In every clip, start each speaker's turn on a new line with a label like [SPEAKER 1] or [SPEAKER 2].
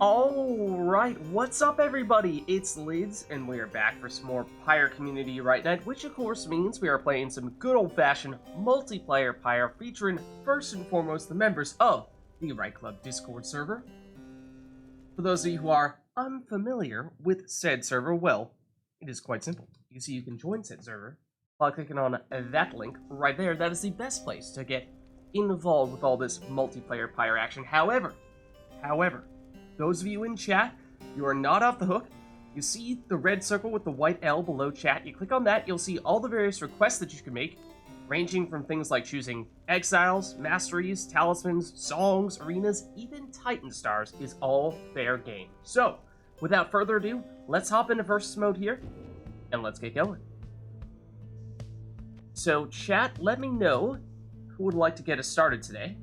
[SPEAKER 1] Alright, what's up everybody? It's Lids, and we are back for some more Pyre Community RITE Night, which of course means we are playing some good old-fashioned multiplayer Pyre, featuring first and foremost the members of the RITE Club Discord server. For those of you who are unfamiliar with said server, well, it is quite simple. You see, you can join said server by clicking on that link right there. That is the best place to get involved with all this multiplayer Pyre action. However, those of you in chat, you are not off the hook. You see the red circle with the white L below chat. You click on that, you'll see all the various requests that you can make, ranging from things like choosing exiles, masteries, talismans, songs, arenas, even Titan stars is all fair game. So, without further ado, let's hop into versus mode here, and let's get going. So, chat, let me know who would like to get us started today,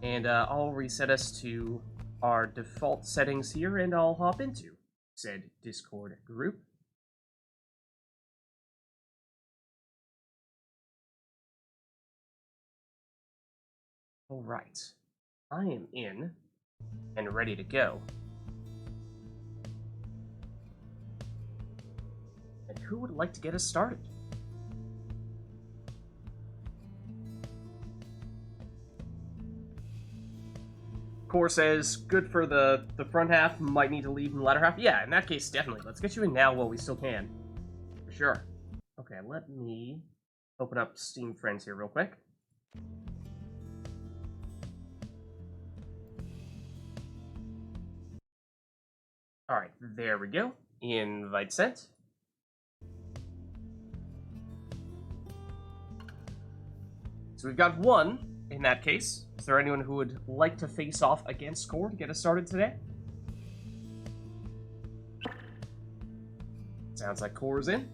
[SPEAKER 1] and I'll reset us to our default settings here, and I'll hop into said Discord group. Alright, I am in and ready to go. And who would like to get us started? Core says, good for the front half, might need to leave in the latter half. Yeah, in that case, definitely. Let's get you in now while we still can. For sure. Okay, let me open up Steam Friends here real quick. Alright, there we go. Invite sent. So we've got one in that case. Is there anyone who would like to face off against Core to get us started today? Sounds like Core's in.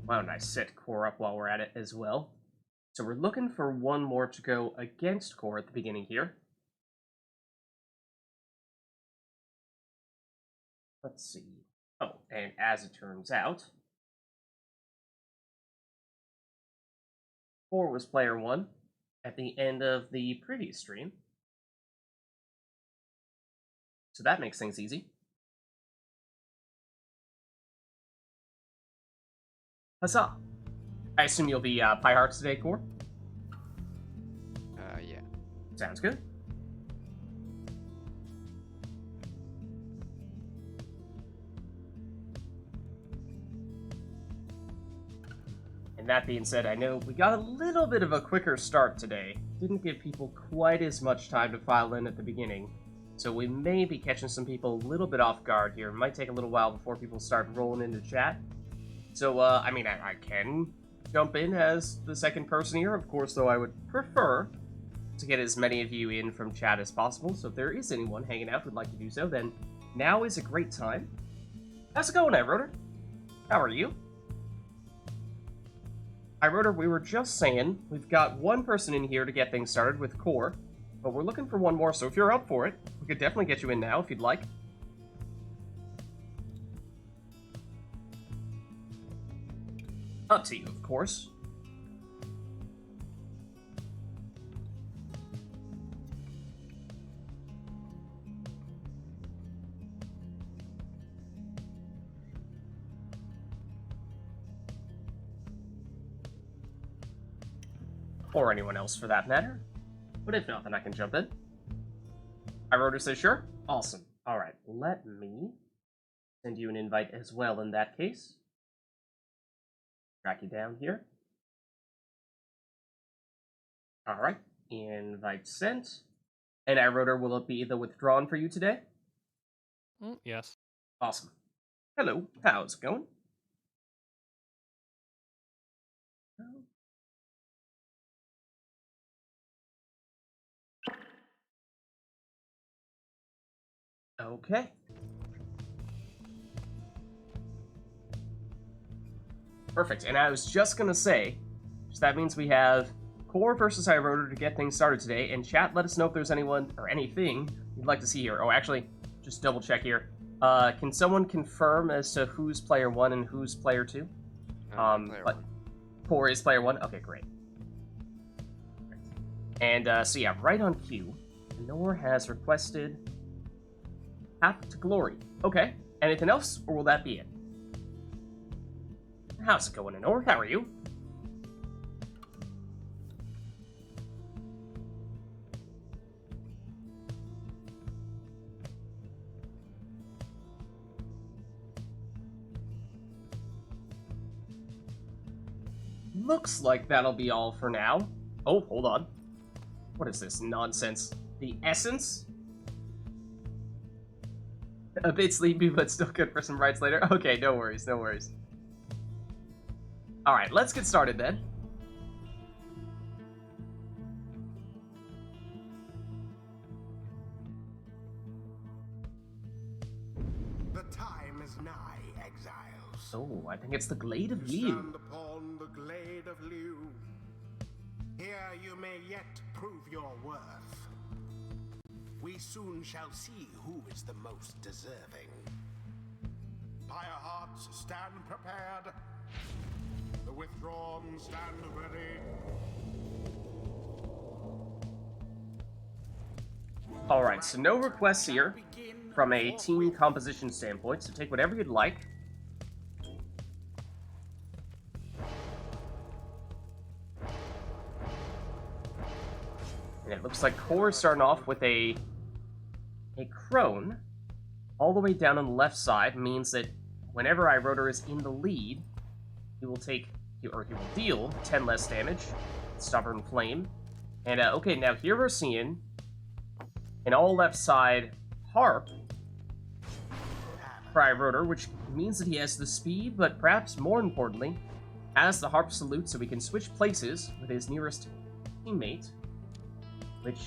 [SPEAKER 1] Why don't I set Core up while we're at it as well? So we're looking for one more to go against Core at the beginning here. Let's see. Oh, and as it turns out, Core was player one at the end of the previous stream. So that makes things easy. Huzzah! I assume you'll be Pie Hearts today, Core?
[SPEAKER 2] Yeah.
[SPEAKER 1] Sounds good. And that being said, I know we got a little bit of a quicker start today. Didn't give people quite as much time to file in at the beginning. So we may be catching some people a little bit off guard here. It might take a little while before people start rolling into chat. So, I mean, I can jump in as the second person here. Of course, though, I would prefer to get as many of you in from chat as possible. So if there is anyone hanging out who'd like to do so, then now is a great time. How's it going, iRotor? How are you? iRotor, we were just saying we've got one person in here to get things started with Core, but we're looking for one more, so if you're up for it, we could definitely get you in now if you'd like. Up to you, of course. Or anyone else for that matter. But if not, then I can jump in. iRotor says sure. Awesome. Alright, let me send you an invite as well in that case. Track you down here. Alright, invite sent. And iRotor, will it be the withdrawn for you today?
[SPEAKER 2] Yes.
[SPEAKER 1] Awesome. Hello, how's it going? Okay. Perfect, and I was just gonna say, so that means we have Core versus iRotor to get things started today, and chat, let us know if there's anyone or anything you'd like to see here. Oh, actually, just double check here. Can someone confirm as to who's player 1 and who's player 2?
[SPEAKER 2] Player
[SPEAKER 1] But
[SPEAKER 2] one.
[SPEAKER 1] Core is player 1? Okay, great. And, so yeah, right on cue, Nor has requested Path to Glory. Okay, anything else, or will that be it? How's it going, Nor? How are you? Looks like that'll be all for now. Oh, hold on. What is this nonsense? The essence? A bit sleepy, but still good for some rites later. Okay, no worries, no worries. Alright, let's get started then.
[SPEAKER 3] The time is nigh, exiles.
[SPEAKER 1] Oh, I think it's the Glade of
[SPEAKER 3] You
[SPEAKER 1] Liu.
[SPEAKER 3] stand upon the glade of Liu. Here you may yet prove your worth. We soon shall see who is the most deserving. Pyre hearts, stand prepared. The withdrawn, stand ready.
[SPEAKER 1] Alright, so no requests here from a team composition standpoint, so take whatever you'd like. And it looks like Core is starting off with a crone. All the way down on the left side means that whenever iRotor is in the lead, he will deal 10 less damage. Stubborn Flame. And, okay, now here we're seeing an all left side Harp for iRotor, which means that he has the speed, but perhaps more importantly, has the Harp Salute so he can switch places with his nearest teammate, which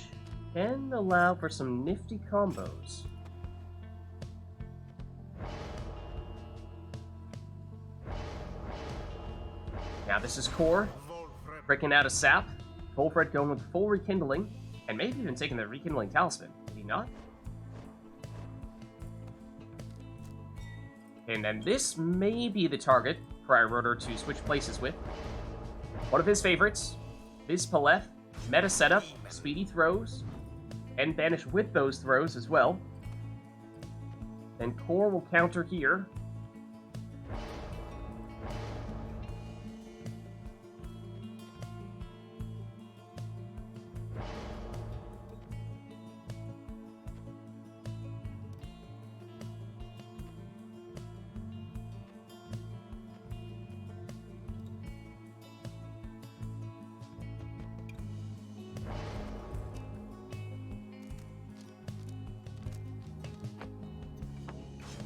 [SPEAKER 1] can allow for some nifty combos. Now this is Core, breaking out a sap, Volfred going with full rekindling, and maybe even taking the rekindling talisman, did he not? And then this may be the target for iRotor to switch places with. One of his favorites, Vids, meta setup, speedy throws, and banish with those throws as well. Then Core will counter here.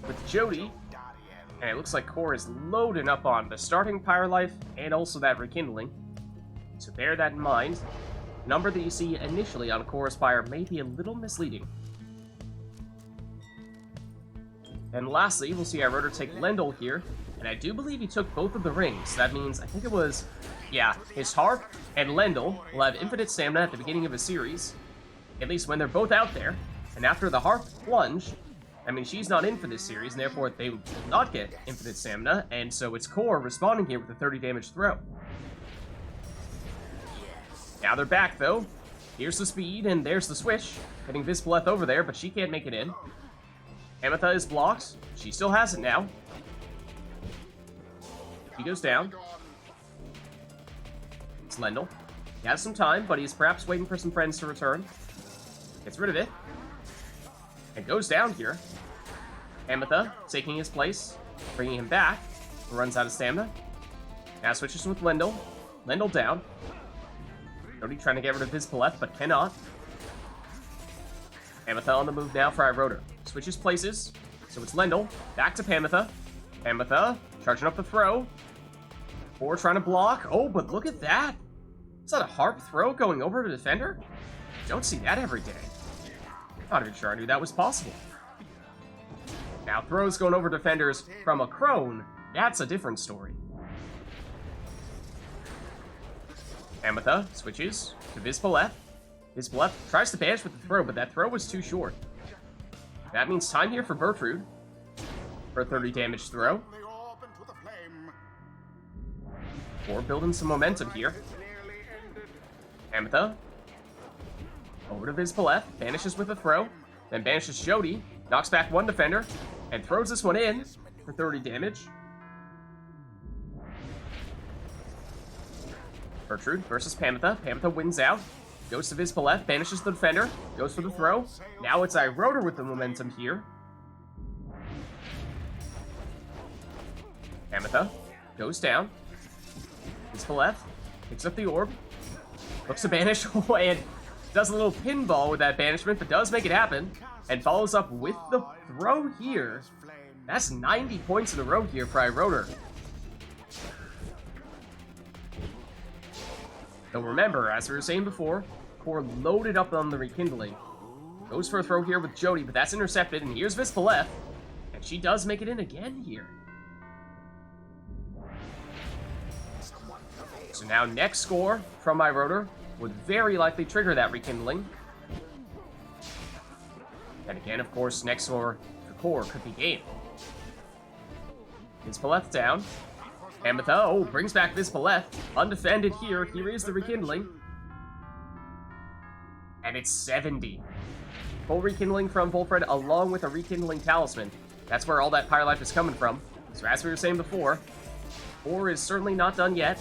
[SPEAKER 1] With Jody, and it looks like Core is loading up on the starting Pyre life and also that rekindling. So bear that in mind. The number that you see initially on Core's Pyre may be a little misleading. And lastly, we'll see iRotor take Lendl here, and I do believe he took both of the rings. That means, I think it was, yeah, his Harp and Lendl will have infinite stamina at the beginning of a series, at least when they're both out there, and after the Harp plunge, I mean, she's not in for this series, and therefore they will not get infinite stamina, and so it's Core responding here with a 30 damage throw. Now they're back, though. Here's the speed, and there's the switch. Getting Vids over there, but she can't make it in. Ametha is blocked. She still has it now. He goes down. It's Lendl. He has some time, but he's perhaps waiting for some friends to return. Gets rid of it. And goes down here. Ametha taking his place, bringing him back. Runs out of stamina. Now switches with Lendl. Lendl down. Jody trying to get rid of his Vids, but cannot. Ametha on the move now for iRotor. Switches places. So it's Lendl. Back to Pamitha. Pamitha charging up the throw. Core trying to block. Oh, but look at that. Is that a Harp throw going over to defender? Don't see that every day. Not even sure I knew that was possible. Now, throws going over defenders from a crone, that's a different story. Ametha switches to Vids. Vids tries to banish with the throw, but that throw was too short. That means time here for Bertrude. For a 30 damage throw.
[SPEAKER 3] The orb into the flame.
[SPEAKER 1] Or building some momentum here.
[SPEAKER 3] It's nearly ended.
[SPEAKER 1] Ametha. Over to Vizpaleth. Banishes with a throw. Then banishes Jody. Knocks back one defender. And throws this one in for 30 damage. Bertrude versus Pamitha. Pamitha wins out. Goes to Vizpaleth. Banishes the defender. Goes for the throw. Now it's Iroder with the momentum here. Pamitha goes down. Vizpaleth picks up the orb. Looks to banish and does a little pinball with that banishment, but does make it happen. And follows up with the throw here. That's 90 points in a row here for Iroder. So remember, as we were saying before, Core loaded up on the rekindling. Goes for a throw here with Jody, but that's intercepted, and here's Vizpaleth. And she does make it in again here. So now next score from Iroder would very likely trigger that rekindling. And again, of course, next score for Core could be game. Vizpaleth down. Ametha, oh, brings back Vizpaleth. Undefended here. Here is the rekindling. And it's 70. Full rekindling from Volfred along with a rekindling talisman. That's where all that Pyre life is coming from. So as we were saying before, Core is certainly not done yet.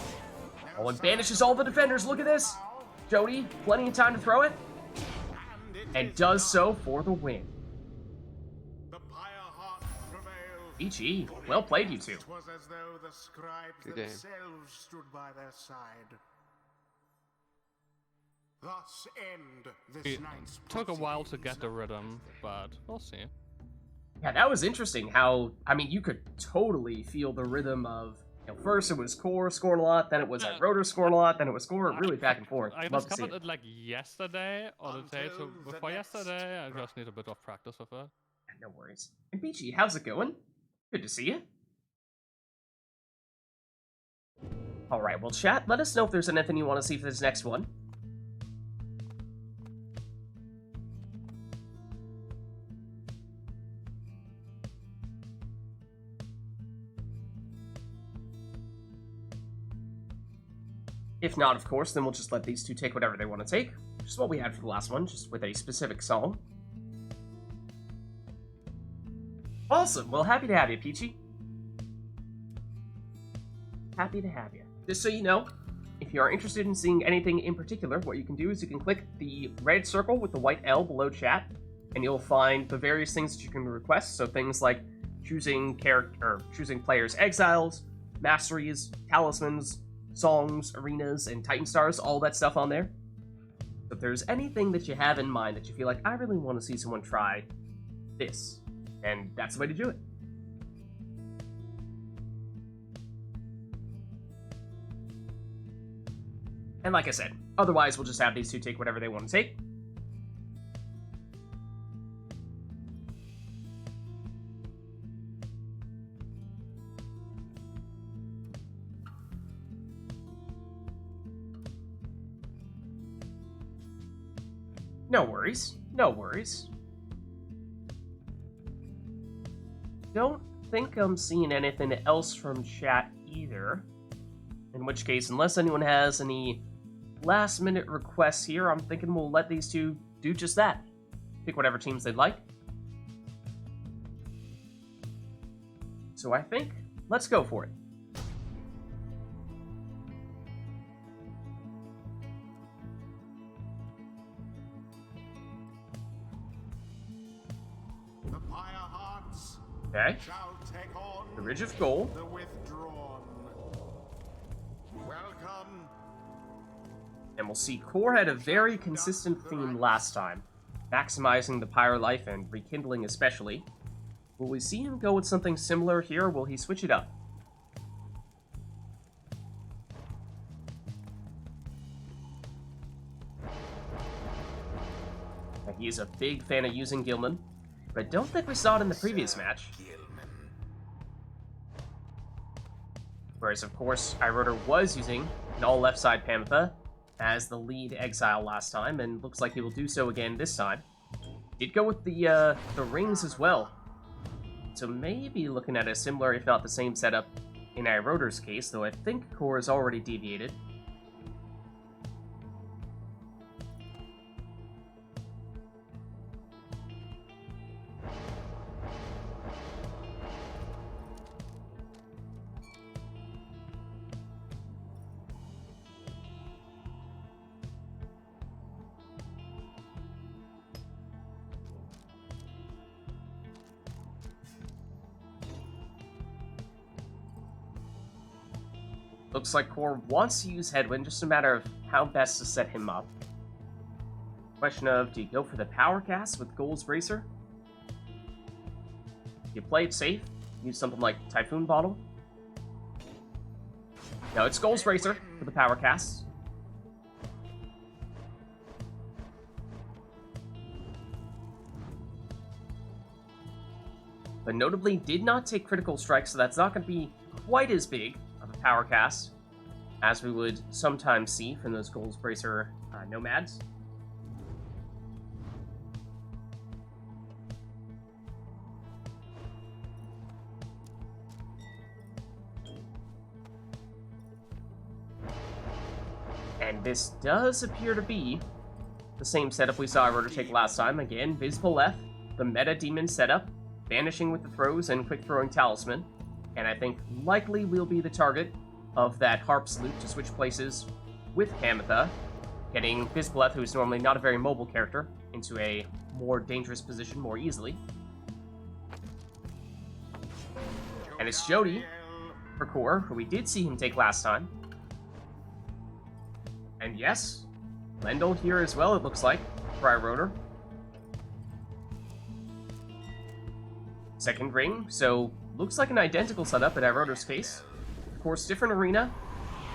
[SPEAKER 1] Oh, and banishes all the defenders. Look at this. Jody, plenty of time to throw it. And does so for the win. GG. Well played, you two.
[SPEAKER 3] It was as though the scribes
[SPEAKER 2] Good game.
[SPEAKER 3] themselves stood by their side. Thus end this
[SPEAKER 2] It
[SPEAKER 3] night's
[SPEAKER 2] took a while to
[SPEAKER 3] proceedings.
[SPEAKER 2] get the rhythm, but we'll see.
[SPEAKER 1] Yeah, that was interesting how, I mean, you could totally feel the rhythm of, you know, first it was Core scoring a lot, then it was Iroder scoring a lot, then it was Core really back and forth.
[SPEAKER 2] I
[SPEAKER 1] Love to see
[SPEAKER 2] discovered
[SPEAKER 1] it.
[SPEAKER 2] it like yesterday or the day
[SPEAKER 3] Until the
[SPEAKER 2] before
[SPEAKER 3] next
[SPEAKER 2] yesterday. I just need a bit of practice with it.
[SPEAKER 1] No worries. And Beachy, how's it going? Good to see you. Alright, well, chat, let us know if there's anything you want to see for this next one. If not, of course, then we'll just let these two take whatever they want to take, which is what we had for the last one, just with a specific song. Awesome. Well, happy to have you, Peachy. Happy to have you. Just so you know, if you are interested in seeing anything in particular, what you can do is you can click the red circle with the white L below chat, and you'll find the various things that you can request. So things like choosing choosing players' exiles, masteries, talismans, songs, arenas, and Titan stars, all that stuff on there. So if there's anything that you have in mind that you feel like, I really want to see someone try this, and that's the way to do it. And like I said, otherwise we'll just have these two take whatever they want to take. No worries. No worries. Don't think I'm seeing anything else from chat either. In which case, unless anyone has any last-minute requests here, I'm thinking we'll let these two do just that. Pick whatever teams they'd like. So I think, let's go for it.
[SPEAKER 3] The Pyre Hearts
[SPEAKER 1] Okay,
[SPEAKER 3] shall take on
[SPEAKER 1] the Ridge of Gold.
[SPEAKER 3] the withdrawn. Welcome.
[SPEAKER 1] And we'll see Core had a very consistent theme last time, maximizing the Pyre life and rekindling especially. Will we see him go with something similar here, or will he switch it up? Now, he is a big fan of using Gilman, but I don't think we saw it in the previous match. Whereas, of course, Iroder was using an all left side Pamitha as the lead exile last time, and looks like he will do so again this time. Did go with the rings as well. So maybe looking at a similar, if not the same setup in Iroder's case, though I think Core is already deviated. Looks like Core wants to use Headwind, just a matter of how best to set him up. Question of, do you go for the Power Cast with Gold's Bracer? Do you play it safe? Use something like Typhoon Bottle? No, it's Gold's Bracer for the Power Cast. But notably did not take Critical Strike, so that's not going to be quite as big of a Power Cast as we would sometimes see from those Gold's Bracer Nomads. And this does appear to be the same setup we saw Iroder take last time. Again, Vizpoleth, the meta demon setup, vanishing with the throws and quick throwing talisman. And I think likely we'll be the target of that Harp's loot to switch places with Hamatha, getting Vizpoleth, who is normally not a very mobile character, into a more dangerous position more easily. And it's Jody for Core, who we did see him take last time. And yes, Lendl here as well, it looks like, for Iroder. Second ring, so looks like an identical setup in Iroder's case. Of course, different arena.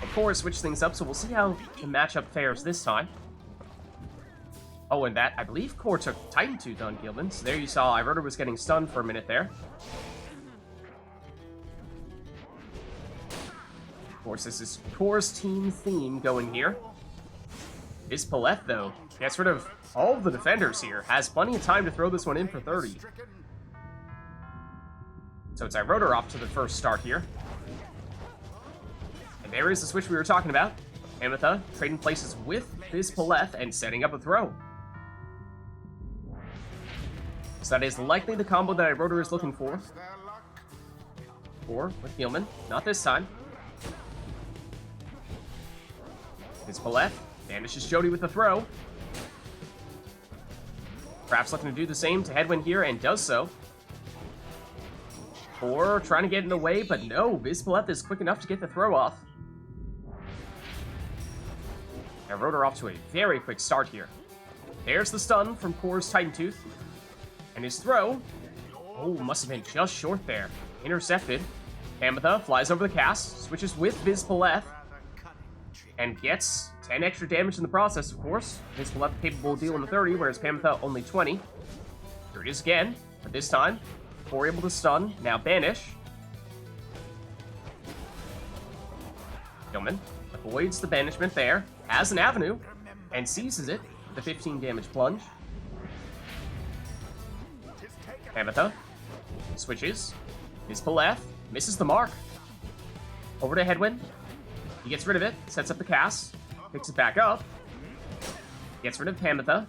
[SPEAKER 1] And Core switched things up, so we'll see how the matchup fares this time. Oh, and that, I believe Core took Titan Tooth on Gildan, so there you saw Iroder was getting stunned for a minute there. Of course, this is Core's team theme going here. Vizpoleth, though, gets rid of all of the defenders here. Has plenty of time to throw this one in for 30. So it's Iroder off to the first start here. And there is the switch we were talking about. Hamatha trading places with Vizpoleth and setting up a throw. So that is likely the combo that Iroder is looking for. Or with Heelman. Not this time. Vizpoleth vanishes Jody with the throw. Perhaps looking to do the same to Headwind here, and does so. Or trying to get in the way, but no, Vizpoleth is quick enough to get the throw off. Iroder off to a very quick start here. There's the stun from Core's Titan Tooth. And his throw, oh, must have been just short there. Intercepted. Hamatha flies over the cast, switches with Vizpoleth, and gets 10 extra damage in the process, of course. Vizpoleth capable of dealing the 30, whereas Hamatha only 20. Here it is again, but this time, Core able to stun, now banish. Heelman avoids the banishment there, has an avenue, and seizes it with a 15 damage plunge. Hamatha switches. Vizpoleth misses the mark. Over to Headwind. He gets rid of it, sets up the cast, picks it back up, gets rid of Hamatha.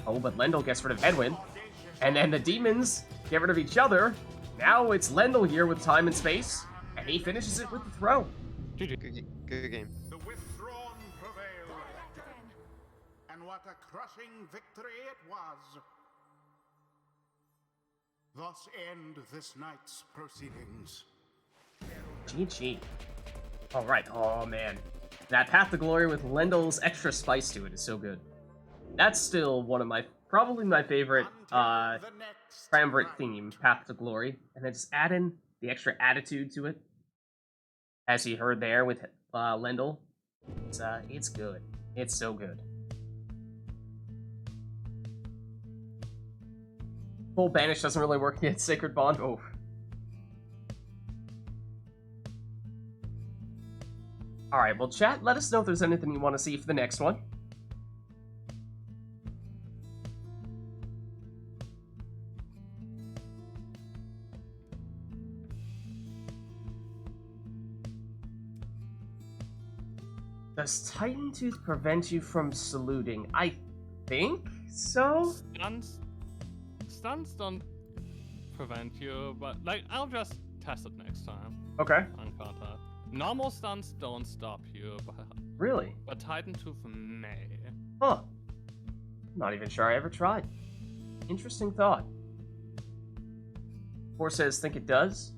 [SPEAKER 1] Oh, but Lendl gets rid of Headwind. And then the demons get rid of each other. Now it's Lendl here with time and space, and he finishes it with the throw.
[SPEAKER 2] GG.
[SPEAKER 4] Good game.
[SPEAKER 3] The withdrawn prevail. And what a crushing victory it was. Thus end this night's proceedings.
[SPEAKER 1] GG. Alright, oh man. That Path to Glory with Lendl's extra spice to it is so good. That's still one of my, probably my favorite Triumvirate theme, Path to Glory. And then just add in the extra attitude to it. As you heard there with Lendl. It's good. It's so good. Full Banish doesn't really work yet. Sacred Bond, oh. Alright, well chat, let us know if there's anything you want to see for the next one. Does Titan Tooth prevent you from saluting? I think so?
[SPEAKER 2] Stuns don't prevent you, but like I'll just test it next time.
[SPEAKER 1] Okay.
[SPEAKER 2] Encounter. Normal stuns don't stop you,
[SPEAKER 1] Really?
[SPEAKER 2] but Titan Tooth may.
[SPEAKER 1] Huh. Not even sure I ever tried. Interesting thought. Or says think it does?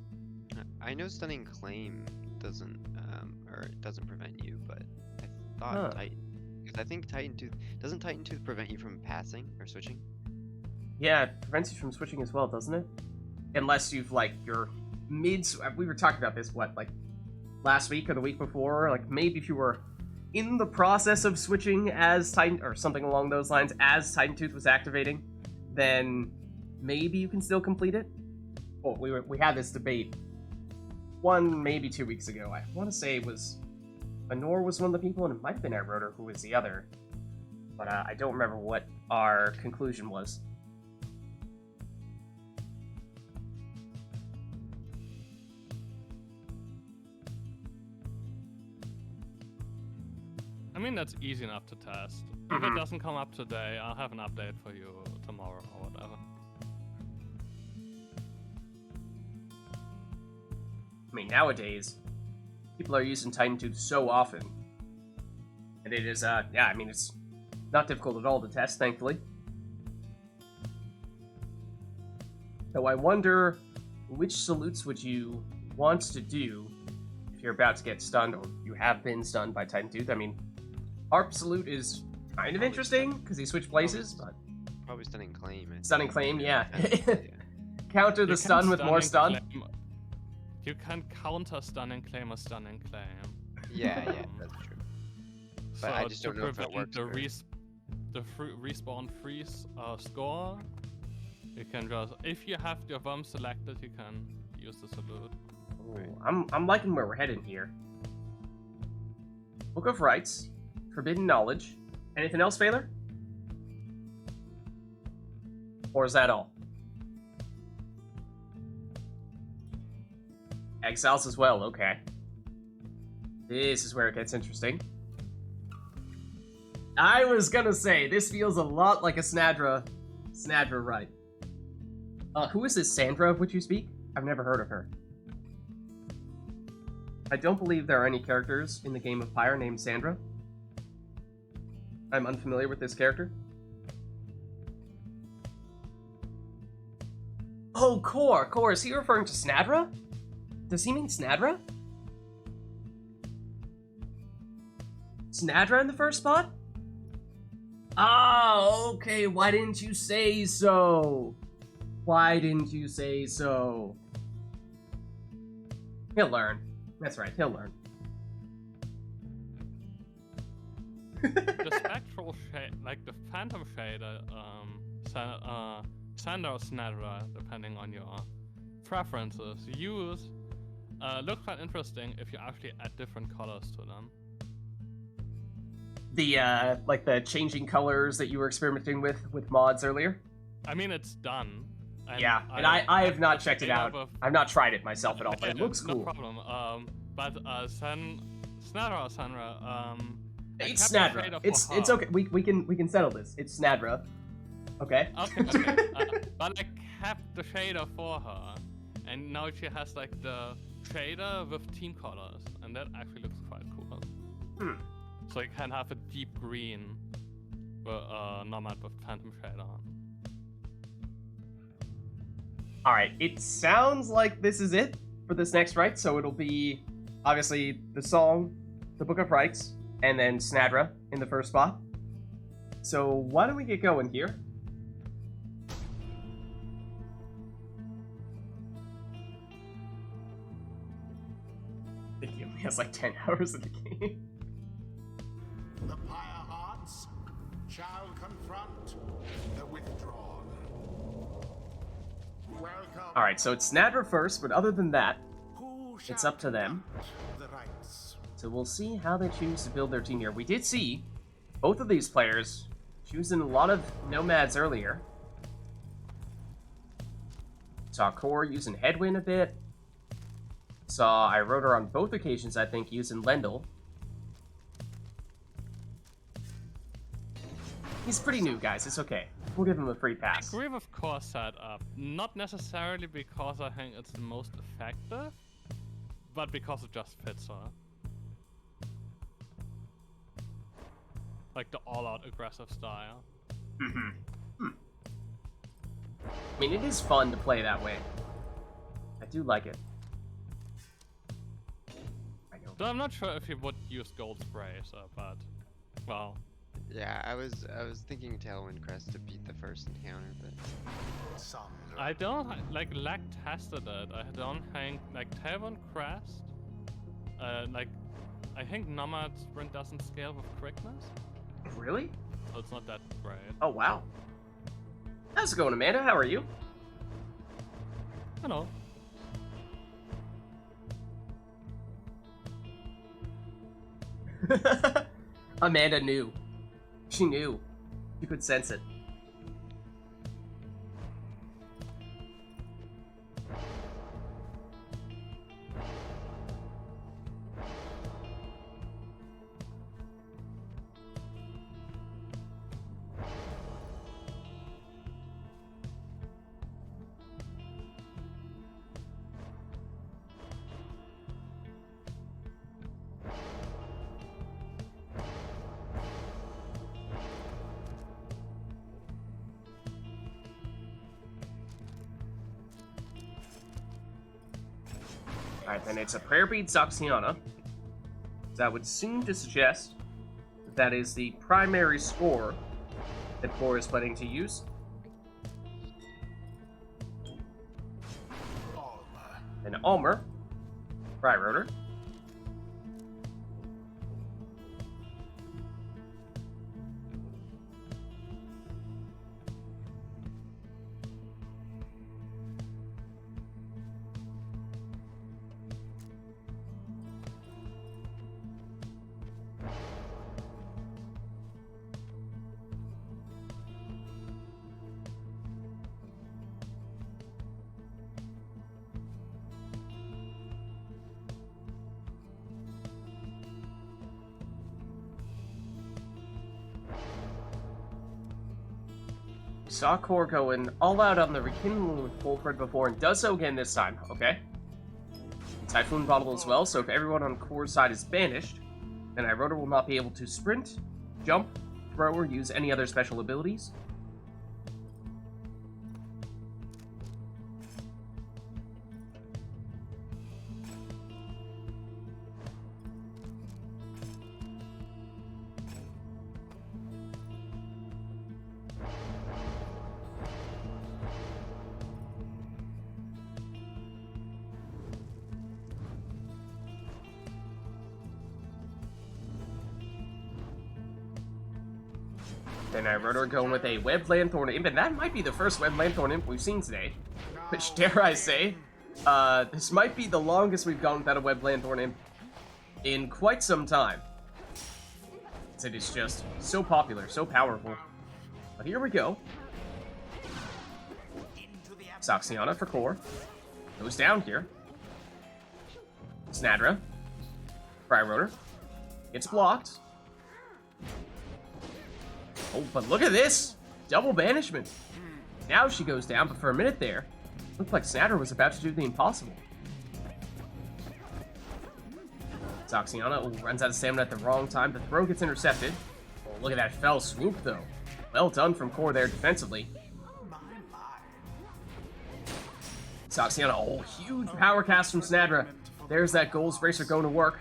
[SPEAKER 4] I know stunning claim doesn't prevent you, but I thought
[SPEAKER 1] Huh.
[SPEAKER 4] because I think Titan Tooth doesn't Titan Tooth prevent you from passing or switching?
[SPEAKER 1] Yeah, it prevents you from switching as well, doesn't it? Unless you've, like, your mids... We were talking about this, what, like, last week or the week before? Like, maybe if you were in the process of switching as Titan... or something along those lines as Titan Tooth was activating, then maybe you can still complete it? Well, we had this debate maybe 2 weeks ago. I want to say it was... Honor was one of the people, and it might have been Rotor who was the other. But I don't remember what our conclusion was.
[SPEAKER 2] I mean, that's easy enough to test. If it doesn't come up today, I'll have an update for you tomorrow or whatever.
[SPEAKER 1] I mean, nowadays, people are using Titan Tooth so often. And it is, yeah, I mean, it's not difficult at all to test, thankfully. Though I wonder, which salutes would you want to do if you're about to get stunned, or you have been stunned by Titan Tooth? I mean, Harp salute is kind of interesting, because he switched places, but...
[SPEAKER 4] Probably stunning claim.
[SPEAKER 1] Stunning claim, yeah.
[SPEAKER 4] Yeah.
[SPEAKER 1] Counter the
[SPEAKER 2] You
[SPEAKER 1] stun
[SPEAKER 2] can
[SPEAKER 1] with more
[SPEAKER 2] and
[SPEAKER 1] stun.
[SPEAKER 2] claim- You can counter stun and claim a stun and claim.
[SPEAKER 4] Yeah, that's true. But I just
[SPEAKER 2] to
[SPEAKER 4] don't know if that
[SPEAKER 2] prevent
[SPEAKER 4] works.
[SPEAKER 2] the respawn freeze score, you can just, if you have your worm selected, you can use the salute.
[SPEAKER 1] Ooh, I'm liking where we're heading here. Book of Rites, Forbidden Knowledge. Anything else, Baylor? Or is that all? Exiles as well, okay. This is where it gets interesting. I was gonna say, this feels a lot like a Snadra rite. Who is this Sandra of which you speak? I've never heard of her. I don't believe there are any characters in the game of Pyre named Sandra. I'm unfamiliar with this character. Oh, Core, is he referring to Snadra? Does he mean Snadra? Snadra in the first spot? Ah, okay, why didn't you say so? Why didn't you say so? He'll learn. That's right, he'll learn.
[SPEAKER 2] The spectral shade, like the phantom shader, Sander or Snadra, depending on your preferences, use look quite interesting if you actually add different colors to them.
[SPEAKER 1] The, like the changing colors that you were experimenting with mods earlier?
[SPEAKER 2] I mean, it's done. And
[SPEAKER 1] yeah, and I have not checked it out.
[SPEAKER 2] Of,
[SPEAKER 1] I've not tried it myself at all, but it
[SPEAKER 2] yeah,
[SPEAKER 1] looks cool.
[SPEAKER 2] No problem. But Snadra or Sandra,
[SPEAKER 1] it's Snadra. It's okay. We can settle this. It's Snadra. Okay.
[SPEAKER 2] Okay. But I kept the shader for her, and now she has like the shader with team colors, and that actually looks quite cool. So you can have a deep green, nomad with phantom shader on.
[SPEAKER 1] Alright, it sounds like this is it for this next rite, so it'll be, obviously, the song, the Book of Rites, and then Snadra in the first spot. So why don't we get going here? I think he only has like 10 hours in the game.
[SPEAKER 3] The Pyre hearts shall confront the withdrawn. Welcome.
[SPEAKER 1] Alright, so it's Snadra first, but other than that,
[SPEAKER 3] Who
[SPEAKER 1] it's
[SPEAKER 3] shall
[SPEAKER 1] up to them.
[SPEAKER 3] conduct the rites?
[SPEAKER 1] So we'll see how they choose to build their team here. We did see both of these players choosing a lot of nomads earlier. Saw Core using Headwind a bit. Saw I wrote her on both occasions, I think, using Lendl. He's pretty new, guys. It's okay. We'll give him a free pass.
[SPEAKER 2] I agree with core setup. Not necessarily because I think it's the most effective, but because it just fits her. Like the all-out aggressive style.
[SPEAKER 1] I mean, it is fun to play that way. I do like it.
[SPEAKER 2] So I'm not sure if you would use gold spray, so, but, well.
[SPEAKER 4] Yeah, I was thinking Tailwind Crest to beat the first encounter, but
[SPEAKER 2] I don't, like, Lack tested it. I don't think, like, Tailwind Crest, like, I think Nomad Sprint doesn't scale with quickness.
[SPEAKER 1] Really?
[SPEAKER 2] So it's not that great.
[SPEAKER 1] Oh, wow. How's it going, Amanda? How are you?
[SPEAKER 2] I know.
[SPEAKER 1] Amanda knew. She knew. You could sense it. Alright, then it's a Prayer Bead Zoxiana. That would seem to suggest that that is the primary score that Core is planning to use. Then Almer, Rotor. Saw Core going all out on the rekindling with Wolfred before and does so again this time, okay? Typhoon Bottle as well, so if everyone on Core's side is banished, then Rotor will not be able to sprint, jump, throw, or use any other special abilities. Then Rotor going with a Web Lanthorn Imp, and that might be the first Web Lanthorn Imp we've seen today. Which, dare I say, this might be the longest we've gone without a Web Lanthorn Imp in quite some time. It is just so popular, so powerful. But here we go. Zoxiana for Core. Goes down here. Snadra. Rotor. Gets blocked. Oh, but look at this! Double banishment. Now she goes down, but for a minute there, looked like Snadra was about to do the impossible. Zoxiana runs out of stamina at the wrong time. The throw gets intercepted. Oh, look at that fell swoop, though. Well done from Core there defensively. Zoxiana, oh, huge power cast from Snadra. There's that Goals Bracer going to work.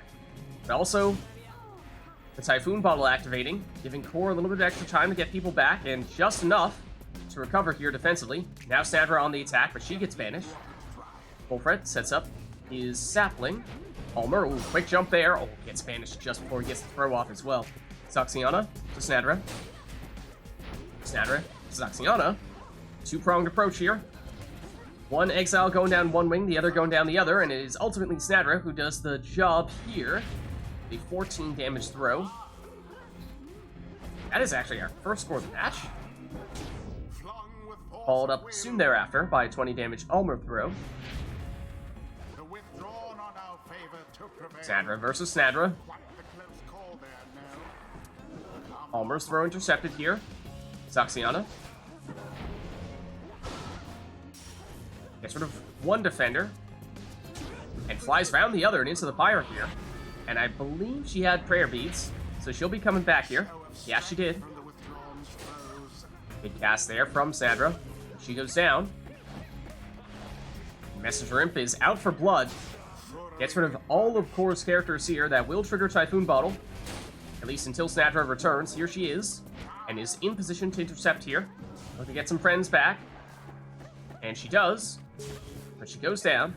[SPEAKER 1] But also, the Typhoon Bottle activating, giving Core a little bit of extra time to get people back, and just enough to recover here defensively. Now Snadra on the attack, but she gets banished. Wolfred sets up his Sapling. Almer, ooh, quick jump there. Oh, gets banished just before he gets the throw off as well. Zoxiana to Snadra. Snadra to Zoxiana. Two-pronged approach here. One exile going down one wing, the other going down the other, and it is ultimately Snadra who does the job here. A 14 damage throw. That is actually our first score of the match. Followed up soon thereafter by a 20 damage Almer throw. Snadra versus Snadra. Almer's throw intercepted here. Zaxiana gets rid of one defender and flies around the other and into the Pyre here. And I believe she had prayer beads, so she'll be coming back here. Yeah, she did. Big cast there from Sandra. She goes down. Messenger Imp is out for blood. Gets rid of all of Korra's characters here. That will trigger Typhoon Bottle. At least until Snadra returns. Here she is. And is in position to intercept here. Looking to get some friends back. And she does. But she goes down.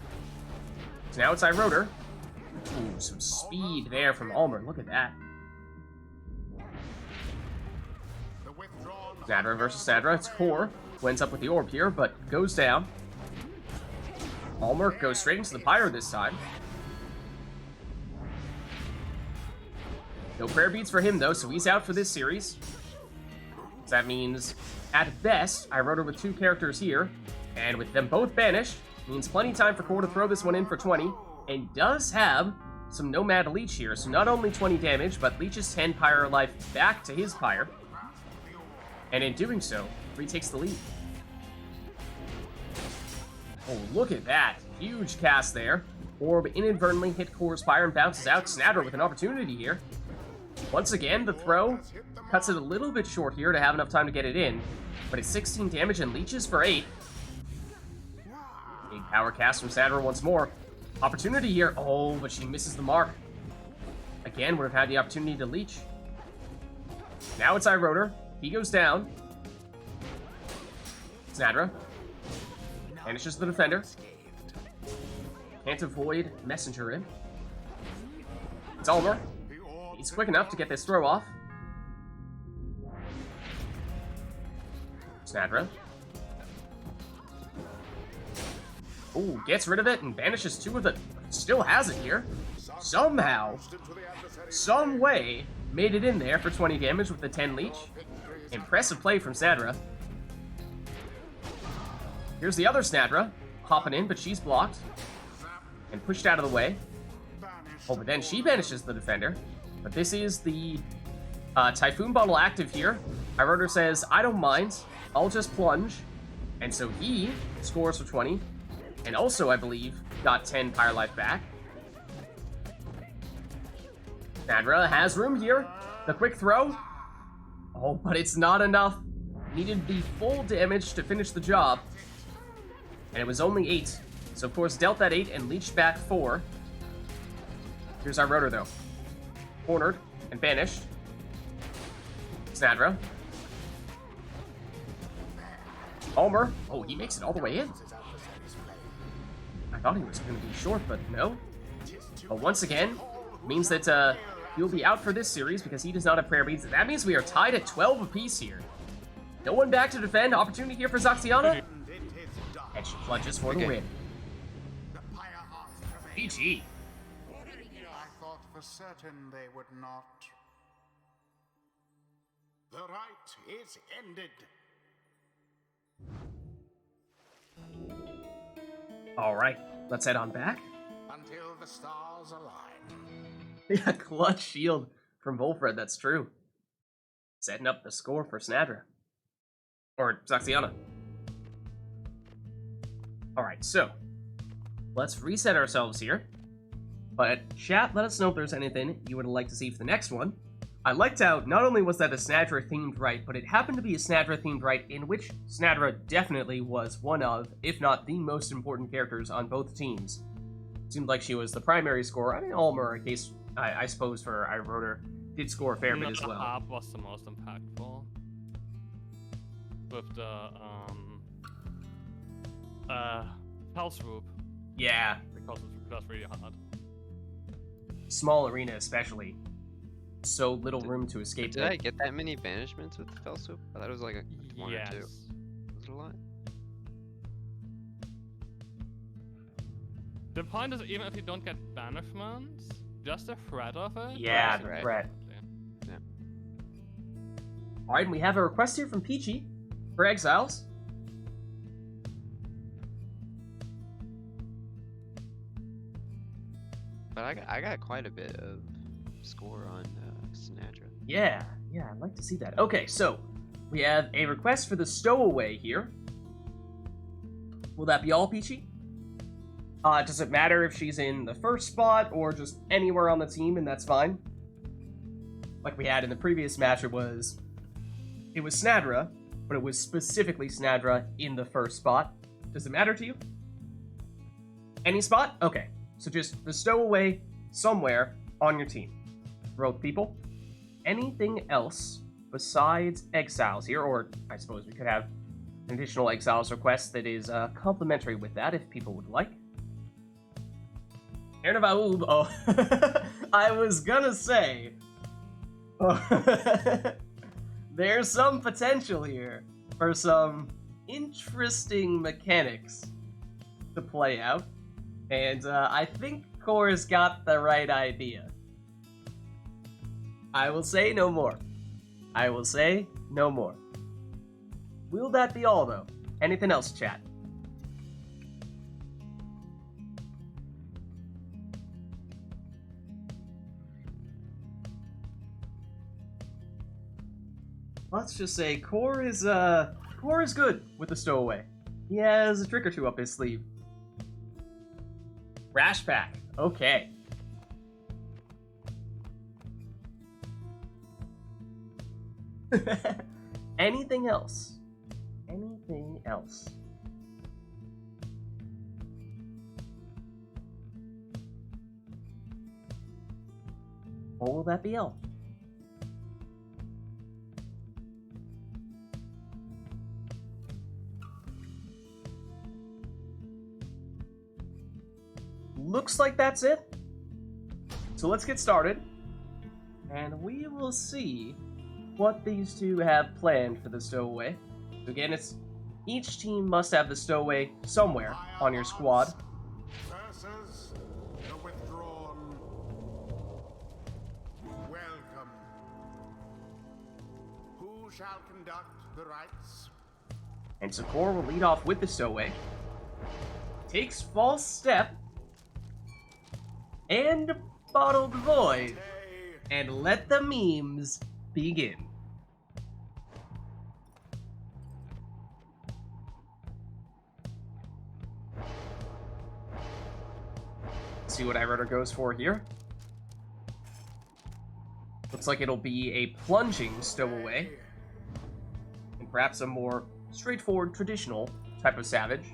[SPEAKER 1] So now it's iRotor. Ooh, some speed there from Almer. Look at that. Snadra versus Snadra. It's Korra who ends up with the orb here, but goes down. Almer goes straight into the Pyre this time. No prayer beads for him, though, so he's out for this series. So that means, at best, iRotor with 2 characters here, and with them both banished, means plenty of time for Korra to throw this one in for 20, and does have some Nomad Leech here, so not only 20 damage, but leeches 10 Pyre life back to his Pyre, and in doing so, retakes the lead. Oh, look at that. Huge cast there. Orb inadvertently hit Korra's Pyre and bounces out. Snadra with an opportunity here. Once again, the throw cuts it a little bit short here to have enough time to get it in, but it's 16 damage and leeches for 8. Big power cast from Snadra once more. Opportunity here. Oh, but she misses the mark. Again, would have had the opportunity to leech. Now it's iRotor. He goes down. Snadra vanishes the defender. Can't avoid Messenger Imp. It's Almer. He's quick enough to get this throw off. Snadra. Ooh, gets rid of it and banishes 2 of it. Still has it here. Somehow, some way, made it in there for 20 damage with the 10 leech. Impressive play from Snadra. Here's the other Snadra, hopping in, but she's blocked and pushed out of the way. Oh, but then she banishes the defender. But this is the Typhoon Bottle active here. iRotor says, I don't mind, I'll just plunge. And so he scores for 20. And also, I believe, got 10 Pyre life back. Snadra has room here. The quick throw. Oh, but it's not enough. Needed the full damage to finish the job. And it was only 8. So, of course, dealt that 8 and leached back 4. Here's iRotor, though. Cornered and banished. Snadra. Almer. Oh, he makes it all the way in. I thought he was going to be short, but no. But once again, means that he'll be out for this series because he does not have prayer beads. That means we are tied at 12 apiece here. No one back to defend. Opportunity here for Zaxiana. And she plunges for the win. PG.
[SPEAKER 3] I thought for certain they would not. The rite is ended.
[SPEAKER 1] Alright, let's head on back.
[SPEAKER 3] Until the stars align.
[SPEAKER 1] Yeah, clutch shield from Volfred, that's true. Setting up the score for Snadra. Or Zaxiana. Alright, so let's reset ourselves here. But chat, let us know if there's anything you would like to see for the next one. I liked how not only was that a Snadra-themed rite, but it happened to be a Snadra-themed rite in which Snadra definitely was one of, if not the most important characters on both teams. It seemed like she was the primary scorer. I mean, Almer, in case, I suppose for iRotor, did score a fair bit as well.
[SPEAKER 2] Harp was the most impactful. With the, Pulse Swoop.
[SPEAKER 1] Yeah.
[SPEAKER 2] Because that's really hard.
[SPEAKER 1] Small arena especially. So little room to escape.
[SPEAKER 4] Did I get that many banishments with the Fell Swoop? I thought it was like a 1 or 2. Was it a lot?
[SPEAKER 2] The point is, even if you don't get banishments, just the threat of it.
[SPEAKER 1] Yeah, the threat.
[SPEAKER 4] Yeah.
[SPEAKER 1] Alright, and we have a request here from Peachy for Exiles.
[SPEAKER 4] But I got quite a bit of score on Snadra.
[SPEAKER 1] Yeah, I'd like to see that. Okay, so We have a request for the stowaway here. Will that be all, Peachy? Does it matter if she's in the first spot or just anywhere on the team, and that's fine? Like we had in the previous match, it was Snadra, but it was specifically Snadra in the first spot. Does it matter to you? Any spot? Okay. So just the stowaway somewhere on your team. Rogue people. Anything else besides exiles here, or I suppose we could have an additional exiles request that is complementary with that if people would like. Ernevaub, oh, I was gonna say, there's some potential here for some interesting mechanics to play out, and I think Core's got the right idea. I will say no more. I will say no more. Will that be all, though? Anything else, chat? Let's just say Core is good with the stowaway. He has a trick or two up his sleeve. Rash pack. Okay. Anything else? Anything else? Or will that be all? Looks like that's it. So let's get started. And we will see what these two have planned for the stowaway. So again, it's each team must have the stowaway somewhere on your squad.
[SPEAKER 3] Versus the withdrawn. Welcome. Who shall conduct the rites?
[SPEAKER 1] And so Core will lead off with the stowaway. Takes false step. And bottled void. And let the memes begin. See what iRudder goes for here. Looks like it'll be a plunging stowaway. And perhaps a more straightforward, traditional type of savage.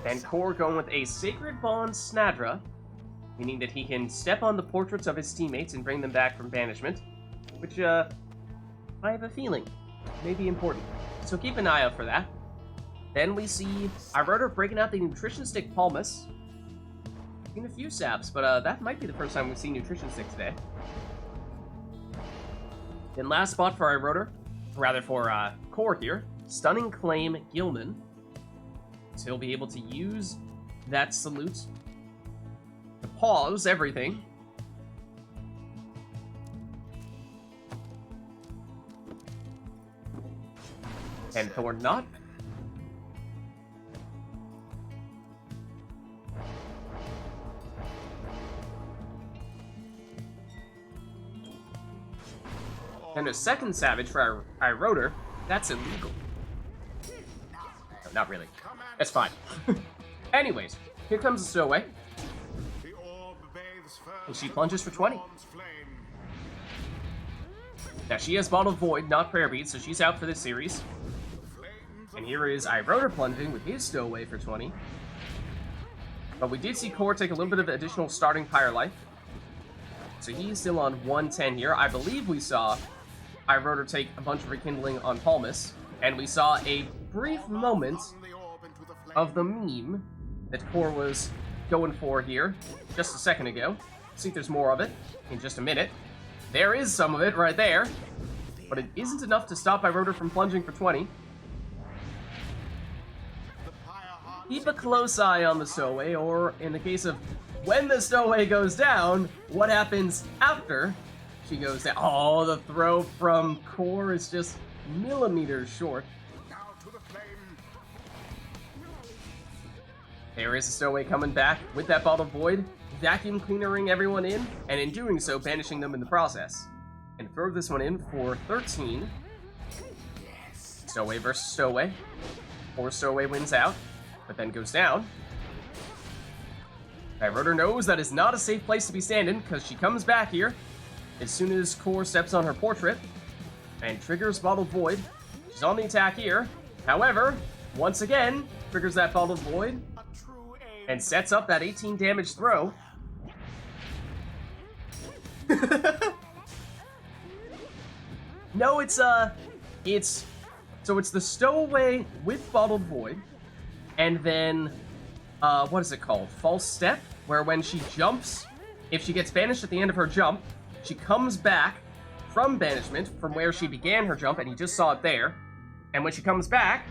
[SPEAKER 1] And Core going with a Sacred Bond Snadra, meaning that he can step on the portraits of his teammates and bring them back from banishment, which, I have a feeling may be important. So keep an eye out for that. Then we see iRudder breaking out the Nutrition Stick Palmas. Seen a few saps, but that might be the first time we've seen Nutrition Stick today. Then last spot for iRudder, rather for Core here, Stunning Claim Gilman. So he'll be able to use that salute to pause everything. And Thorn not. And a second savage for iRudder. That's illegal. No, not really. That's fine. Anyways, here comes the stowaway. And she plunges for 20. Now she has Bottle Void, not Prayer Bead, so she's out for this series. And here is iRudder plunging with his stowaway for 20. But we did see Core take a little bit of additional starting Pyre life. So he's still on 110 here. I believe we saw iRotor take a bunch of rekindling on Palmas, and we saw a brief moment of the meme that Core was going for here just a second ago. See if there's more of it in just a minute. There is some of it right there, but it isn't enough to stop iRotor from plunging for 20. Keep a close eye on the stowaway, or in the case of when the stowaway goes down, what happens after she goes down. Oh, the throw from Core is just millimeters short. There is a stowaway coming back with that Bottle Void, vacuum cleanering everyone in, and in doing so, banishing them in the process. And throw this one in for 13. Stowaway versus stowaway. Or stowaway wins out, but then goes down. iRotor knows that is not a safe place to be standing, because she comes back here as soon as Core steps on her portrait, and triggers Bottle Void. She's on the attack here. However, once again, triggers that Bottle Void, and sets up that 18 damage throw. No, it's the stowaway with Bottled Void, and then, what is it called? False Step, where when she jumps, if she gets banished at the end of her jump, she comes back from banishment from where she began her jump, and you just saw it there, and when she comes back,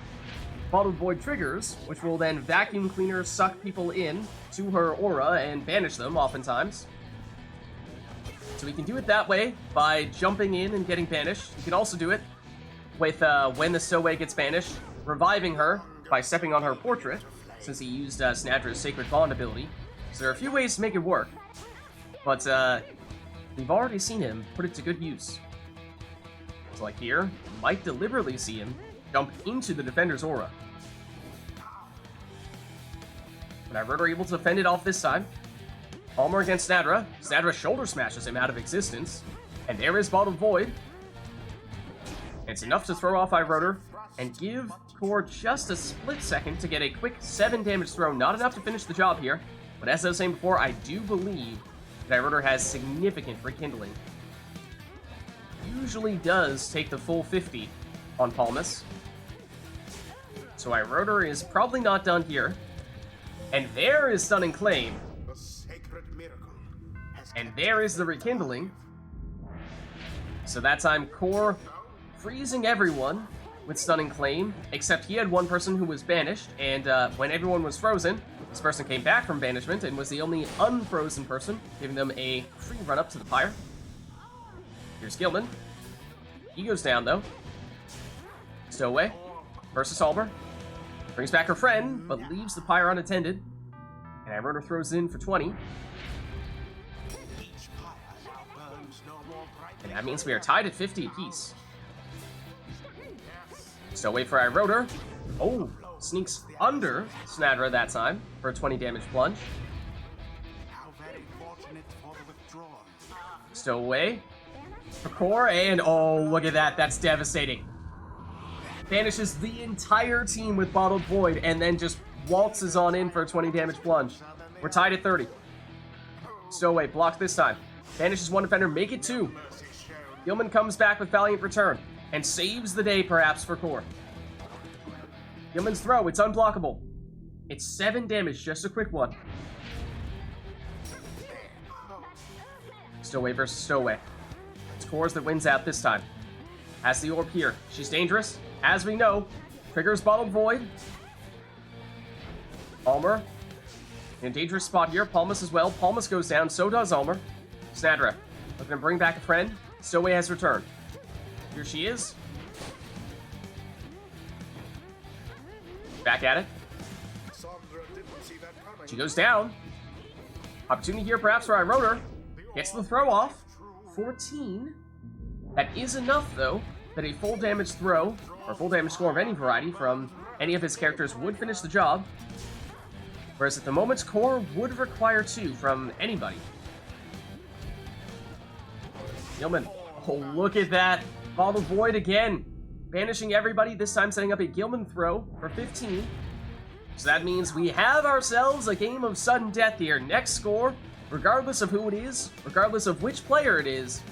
[SPEAKER 1] Bottled Void triggers, which will then vacuum cleaner suck people in to her aura and banish them, oftentimes. So we can do it that way, by jumping in and getting banished. You can also do it with, when the stowaway gets banished, reviving her by stepping on her portrait, since he used Snadra's Sacred Bond ability. So there are a few ways to make it work, but we've already seen him put it to good use. So like here, you might deliberately see him jump into the defender's aura. But iRotor able to fend it off this time. Palmer against Snadra. Snadra shoulder smashes him out of existence. And there is Bottled Void. It's enough to throw off iRotor and give Core just a split second to get a quick 7 damage throw. Not enough to finish the job here. But as I was saying before, I do believe that iRotor has significant rekindling. Usually does take the full 50 on Palmas. So iRotor is probably not done here. And there is Stunning Claim. And there is the rekindling. So that time Core freezing everyone with Stunning Claim, except he had one person who was banished, and when everyone was frozen, this person came back from banishment and was the only unfrozen person, giving them a free run-up to the Pyre. Here's Gilman. He goes down, though. Stowaway versus Almer. Brings back her friend, but leaves the Pyre unattended. And iRotor throws in for 20. And that means we are tied at 50 apiece. Stowaway for iRotor. Oh, sneaks under Snadra that time for a 20 damage plunge. Stowaway for Core, and oh, look at that. That's devastating. Banishes the entire team with Bottled Void, and then just waltzes on in for a 20 damage plunge. We're tied at 30. Stowaway blocked this time. Banishes one defender, make it 2. Gilman comes back with Valiant Return, and saves the day, perhaps, for Core. Gilman's throw, it's unblockable. It's 7 damage, just a quick one. Stowaway versus Stowaway. It's Core's that wins out this time. Has the orb here. She's dangerous, as we know. Triggers Bottled Void. Almer in a dangerous spot here. Palmas as well. Palmas goes down, so does Almer. Snadra looking to bring back a friend. Stowaway has returned. Here she is. Back at it. She goes down. Opportunity here perhaps for iRotor. Gets the throw off. 14. That is enough, though, that a full damage throw, or full damage score of any variety from any of his characters would finish the job. Whereas at the moment, Core would require 2 from anybody. Gilman. Oh, look at that. Bottled Void again. Banishing everybody, this time setting up a Gilman throw for 15. So that means we have ourselves a game of sudden death here. Next score, regardless of who it is, regardless of which player it is,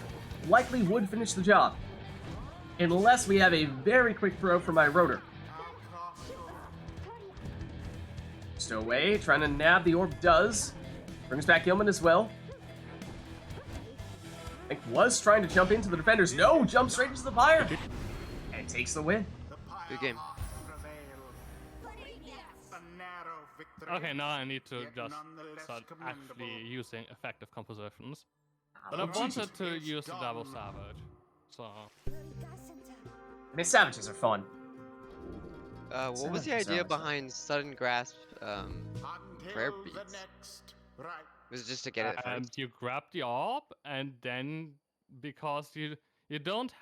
[SPEAKER 1] likely would finish the job. Unless we have a very quick throw from my rotor. Still away, trying to nab the orb does. Brings back Yeoman as well. I think was trying to jump into the defenders. No, jumps straight into the Pyre. And takes the win.
[SPEAKER 4] Good game.
[SPEAKER 2] Okay, now I need to just start actually using effective compositions. But I wanted to use the double savage, so...
[SPEAKER 1] I mean, savages are fun.
[SPEAKER 4] What was the idea behind sudden grasp prayer beats? Was it just to get it
[SPEAKER 2] And
[SPEAKER 4] first?
[SPEAKER 2] you grab the orb, and then because you don't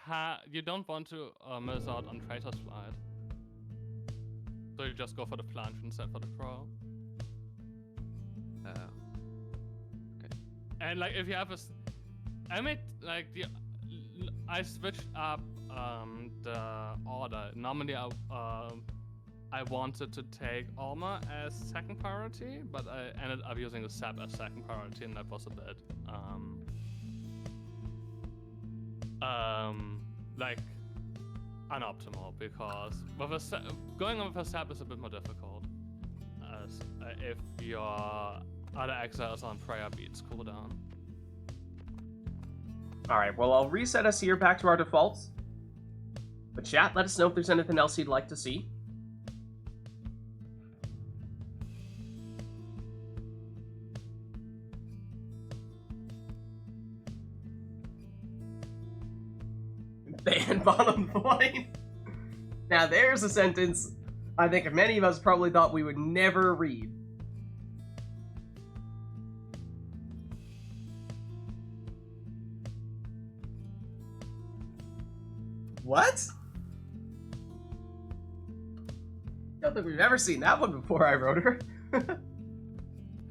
[SPEAKER 2] want to miss out on Traitor's Flight, so you just go for the plunge instead for the throw.
[SPEAKER 4] Okay.
[SPEAKER 2] And like if you have I switched up the order. Normally I wanted to take armor as second priority, but I ended up using the sap as second priority, and that was a bit like unoptimal, because with going on with a sap is a bit more difficult, as if your other exiles on prayer beats cooldown.
[SPEAKER 1] Alright, well, I'll reset us here back to our defaults. But chat, let us know if there's anything else you'd like to see. Ban bottom line. Now there's a sentence I think many of us probably thought we would never read. What? Don't think we've ever seen that one before, I wrote her.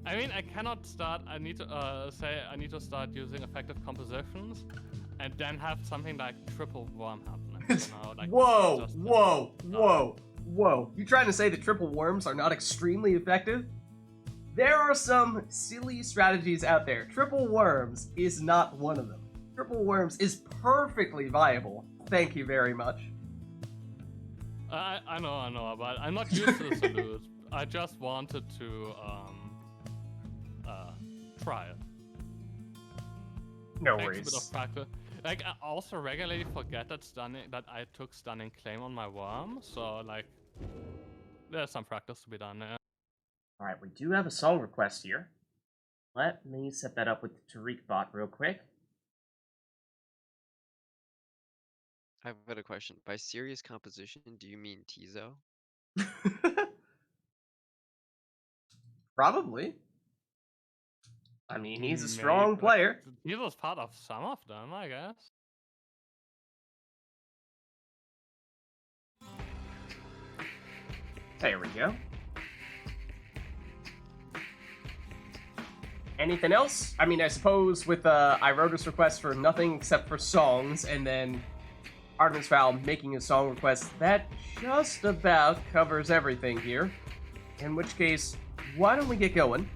[SPEAKER 2] I mean, I cannot start. I need to I need to start using effective compositions, and then have something like triple worm happening. You know, like
[SPEAKER 1] Whoa,
[SPEAKER 2] just-
[SPEAKER 1] whoa, whoa, whoa. You trying to say that triple worms are not extremely effective? There are some silly strategies out there. Triple worms is not one of them. Triple worms is perfectly viable. Thank you very much.
[SPEAKER 2] I know, but I'm not used to the salute. I just wanted to try it.
[SPEAKER 1] No
[SPEAKER 2] Takes a
[SPEAKER 1] worries.
[SPEAKER 2] bit of practice. Like, I also regularly forget that I took stunning claim on my worm, so like there's some practice to be done there.
[SPEAKER 1] Alright, we do have a song request here. Let me set that up with the Tariq bot real quick.
[SPEAKER 4] I've got a question. By serious composition, do you mean Tizo?
[SPEAKER 1] Probably. I mean, he's a strong
[SPEAKER 2] Maybe.
[SPEAKER 1] player.
[SPEAKER 2] He was part of some of them, I guess.
[SPEAKER 1] There we go. Anything else? I mean, I suppose with I wrote this request for nothing except for songs, and then Artemis Fowl making a song request, that just about covers everything here. In which case, why don't we get going?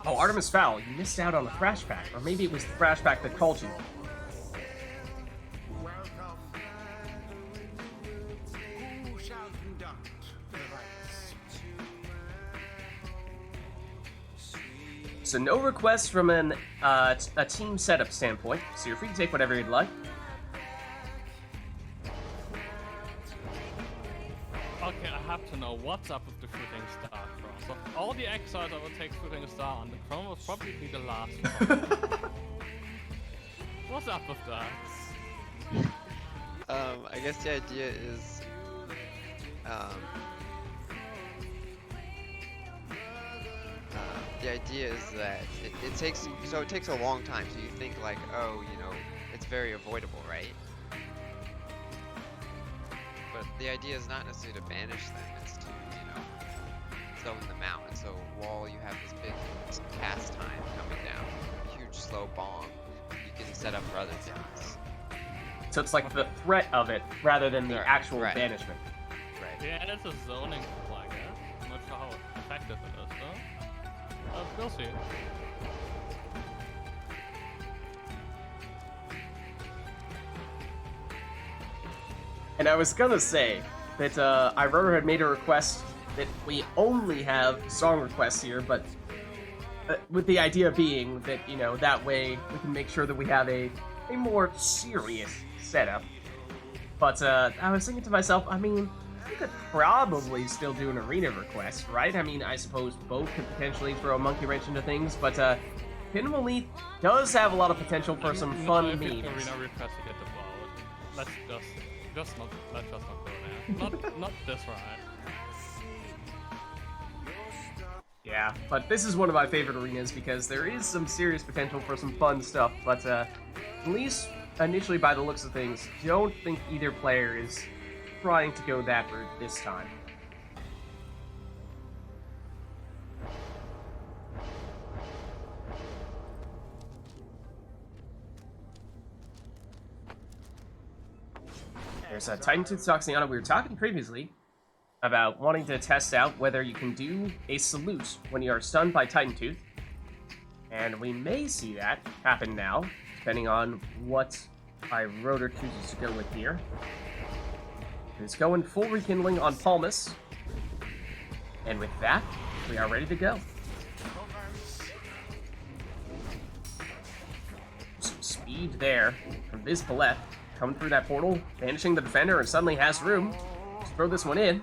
[SPEAKER 1] Oh, Artemis Fowl, you missed out on the Thrash Pack, or maybe it was the Thrash Pack that called you.
[SPEAKER 3] Welcome. Who shall conduct the rites?
[SPEAKER 1] So no requests from a team setup standpoint, so you're free to take whatever you'd like.
[SPEAKER 2] Okay, I have to know what's up with the shooting star cross. Of all the exiles I would take shooting star on, the chrome will probably be the last one. What's up with that?
[SPEAKER 4] I guess the idea is, that it takes a long time. So you think like, oh, you know, it's very avoidable, right? But the idea is not necessarily to banish them. It's to, you know, zone them out. And so while you have this big cast time coming down, huge slow bomb, you can set up for other things.
[SPEAKER 1] So it's like the threat of it rather than the actual
[SPEAKER 4] right.
[SPEAKER 1] banishment.
[SPEAKER 4] Right.
[SPEAKER 2] Yeah, it's a zoning tool, I guess. I'm not sure how effective it is, though. We'll see.
[SPEAKER 1] And I was gonna say that Iroder had made a request that we only have song requests here, but with the idea being that, you know, that way we can make sure that we have a more serious setup. But I was thinking to myself, I mean, we could probably still do an arena request, right? I mean, I suppose both could potentially throw a monkey wrench into things, but Pin Elite does have a lot of potential for some fun memes.
[SPEAKER 2] Arena request to get the ball. Let's just not go there. Not this ride.
[SPEAKER 1] Yeah, but this is one of my favorite arenas because there is some serious potential for some fun stuff, but at least initially by the looks of things, don't think either player is trying to go that route this time. There's a Titan Tooth Toxiana. We were talking previously about wanting to test out whether you can do a salute when you are stunned by Titan Tooth. And we may see that happen now, depending on what Iroder chooses to go with here. It's going full rekindling on Palmas. And with that, we are ready to go. Some speed there from Vids coming through that portal, banishing the defender, and suddenly has room to throw this one in.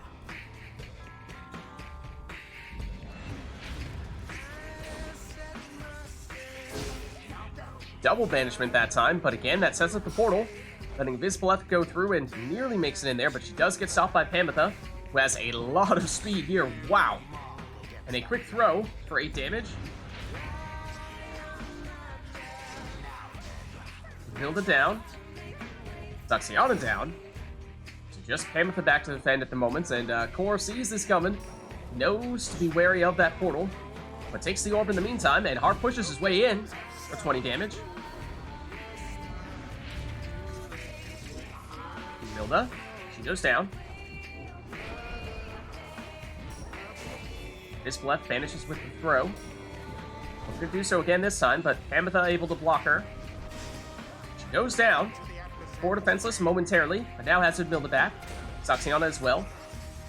[SPEAKER 1] Double banishment that time, but again, that sets up the portal, letting Vids go through and nearly makes it in there, but she does get stopped by Pamitha, who has a lot of speed here. Wow. And a quick throw for 8 damage. Hilda down. Toxiana down. So just Pamitha back to defend at the moment, and Core sees this coming, knows to be wary of that portal, but takes the orb in the meantime, and Hart pushes his way in for 20 damage. Hilda, she goes down. This left vanishes with the throw. Well, could do so again this time, but Pamitha able to block her. She goes down. Core defenseless momentarily, but now has Milda back. Toxiana as well.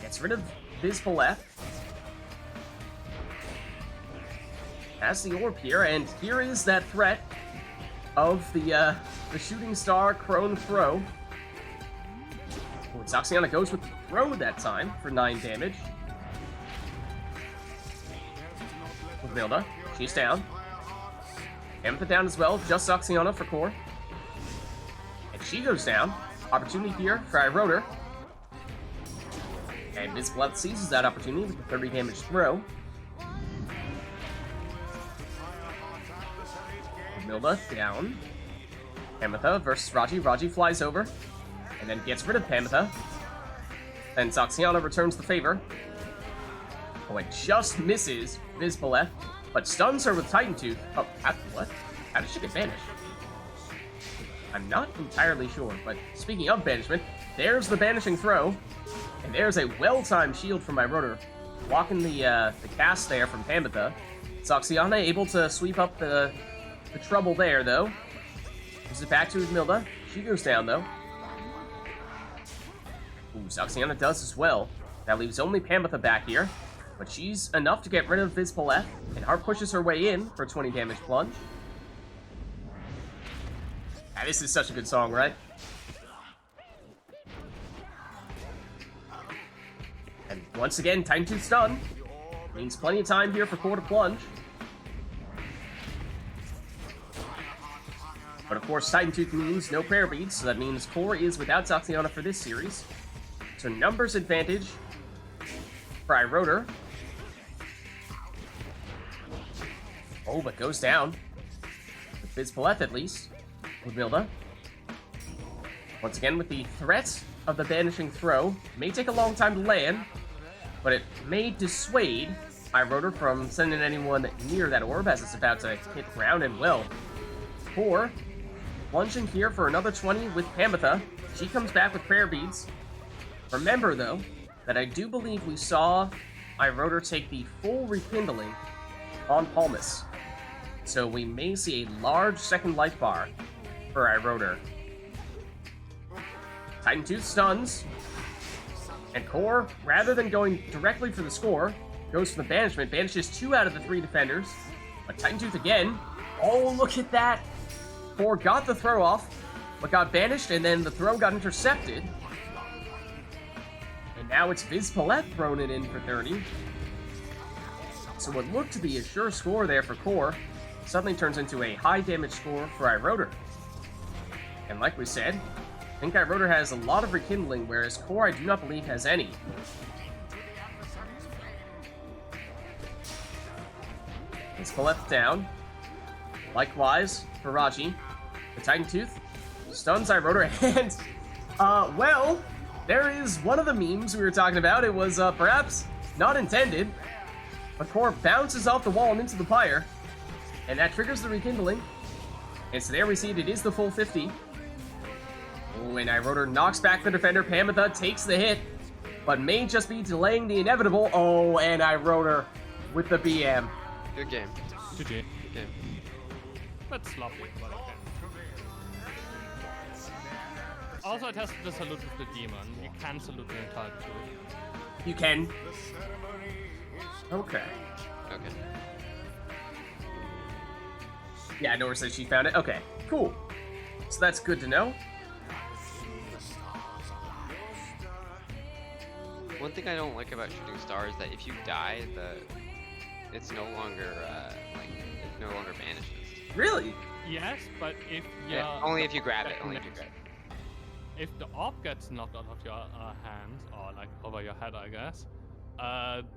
[SPEAKER 1] Gets rid of Vids. Has the orb here, and here is that threat of the shooting star crone throw. Oh, Toxiana goes with the throw that time for 9 damage. With Milda, she's down. Pamitha down as well, just Toxiana for Core. And she goes down. Opportunity here for Iroder. And Vids seizes that opportunity with the 30 damage throw. Milda down. Pamitha versus Raji. Raji flies over and then gets rid of Pamitha. And Toxiana returns the favor. Oh, it just misses Vids, but stuns her with Titan Tooth. Oh, what? How did she get banished? I'm not entirely sure, but speaking of banishment, there's the banishing throw. And there's a well-timed shield from Iroder, blocking the cast there from Pamitha. Toxiana able to sweep up the trouble there, though. Gives it back to Milda. She goes down, though. Ooh, Toxiana does as well. That leaves only Pamitha back here. But she's enough to get rid of Vids, and Hart pushes her way in for a 20 damage plunge. Ah, this is such a good song, right? And once again, Titan Tooth stun. Means plenty of time here for Core to plunge. But of course, Titan Tooth means no prayer beads, so that means Core is without Toxiana for this series. So numbers advantage for Iroder. Oh, but goes down. With Vids at least. With Milda. Once again with the threat of the banishing throw. May take a long time to land, but it may dissuade Iroder from sending anyone near that orb as it's about to hit ground, and well, Core Lunging here for another 20 with Pamitha. She comes back with prayer beads. Remember, though, that I do believe we saw Iroder take the full rekindling on Palmas. So we may see a large second life bar for Iroder. Titan Tooth stuns. And Core, rather than going directly for the score, goes for the banishment. Banishes 2 out of the 3 defenders. But Titan Tooth again. Oh, look at that! Core got the throw off, but got banished, and then the throw got intercepted. And now it's Vids thrown it in for 30. So what looked to be a sure score there for Core suddenly turns into a high damage score for Iroder. And like we said, I think Iroder has a lot of rekindling, whereas Core I do not believe has any. It's Paleth down. Likewise, for Raji. The Titan Tooth stuns Iroder, and, well, there is one of the memes we were talking about. It was, perhaps not intended, but Core bounces off the wall and into the Pyre, and that triggers the rekindling. And so there we see it is the full 50. Oh, and Iroder knocks back the defender. Pamitha takes the hit, but may just be delaying the inevitable. Oh, and Iroder with the BM.
[SPEAKER 4] Good game.
[SPEAKER 2] GG.
[SPEAKER 4] Good game.
[SPEAKER 2] That's sloppy, but okay. Also, I tested the salute with the demon. You can salute the entire salute.
[SPEAKER 1] You can. Okay.
[SPEAKER 4] Okay.
[SPEAKER 1] Yeah, Nora says she found it. Okay, cool. So that's good to know.
[SPEAKER 4] One thing I don't like about shooting stars is that if you die, it's no longer it no longer vanishes.
[SPEAKER 1] Really?
[SPEAKER 2] Yes, but if you
[SPEAKER 4] Only if you grab it. Only if you grab it.
[SPEAKER 2] If the orb gets knocked out of your hands, or like over your head, I guess,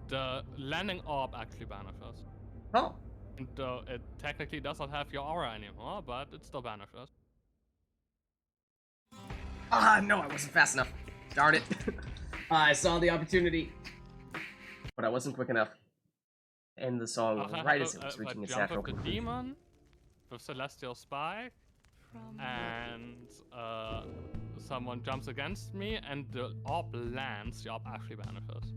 [SPEAKER 2] the landing orb actually vanishes.
[SPEAKER 1] Oh.
[SPEAKER 2] And it technically does not have your aura anymore, but it still vanishes.
[SPEAKER 1] Ah, no, I wasn't fast enough. Darn it. I saw the opportunity, but I wasn't quick enough. End the song right as it was reaching its natural
[SPEAKER 2] the
[SPEAKER 1] conclusion.
[SPEAKER 2] demon with Celestial Spike, and someone jumps against me, and the orb lands, the orb actually vanishes.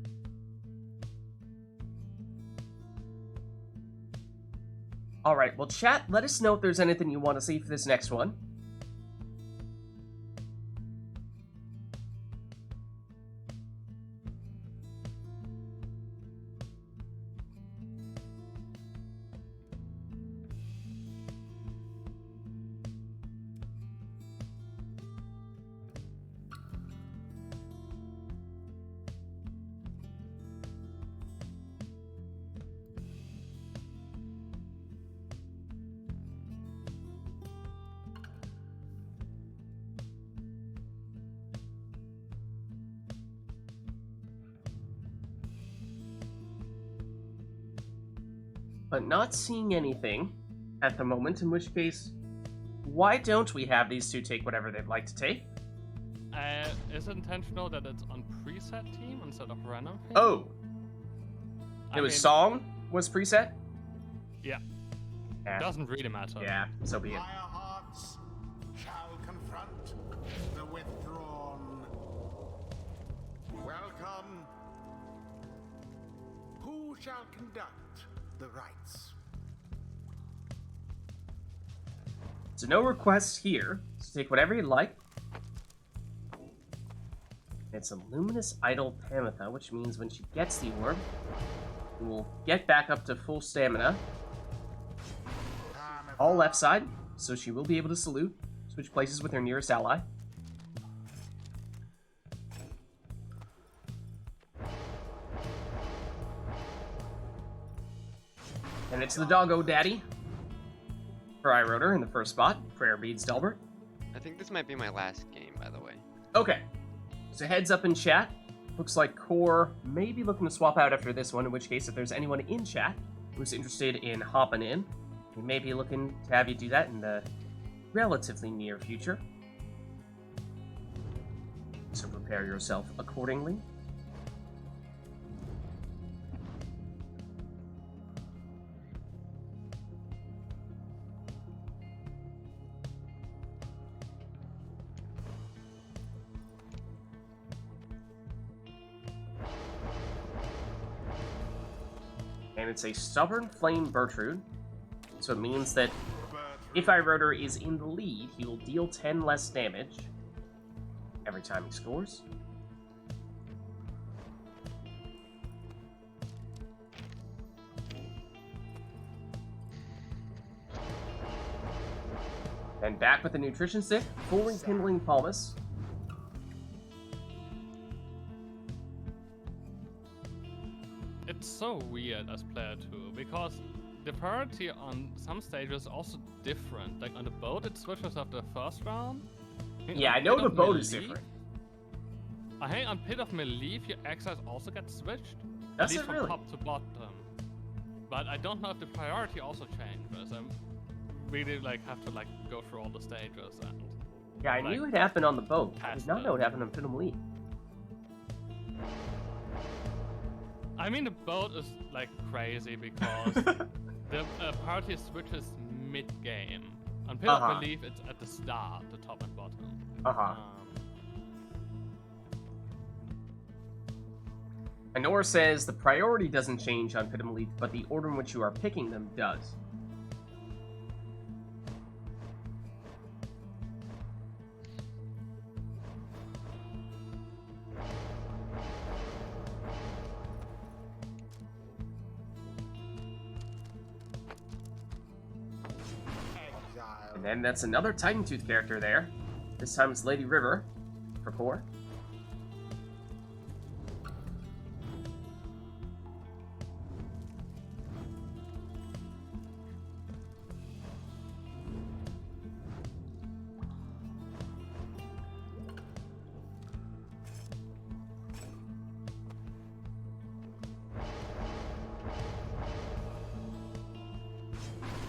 [SPEAKER 1] Alright, well chat, let us know if there's anything you want to see for this next one. But not seeing anything at the moment, in which case, why don't we have these two take whatever they'd like to take?
[SPEAKER 2] Is it intentional that it's on preset team instead of random team?
[SPEAKER 1] Oh! It was song was preset?
[SPEAKER 2] Yeah.
[SPEAKER 1] Yeah.
[SPEAKER 2] Doesn't really matter.
[SPEAKER 1] Yeah, so be it.
[SPEAKER 3] Fire hearts shall confront the withdrawn. Welcome. Who shall conduct the rites?
[SPEAKER 1] So no requests here, so take whatever you'd like. It's a Luminous Idol Pamitha, which means when she gets the orb, we will get back up to full stamina. All left side, so she will be able to salute, switch places with her nearest ally. And it's the Doggo Daddy for Iroder in the first spot. Prayer Beads Delbert.
[SPEAKER 4] I think this might be my last game, by the way.
[SPEAKER 1] Okay. So heads up in chat. Looks like Core may be looking to swap out after this one, in which case if there's anyone in chat who's interested in hopping in, we may be looking to have you do that in the relatively near future. So prepare yourself accordingly. it's a Stubborn Flame Bertrude. So it means that if Iroder is in the lead, he will deal 10 less damage every time he scores. And back with the Nutrition Stick, fully Kindling Palmas.
[SPEAKER 2] It's so weird as player 2, because the priority on some stages is also different. Like on the boat, it switches after the first round.
[SPEAKER 1] Yeah, I know the boat is different.
[SPEAKER 2] I think on Pit of Meleef, your exiles also get switched.
[SPEAKER 1] Does
[SPEAKER 2] at least
[SPEAKER 1] it really?
[SPEAKER 2] from top to bottom. But I don't know if the priority also changes. I really have to go through all the stages and.
[SPEAKER 1] Yeah, I knew it happened on the boat. I did not know it happened on Pit of Meleef.
[SPEAKER 2] I mean, the boat is crazy because the party switches mid-game. On Pit of Meleef, it's at the start, the top and bottom.
[SPEAKER 1] Anor says the priority doesn't change on Pit of Meleef, but the order in which you are picking them does. And then that's another Titan Tooth character there. This time it's Lady River for core.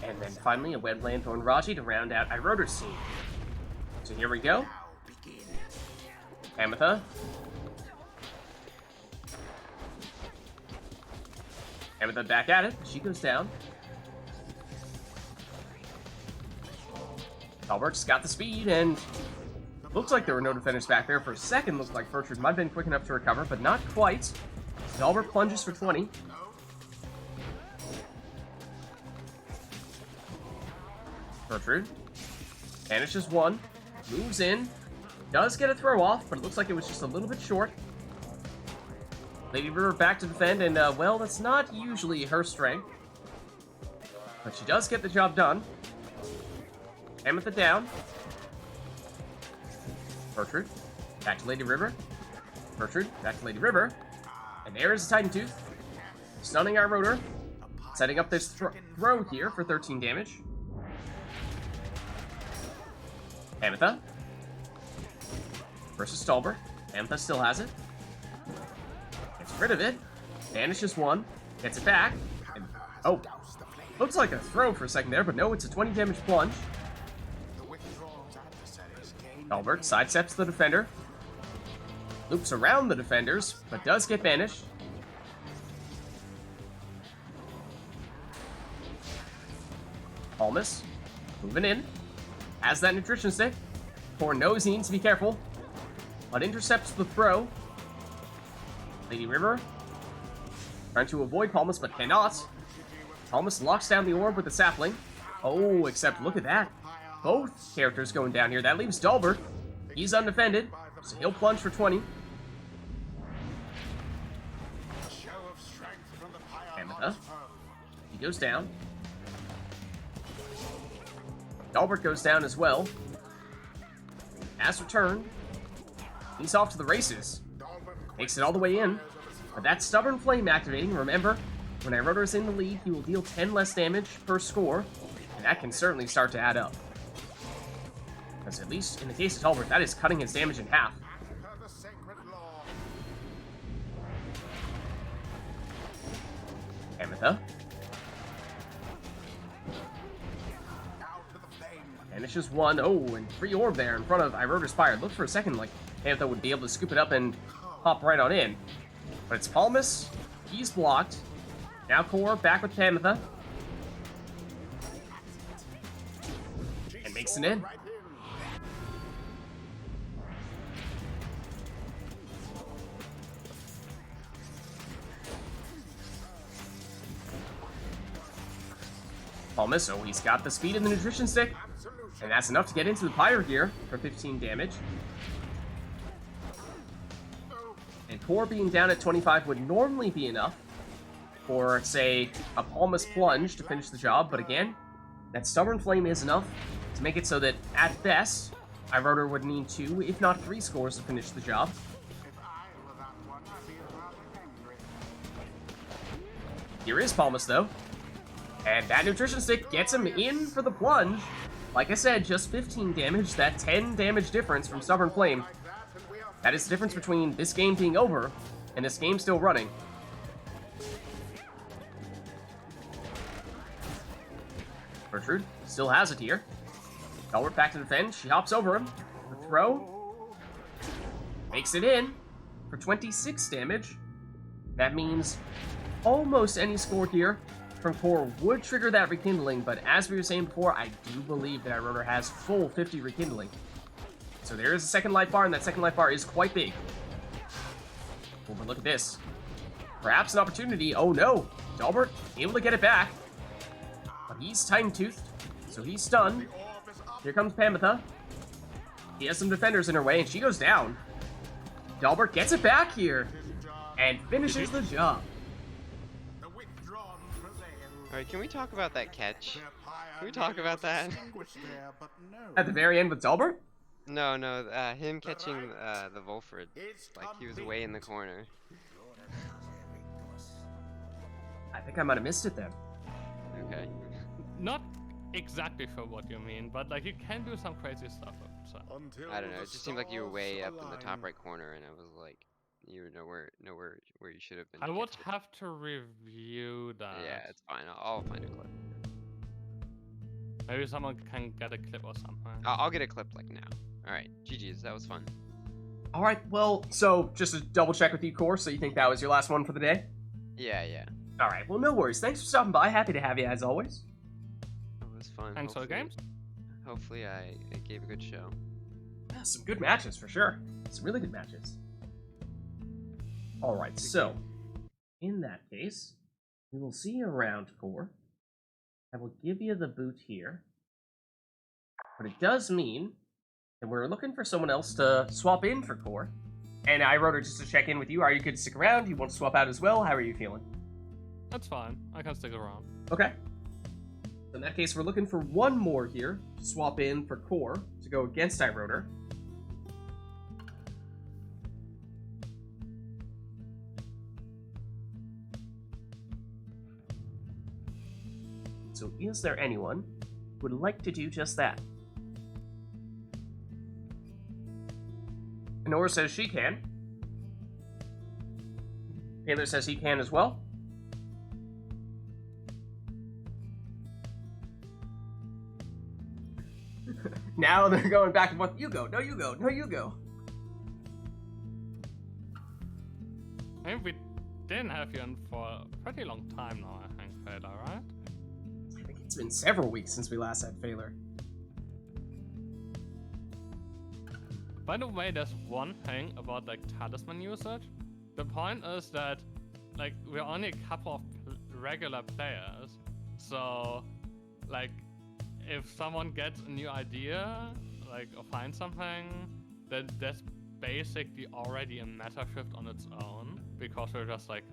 [SPEAKER 1] And then finally a Web Lanthorn Raji to round out Iroder's team. So here we go. Ametha. Ametha back at it. She goes down. Albert's got the speed, and looks like there were no defenders back there. For a second, looked like Bertrude might have been quick enough to recover, but not quite. Albert plunges for 20. Bertrude banishes one, moves in, does get a throw off, but it looks like it was just a little bit short. Lady River back to defend, and well, that's not usually her strength, but she does get the job done. Ametha down. Bertrude back to Lady River. Bertrude back to Lady River, and there is the Titan Tooth, stunning our rotor, setting up this throw here for 13 damage. Ametha versus Stalbert. Ametha still has it. Gets rid of it. Banishes one. Gets it back. And, oh. Looks like a throw for a second there, but no, it's a 20 damage plunge. Stalbert sidesteps the defender. Loops around the defenders, but does get banished. Almas moving in. Has that nutrition stick. Core knows he needs to be careful, but intercepts the throw. Lady River trying to avoid Palmas, but cannot. Palmas locks down the orb with the sapling. Oh, except look at that. Both characters going down here. That leaves Dalbert. He's undefended, so he'll plunge for 20. Ametha. He goes down. Dalbert goes down as well. Has returned. He's off to the races. Makes it all the way in. But that Stubborn Flame activating, remember, when Iroder is in the lead, he will deal 10 less damage per score. And that can certainly start to add up. Because at least in the case of Dalbert, that is cutting his damage in half. Ametha. Banishes one. Oh, and free orb there in front of Iroder's Pyre. Looked for a second like Ametha would be able to scoop it up and hop right on in. But it's Palmas. He's blocked. Now Core back with Ametha. And makes it in. Palmas, so he's got the speed and the nutrition stick. And that's enough to get into the Pyre gear for 15 damage. And Core being down at 25 would normally be enough for, say, a Palmas plunge to finish the job, but again, that Stubborn Flame is enough to make it so that, at best, iRotor would need 2, if not 3 scores to finish the job. Here is Palmas, though. And that nutrition stick gets him in for the plunge. Like I said, just 15 damage, that 10 damage difference from Stubborn Flame. That is the difference between this game being over and this game still running. Gertrude still has it here. Talbot back to defend. She hops over him. The throw. Makes it in for 26 damage. That means almost any score here from Core would trigger that rekindling, but as we were saying before, I do believe that iRotor has full 50 rekindling. So there is a second life bar, and that second life bar is quite big. Oh, but look at this. Perhaps an opportunity. Oh no! Talbot able to get it back. But he's time-toothed, so he's stunned. Here comes Pamitha. He has some defenders in her way, and she goes down. Talbot gets it back here, and finishes the job.
[SPEAKER 4] Alright, can we talk about that catch? Can we talk about that?
[SPEAKER 1] At the very end with Talbot?
[SPEAKER 4] No, him catching the Volfred. Like, he was way in the corner.
[SPEAKER 1] I think I might have missed it then.
[SPEAKER 4] Okay.
[SPEAKER 2] Not exactly sure what you mean, but like you can do some crazy stuff. So.
[SPEAKER 4] I don't know, it just seemed like you were way up in the top right corner, and I was like, you were nowhere where you should have been.
[SPEAKER 2] I would have to review that.
[SPEAKER 4] Yeah, it's fine. I'll find a clip.
[SPEAKER 2] Maybe someone can get a clip or something.
[SPEAKER 4] I'll get a clip like now. All right, GG's. That was fun.
[SPEAKER 1] All right, well, so just to double check with you, Core, so you think that was your last one for the day?
[SPEAKER 4] Yeah.
[SPEAKER 1] All right, well, no worries. Thanks for stopping by. Happy to have you as always.
[SPEAKER 4] It was fun.
[SPEAKER 2] Thanks for the games.
[SPEAKER 4] Hopefully, I gave a good show.
[SPEAKER 1] Yeah, some good matches for sure. Some really good matches. All right, so in that case, we will see you around, Core. I will give you the boot here, but it does mean that we're looking for someone else to swap in for Core. And iRotor, just to check in with you, are you good to stick around? You want to swap out as well? How are you feeling?
[SPEAKER 2] That's fine. I can stick around.
[SPEAKER 1] Okay. So in that case, we're looking for one more here to swap in for Core to go against iRotor. So is there anyone who would like to do just that? Nora says she can. Taylor says he can as well. Now they're going back and forth. You go, no you go, no you go.
[SPEAKER 2] I mean, we didn't have you in for a pretty long time now, I think, Taylor, right?
[SPEAKER 1] I think it's been several weeks since we last had Failure.
[SPEAKER 2] By the way, there's one thing about like talisman usage. The point is that like we're only a couple of regular players, so like if someone gets a new idea, like or finds something, then that's basically already a meta shift on its own, because we're just like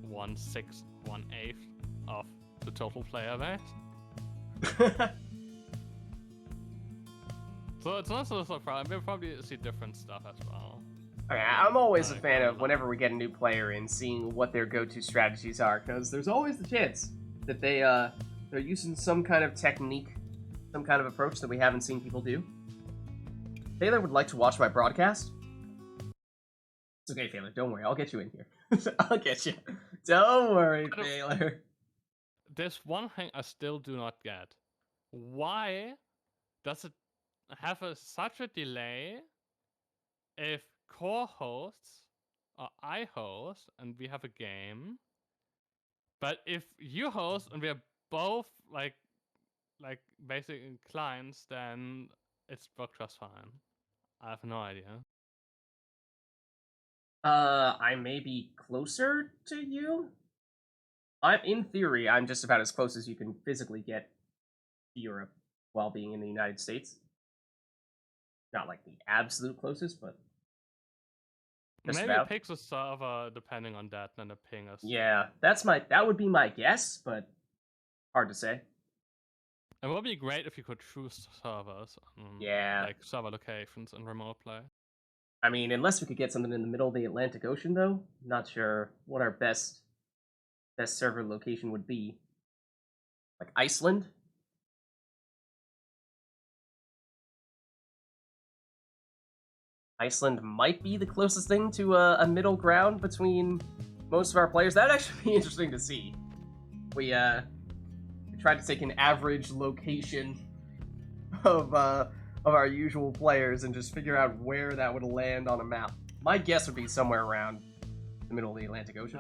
[SPEAKER 2] 1/6, 1/8 of the total player base. So it's not so surprising. We'll probably see different stuff as well.
[SPEAKER 1] Okay, I'm always a fan of whenever we get a new player in, seeing what their go-to strategies are, because there's always the chance that they're using some kind of technique, some kind of approach that we haven't seen people do. Taylor would like to watch my broadcast. It's okay, Taylor. Don't worry. I'll get you in here. I'll get you. Don't worry, Taylor.
[SPEAKER 2] There's one thing I still do not get. Why does it have such a delay if Core hosts or I host and we have a game, but if you host and we're both like basic clients, then it's worked just fine? I have no idea.
[SPEAKER 1] I may be closer to you. In theory, I'm just about as close as you can physically get Europe while being in the United States. Not like the absolute closest, but just
[SPEAKER 2] Maybe
[SPEAKER 1] about.
[SPEAKER 2] pick the server depending on that, and the ping us.
[SPEAKER 1] Yeah, that would be my guess, but hard to say.
[SPEAKER 2] It would be great if you could choose servers,
[SPEAKER 1] Yeah.
[SPEAKER 2] like server locations in remote play.
[SPEAKER 1] I mean, unless we could get something in the middle of the Atlantic Ocean, though, not sure what our best server location would be. Like Iceland? Iceland might be the closest thing to a middle ground between most of our players. That'd actually be interesting to see. We tried to take an average location of our usual players and just figure out where that would land on a map. My guess would be somewhere around the middle of the Atlantic Ocean.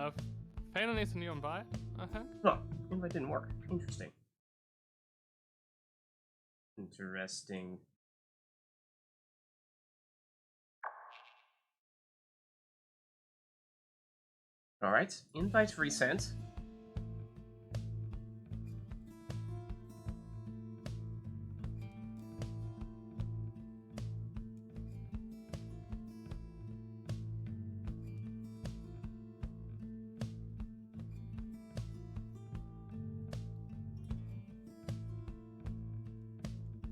[SPEAKER 2] Phelan needs a new invite, I think.
[SPEAKER 1] Huh, invite didn't work. Interesting. Interesting. Alright, invite resent.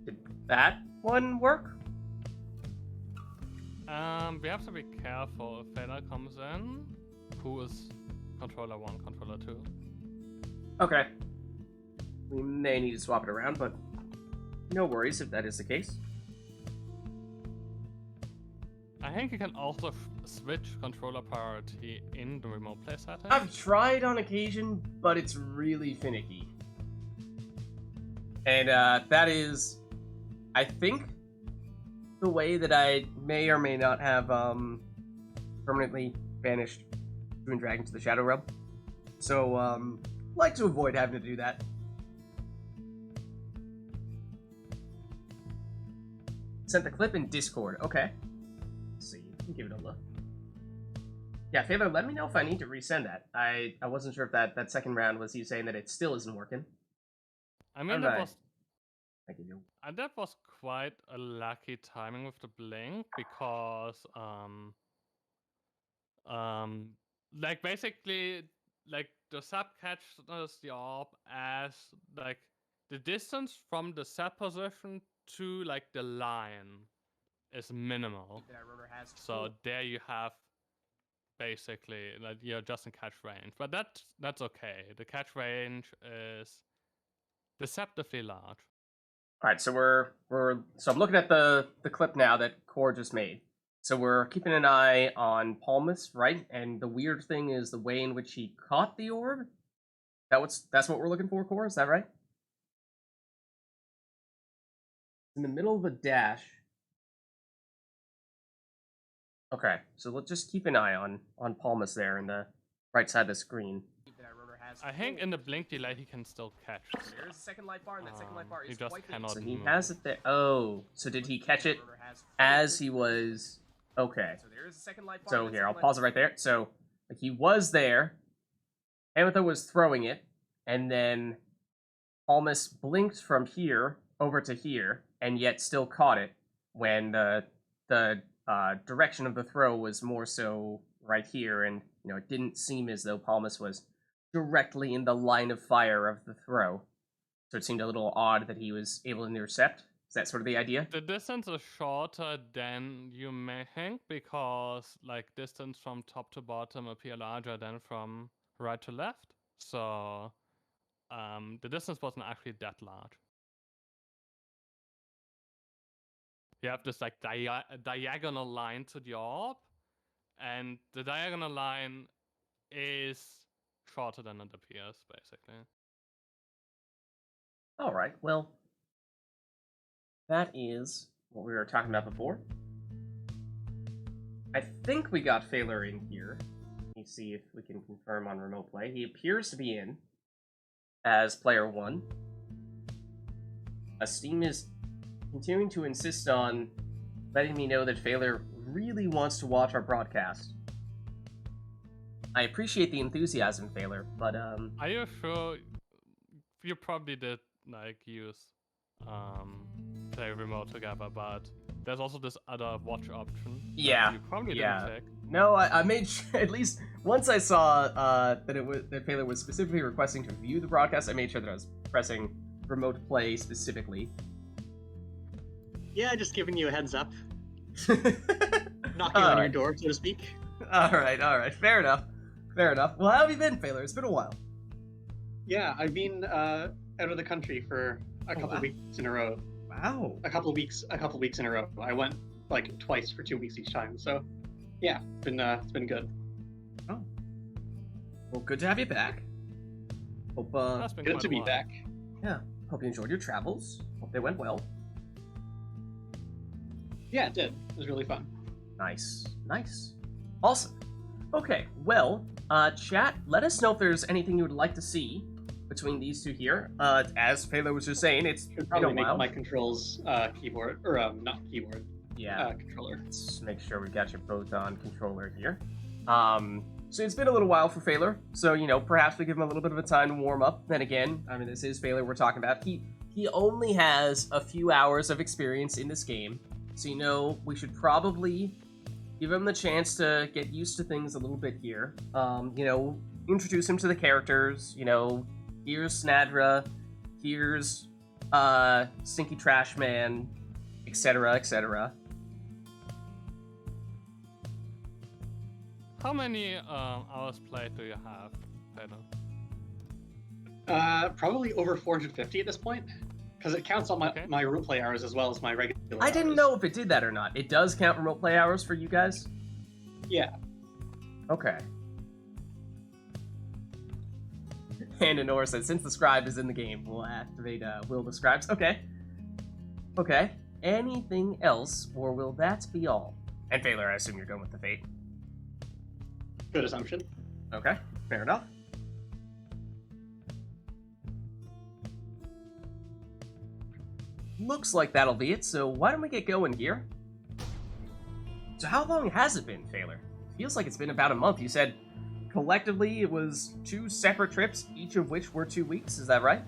[SPEAKER 1] Did that one work?
[SPEAKER 2] We have to be careful if Phelan comes in. Who is controller 1, controller 2?
[SPEAKER 1] Okay. We may need to swap it around, but no worries if that is the case.
[SPEAKER 2] I think you can also switch controller priority in the remote play setting.
[SPEAKER 1] I've tried on occasion, but it's really finicky. And that is, I think, the way that I may or may not have permanently banished Twin Dragon to the Shadow Realm. So, like to avoid having to do that. Sent the clip in Discord. Okay. Let's see. Give it a look. Yeah, Favor, let me know if I need to resend that. I wasn't sure if that second round was you saying that it still isn't working.
[SPEAKER 2] I mean,
[SPEAKER 1] Alright. Thank you.
[SPEAKER 2] that was quite a lucky timing with the blink because like basically like the sub catches the orb as like the distance from the sub position to like the line is minimal. So there you have basically like you're just in catch range, but that's okay. The catch range is deceptively large.
[SPEAKER 1] All right, so so I'm looking at the clip now that Core just made. So we're keeping an eye on Palmas, right? And the weird thing is the way in which he caught the orb. That's what we're looking for, Core. Is that right? In the middle of a dash. Okay, so let's just keep an eye on Palmas there in the right side of the screen.
[SPEAKER 2] I think in the blink delay he can still catch.
[SPEAKER 1] So there's a second life bar, and that second life bar
[SPEAKER 2] He
[SPEAKER 1] is
[SPEAKER 2] just
[SPEAKER 1] quite big.
[SPEAKER 2] cannot
[SPEAKER 1] So he
[SPEAKER 2] move.
[SPEAKER 1] has it there. Oh, so did he catch it as he was? Okay. So there is a second life bar. So here, I'll pause it right there. So he was there. Ametha was throwing it, and then Palmas blinked from here over to here, and yet still caught it when the direction of the throw was more so right here, and it didn't seem as though Palmas was directly in the line of fire of the throw. So it seemed a little odd that he was able to intercept. Is that sort of the idea?
[SPEAKER 2] The distance is shorter than you may think because like distance from top to bottom appear larger than from right to left. So the distance wasn't actually that large. You have this like diagonal line to the orb, and the diagonal line is shorter than it appears, basically.
[SPEAKER 1] All right, well, that is what we were talking about before. I think we got Phaler in here. Let me see if we can confirm on remote play. He appears to be in as player 1. Steam is continuing to insist on letting me know that Phaler really wants to watch our broadcast. I appreciate the enthusiasm, Phaler, but
[SPEAKER 2] Are you sure? You probably did like use play remote together, but there's also this other watch option. that
[SPEAKER 1] Yeah,
[SPEAKER 2] You probably
[SPEAKER 1] yeah.
[SPEAKER 2] didn't check.
[SPEAKER 1] No, I made sure, at least once I saw that Phaler was specifically requesting to view the broadcast, I made sure that I was pressing remote play specifically.
[SPEAKER 5] Yeah, just giving you a heads up. Knocking on
[SPEAKER 1] All
[SPEAKER 5] your
[SPEAKER 1] right.
[SPEAKER 5] door, so to speak.
[SPEAKER 1] All right. Fair enough. Well, how have you been, Phaler? It's been a while.
[SPEAKER 5] Yeah, I've been out of the country for a couple
[SPEAKER 1] wow.
[SPEAKER 5] weeks in a row.
[SPEAKER 1] Wow.
[SPEAKER 5] A couple weeks in a row. I went like twice for 2 weeks each time. So, yeah, it's been good.
[SPEAKER 1] Oh. Well, good to have you back. Hope
[SPEAKER 2] That's been
[SPEAKER 5] Good
[SPEAKER 2] quite
[SPEAKER 5] to
[SPEAKER 2] a
[SPEAKER 5] be
[SPEAKER 2] while.
[SPEAKER 5] back.
[SPEAKER 1] yeah. Hope you enjoyed your travels. Hope they went well.
[SPEAKER 5] Yeah, it did. It was really fun.
[SPEAKER 1] Nice. Awesome. Okay, well, chat, let us know if there's anything you would like to see between these two here. As Phaler was just saying, it's
[SPEAKER 5] Should
[SPEAKER 1] been a
[SPEAKER 5] probably make
[SPEAKER 1] while.
[SPEAKER 5] my controls keyboard, or not keyboard,
[SPEAKER 1] Yeah,
[SPEAKER 5] controller.
[SPEAKER 1] let's make sure we got you both on controller here. So it's been a little while for Phaler, so, perhaps we give him a little bit of a time to warm up. Then again, I mean, this is Phaler we're talking about. He only has a few hours of experience in this game, so, we should probably give him the chance to get used to things a little bit here. Introduce him to the characters. Here's Snadra, here's Stinky Trash Man, etc., etc.
[SPEAKER 2] How many hours played do you have, Pedro?
[SPEAKER 5] Probably over 450 at this point, because it counts all
[SPEAKER 2] Okay.
[SPEAKER 5] my remote play hours as well as my regular.
[SPEAKER 1] I didn't
[SPEAKER 5] hours.
[SPEAKER 1] know if it did that or not. It does count remote play hours for you guys?
[SPEAKER 5] Yeah.
[SPEAKER 1] Okay. And Honora says, since the scribe is in the game, we'll activate Will the Scribes. Okay. Anything else, or will that be all? And Phaler, I assume you're going with the Fate.
[SPEAKER 5] Good assumption.
[SPEAKER 1] Okay, fair enough. Looks like that'll be it, so why don't we get going here? So how long has it been, Phaler? Feels like it's been about a month. You said collectively it was 2 separate trips, each of which were 2 weeks, is that right?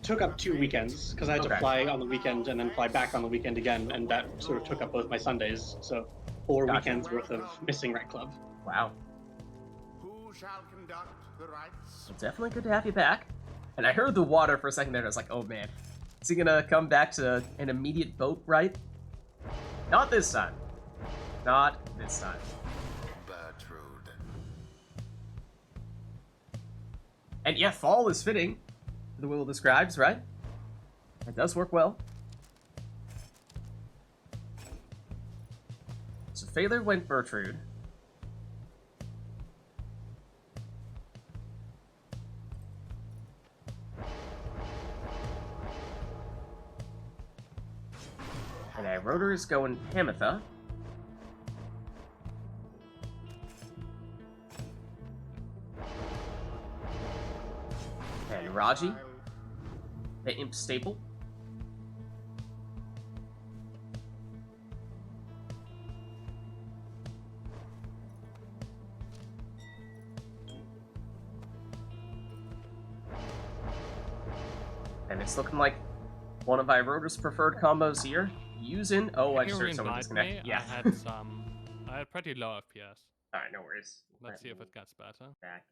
[SPEAKER 5] Took up 2 weekends because I had
[SPEAKER 1] Okay.
[SPEAKER 5] to fly on the weekend and then fly back on the weekend again, and that sort of took up both my Sundays. So 4
[SPEAKER 1] Gotcha.
[SPEAKER 5] weekends worth of missing Rec Club.
[SPEAKER 1] Wow.
[SPEAKER 3] Who shall conduct the rites?
[SPEAKER 1] Well, definitely good to have you back. And I heard the water for a second there, and I was like, oh man. Is he gonna come back to an immediate boat, right? Not this time. Not this time.
[SPEAKER 3] Bertrude.
[SPEAKER 1] And yeah, fall is fitting for the Will of the Scribes, right? That does work well. So Phaler went Bertrude. And Rotor is going Hamatha. And Raji, the Imp Staple. And it's looking like one of Irota's preferred combos here. Using... Oh, I
[SPEAKER 2] Can
[SPEAKER 1] just
[SPEAKER 2] you
[SPEAKER 1] heard someone
[SPEAKER 2] reinvite me?
[SPEAKER 1] disconnect. Yeah.
[SPEAKER 2] I had pretty low FPS.
[SPEAKER 1] Alright, no worries.
[SPEAKER 2] Let's see if it gets better.
[SPEAKER 1] Back.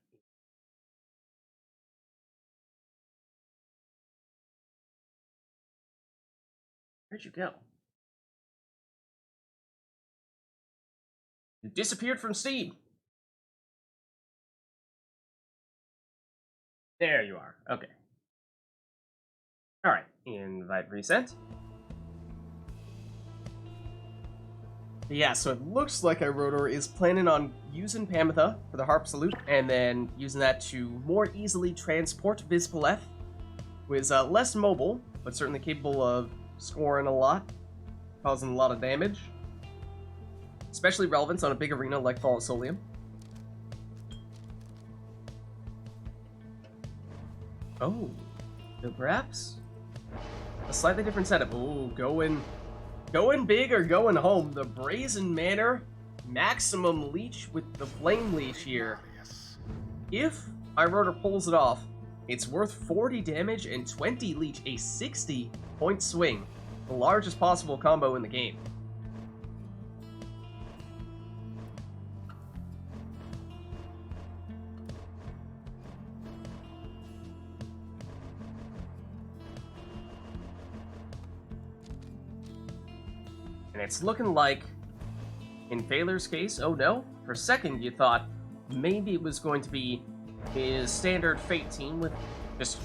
[SPEAKER 1] Where'd you go? You disappeared from Steam. There you are. Okay. Alright, invite resent. Yeah, so it looks like Irotor is planning on using Pamitha for the Harp Salute, and then using that to more easily transport Vizpaleth, who is less mobile, but certainly capable of scoring a lot, causing a lot of damage. Especially relevance on a big arena like Fall of Solium. Oh, so perhaps a slightly different setup. Oh, going big or going home. The Brazen Manor, maximum leech with the Flame Leech here. If Irotor pulls it off, It's worth 40 damage and 20 leech, a 60-point swing. The largest possible combo in the game. And it's looking like, in Phaler's case, oh no, for a second you thought maybe it was going to be his standard Fate team with just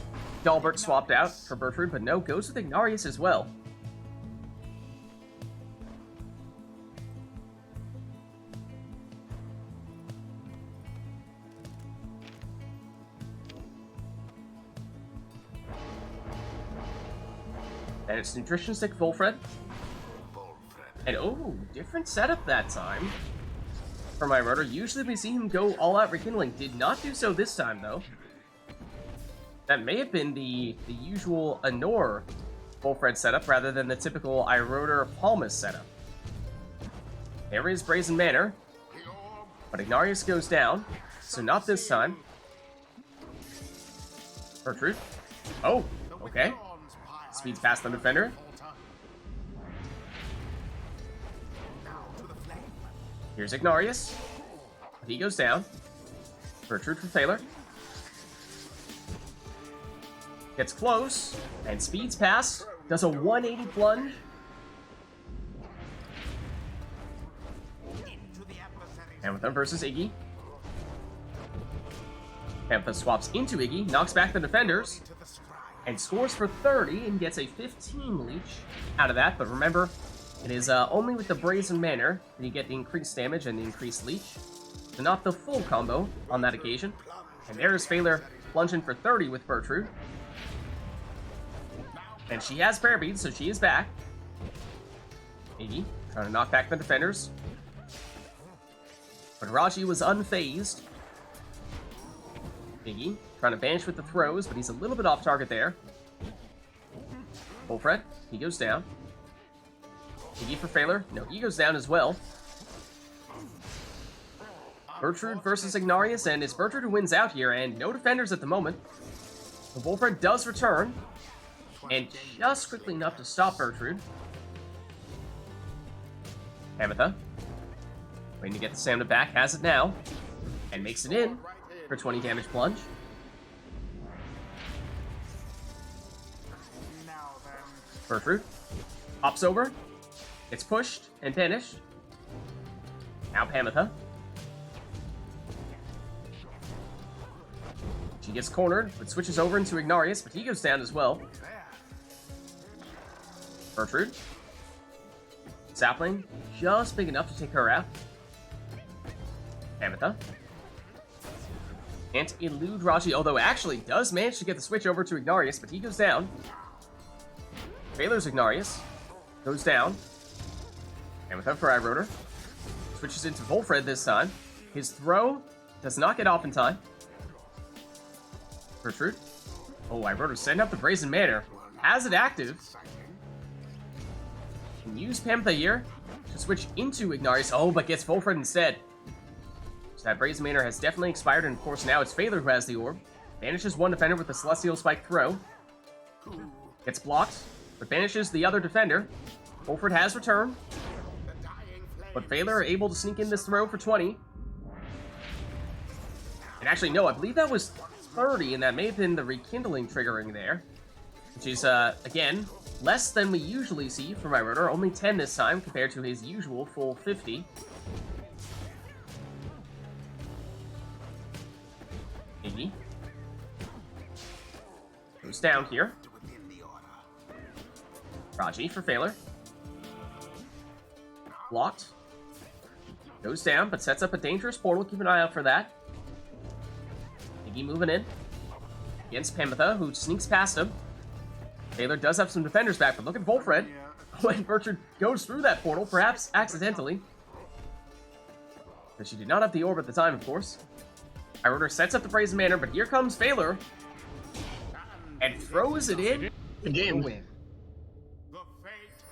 [SPEAKER 1] Dalbert swapped out for Bertrude, but no, goes with Ignarius as well. And it's Nutrition Stick Volfred. And oh, different setup that time for my rotor. Usually we see him go all out rekindling. Did not do so this time though. That may have been the usual Anor Volfred setup rather than the typical iRotor Palmas setup. There is Brazen Manor, but Ignarius goes down, so not this time. Bertrude. Oh, okay. Speeds past the defender. Here's Ignarius. He goes down. Bertrude for Phaler. Gets close, and speeds past. Does a 180 plunge. Panther versus Iggy. Panther swaps into Iggy, knocks back the defenders, and scores for 30 and gets a 15 leech out of that. But remember, it is only with the Brazen Manor that you get the increased damage and the increased leech. So not the full combo on that occasion. And there is Phaler plunging for 30 with Bertrude. And she has Prayer Beads, so she is back. Iggy trying to knock back the defenders. But Raji was unfazed. Iggy trying to banish with the throws, but he's a little bit off target there. Volfred, he goes down. Iggy for Phaler. No, he goes down as well. Bertrude versus Ignarius, and it's Bertrude who wins out here, and no defenders at the moment. The Volfred does return, and just quickly enough to stop Bertrude. Ametha, waiting to get the stamina back, has it now, and makes it in for 20 damage plunge. Bertrude hops over, gets pushed and banished. Now Pamitha. She gets cornered, but switches over into Ignarius, but he goes down as well. Bertrude. Sapling, just big enough to take her out. Pamitha. Can't elude Raji, although actually does manage to get the switch over to Ignarius, but he goes down. Phaler's Ignarius goes down. Pamitha for iRotor. Switches into Volfred this time. His throw does not get off in time. Bertrude. Oh, iRotor setting up the Brazen Manor. Has it active. Can use Pamitha here to switch into Ignarius. Oh, but gets Volfred instead. So that Brazen Manor has definitely expired, and of course now it's Phaler who has the orb. Banishes one defender with the Celestial Spike throw. Gets blocked, but banishes the other defender. Volfred has returned. But Phaler able to sneak in this throw for 20. And actually, no, I believe that was 30, and that may have been the rekindling triggering there. Which is, again, less than we usually see from iRotor. Only 10 this time compared to his usual full 50. Iggy goes down here. Raji for Phaler. Blocked. Goes down, but sets up a dangerous portal. Keep an eye out for that. Iggy moving in against Pamitha, who sneaks past him. Phaler does have some defenders back, but look at Volfred. When Bertrude goes through that portal, perhaps accidentally. But she did not have the orb at the time, of course. iRotor sets up the Brazen Manor, but here comes Phaler. And throws it in.
[SPEAKER 5] Good game.
[SPEAKER 1] Win.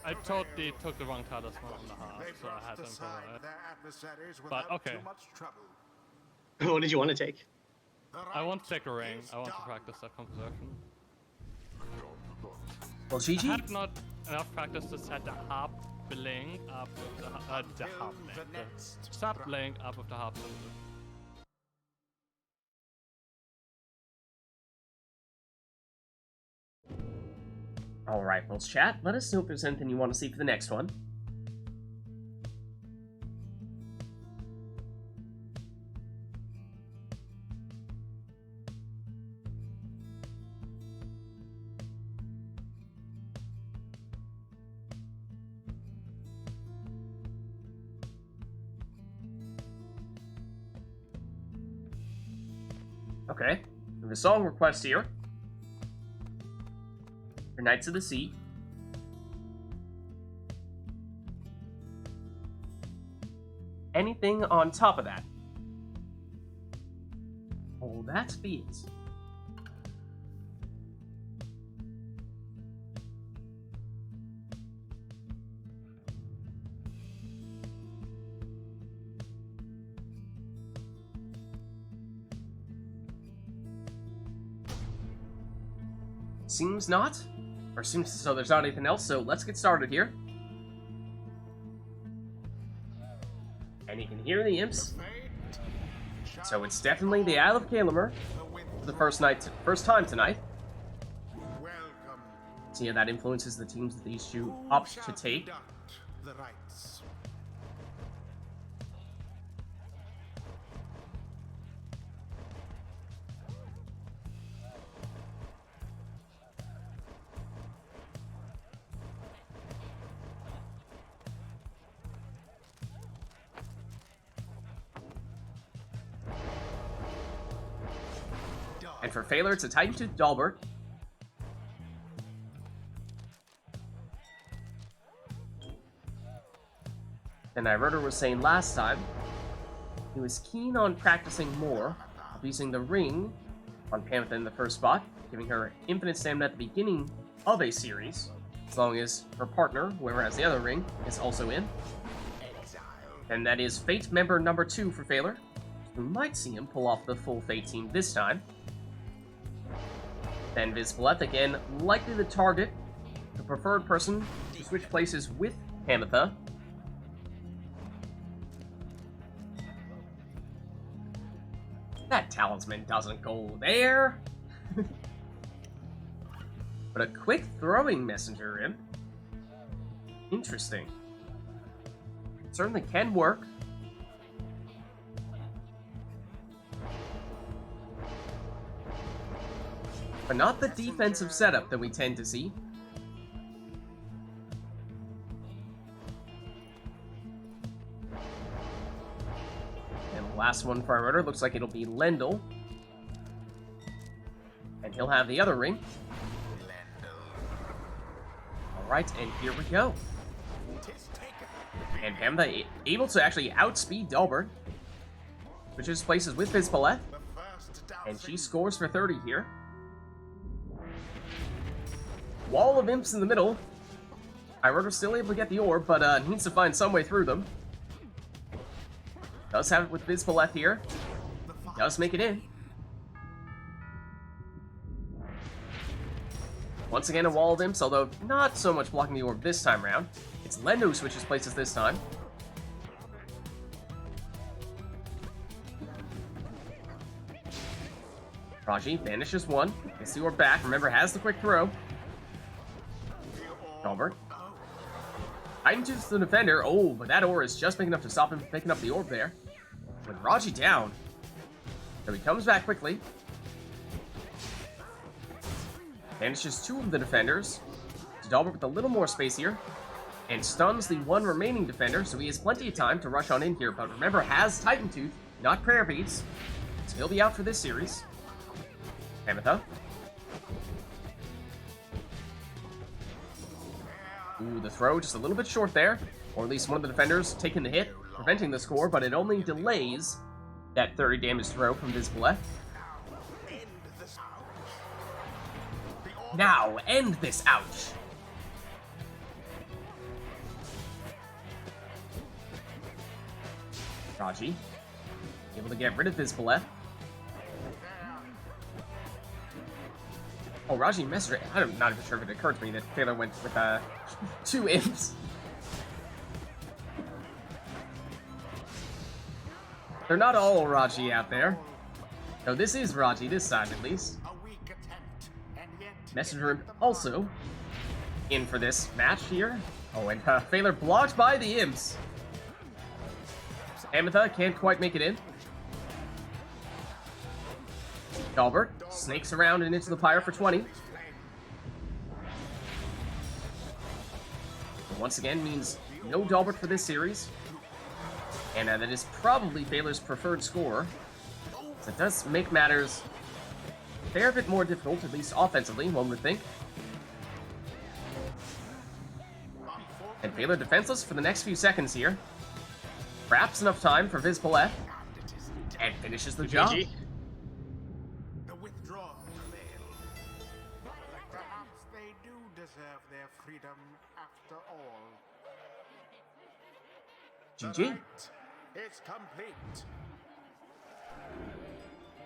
[SPEAKER 2] I totally took the wrong card as well on the heart, so I had them for that. But okay.
[SPEAKER 5] What did you want to take?
[SPEAKER 2] I want to take the ring. I want to practice that composition.
[SPEAKER 1] Well,
[SPEAKER 2] I
[SPEAKER 1] Gigi,
[SPEAKER 2] had not enough practice to set the harp link up with the harp link. The sub link up with the harp link.
[SPEAKER 1] alright, well, chat, let us know if there's anything you want to see for the next one. Okay, we have a song request here for Knights of the Sea. Anything on top of that? Oh, that's Vids. Seems not. Or seems as though there's not anything else, so let's get started here. And you can hear the imps. So it's definitely the Isle of Kalamer for the first time tonight.
[SPEAKER 3] Welcome.
[SPEAKER 1] So yeah, that influences the teams that these two opt to take.
[SPEAKER 3] Conduct the rites.
[SPEAKER 1] And for Phaler, it's a Titan to Dalbert. And Iroder was saying last time, he was keen on practicing more of using the ring on Panther in the first spot, giving her infinite stamina at the beginning of a series, as long as her partner, whoever has the other ring, is also in. And that is Fate member number 2 for Phaler. We might see him pull off the full Fate team this time. Then Vids again, likely the target, the preferred person to switch places with Hamatha. That talisman doesn't go there. But a quick throwing messenger in. Interesting. Certainly can work. But not the defensive setup that we tend to see. And the last one for our murder looks like it'll be Lendl. And he'll have the other ring. Alright, and here we go. And Pamela able to actually outspeed Dalbert. Switches places with Vids, and she scores for 30 here. Wall of imps in the middle. Iroder's still able to get the orb, but needs to find some way through them. Does have it with Vids here. Does make it in. Once again, a wall of imps, although not so much blocking the orb this time around. It's Lendo who switches places this time. Raji banishes one. Gets the orb back. Remember, has the quick throw. Dalbert. Titan to the defender. Oh, but that ore is just big enough to stop him from picking up the orb there. With Raji down. So he comes back quickly. Banishes two of the defenders. To Dalbert with a little more space here. And stuns the one remaining defender, so he has plenty of time to rush on in here. But remember, has Titan Tooth, not Prayer Beads. So he'll be out for this series. Hamatha. Ooh, the throw just a little bit short there. Or at least one of the defenders taking the hit, preventing the score, but it only delays that 30 damage throw from Vids. Now, end this ouch! Raji, able to get rid of Vids. Oh, Raji Messenger. I'm not even sure if it occurred to me that Taylor went with 2 imps. They're not all Raji out there. No, this is Raji this time, at least.
[SPEAKER 3] A weak attempt, and yet
[SPEAKER 1] Messenger Imp also in for this match here. Oh, and Phaler blocked by the imps. Ametha can't quite make it in. Dalbert snakes around and into the Pyre for 20. But once again means no Dalbert for this series. And that is probably Phaler's preferred score. So it does make matters a fair bit more difficult, at least offensively, one would think. And Phaler defenseless for the next few seconds here. Perhaps enough time for Vids Palette. And finishes the job.
[SPEAKER 5] GG.
[SPEAKER 3] the withdrawn prevail. Perhaps they do deserve their freedom after all. The
[SPEAKER 1] GG.
[SPEAKER 3] rite is complete.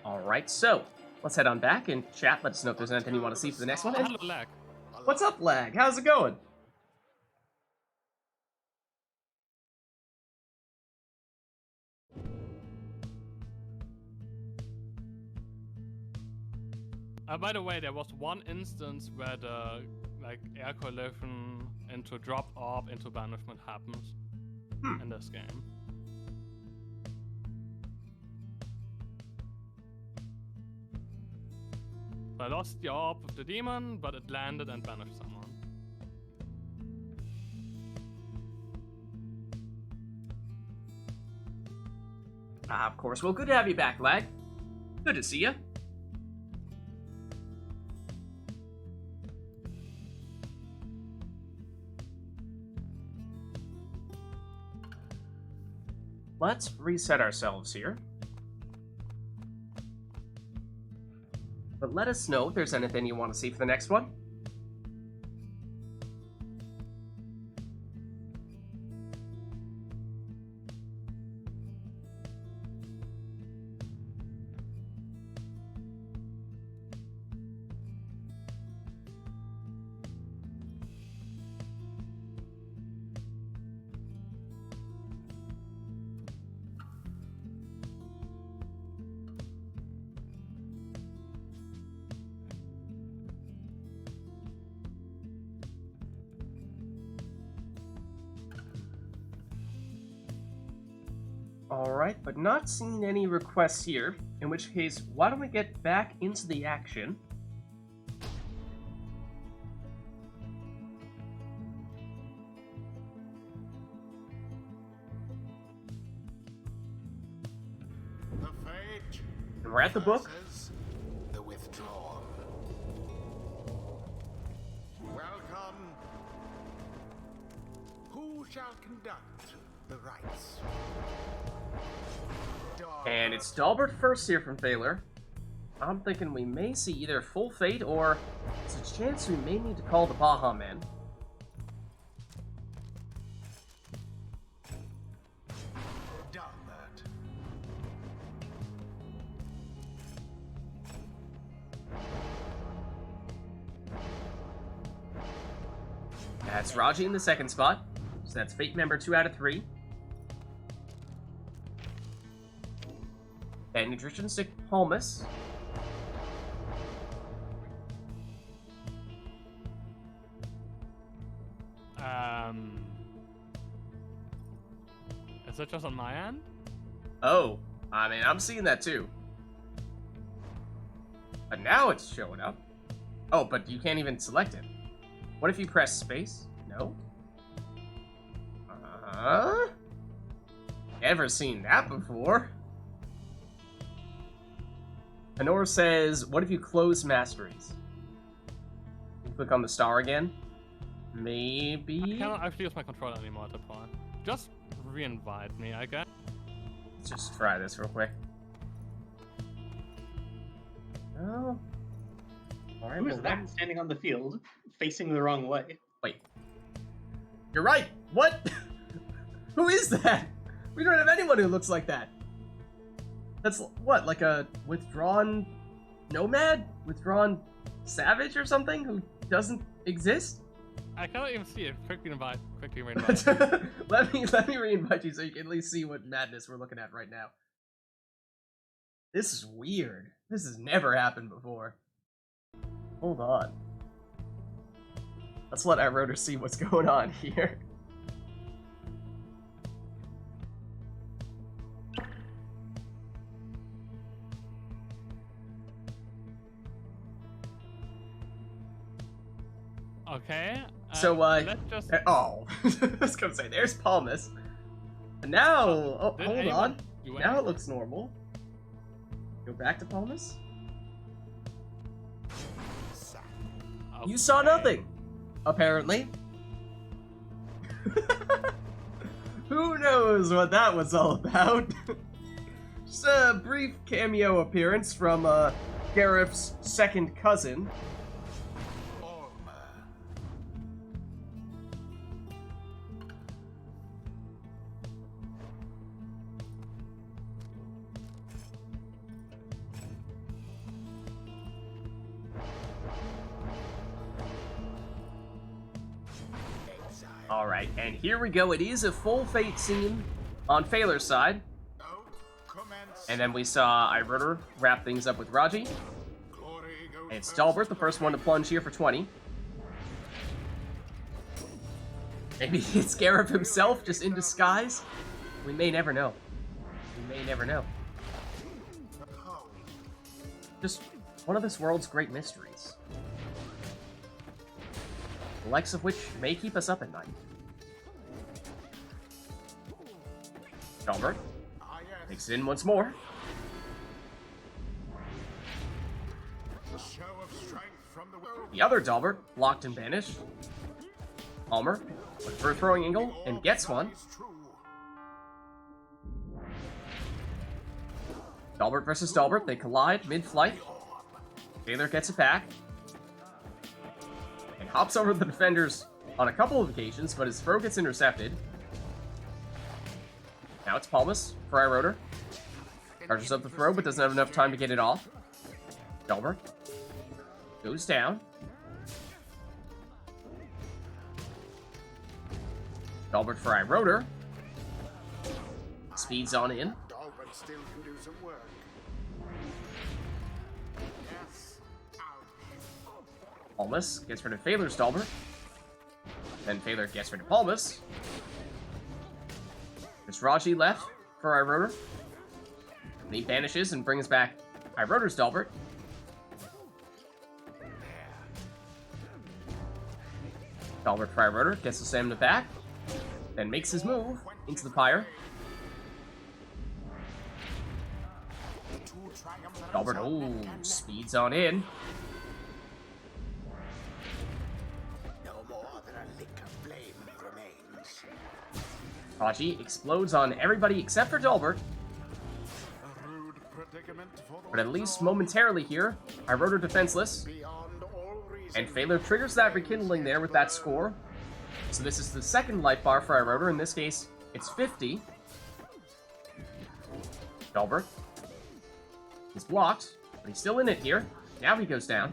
[SPEAKER 1] Alright, so let's head on back and chat. Let us know if there's anything you want to see for the next one. And
[SPEAKER 2] Hello, lag.
[SPEAKER 1] what's up, Lag? How's it going?
[SPEAKER 2] By the way, there was one instance where the air collision into drop orb into banishment happens in this game. So I lost the orb of the demon, but it landed and banished someone.
[SPEAKER 1] Of course. Well, good to have you back, Lag. Good to see you. Let's reset ourselves here. But let us know if there's anything you want to see for the next one. Alright, but not seeing any requests here, in which case, why don't we get back into the action?
[SPEAKER 3] The fate
[SPEAKER 1] And we're at the book.
[SPEAKER 3] versus the withdrawn. Welcome. Who shall conduct the rites?
[SPEAKER 1] And it's Dalbert first here from Phaler. I'm thinking we may see either full fate or there's a chance we may need to call the Baha Man.
[SPEAKER 3] Dalbert.
[SPEAKER 1] That's Raji in the second spot. So that's Fate member 2 out of 3. And Nutrition Stick Palmus.
[SPEAKER 2] Is that just on my end?
[SPEAKER 1] Oh, I mean, I'm seeing that too. But now it's showing up. Oh, but you can't even select it. What if you press space? No? Never seen that before. Honor says, what if you close masteries? You click on the star again? Maybe?
[SPEAKER 2] I cannot actually use my controller anymore at the point. Just re-invite me, I guess.
[SPEAKER 1] Let's just try this real quick. Oh. Alright,
[SPEAKER 5] Who is
[SPEAKER 1] well,
[SPEAKER 5] that standing on the field, facing the wrong way?
[SPEAKER 1] wait. You're right! What? Who is that? We don't have anyone who looks like that. That's what, like a withdrawn nomad? Withdrawn Savage or something who doesn't exist?
[SPEAKER 2] I cannot even see it. Quickly invite. Quickly reinvite.
[SPEAKER 1] let me re-invite you so you can at least see what madness we're looking at right now. This is weird. This has never happened before. Hold on. Let's let our rotor see what's going on here.
[SPEAKER 2] Okay.
[SPEAKER 1] So,
[SPEAKER 2] let's just.
[SPEAKER 1] oh, I was gonna say, there's Palmas. Now, oh,
[SPEAKER 2] Did
[SPEAKER 1] hold
[SPEAKER 2] anyone
[SPEAKER 1] on.
[SPEAKER 2] do
[SPEAKER 1] Now it
[SPEAKER 2] anything?
[SPEAKER 1] looks normal. Go back to Palmas. You saw
[SPEAKER 2] Okay.
[SPEAKER 1] nothing, apparently. Who knows what that was all about? Just a brief cameo appearance from Gareth's second cousin. Alright, and here we go. It is a full fate scene on Phaler's side. And then we saw Iroder wrap things up with Raji. And it's Dalbert, the first one to plunge here for 20. Maybe it's Gareth himself, just in disguise? We may never know. We may never know. Just one of this world's great mysteries. The likes of which may keep us up at night. Dalbert takes it in once more. The other Dalbert blocked and banished. Palmer looking for a throwing angle and gets one. Dalbert versus Dalbert, they collide mid-flight. Taylor gets it back. And hops over the defenders on a couple of occasions, but his throw gets intercepted. Now it's Palmas for Iroder. Charges up the throw, but doesn't have enough time to get it off. Dalbert goes down. Dalbert for Iroder. Speeds on in.
[SPEAKER 3] Dalbert still can do some work. Yes.
[SPEAKER 1] Palmas gets rid of Phaler's Dalbert. Then Phaler gets rid of Palmas. There's Raji left for Iroder. And he banishes and brings back Iroder's Dalbert. Dalbert for Iroder gets the stamina back. Then makes his move into the Pyre. Dalbert, oh, speeds on in.
[SPEAKER 3] No more than a lick of flame remains.
[SPEAKER 1] Raji explodes on everybody except for Dalbert.
[SPEAKER 3] A rude predicament for the
[SPEAKER 1] But at least momentarily here, Iroder defenseless.
[SPEAKER 3] beyond all reason.
[SPEAKER 1] And Phaler triggers that rekindling there with that score. So this is the second life bar for Iroder. In this case, it's 50. Dalbert. He's blocked, but he's still in it here. Now he goes down.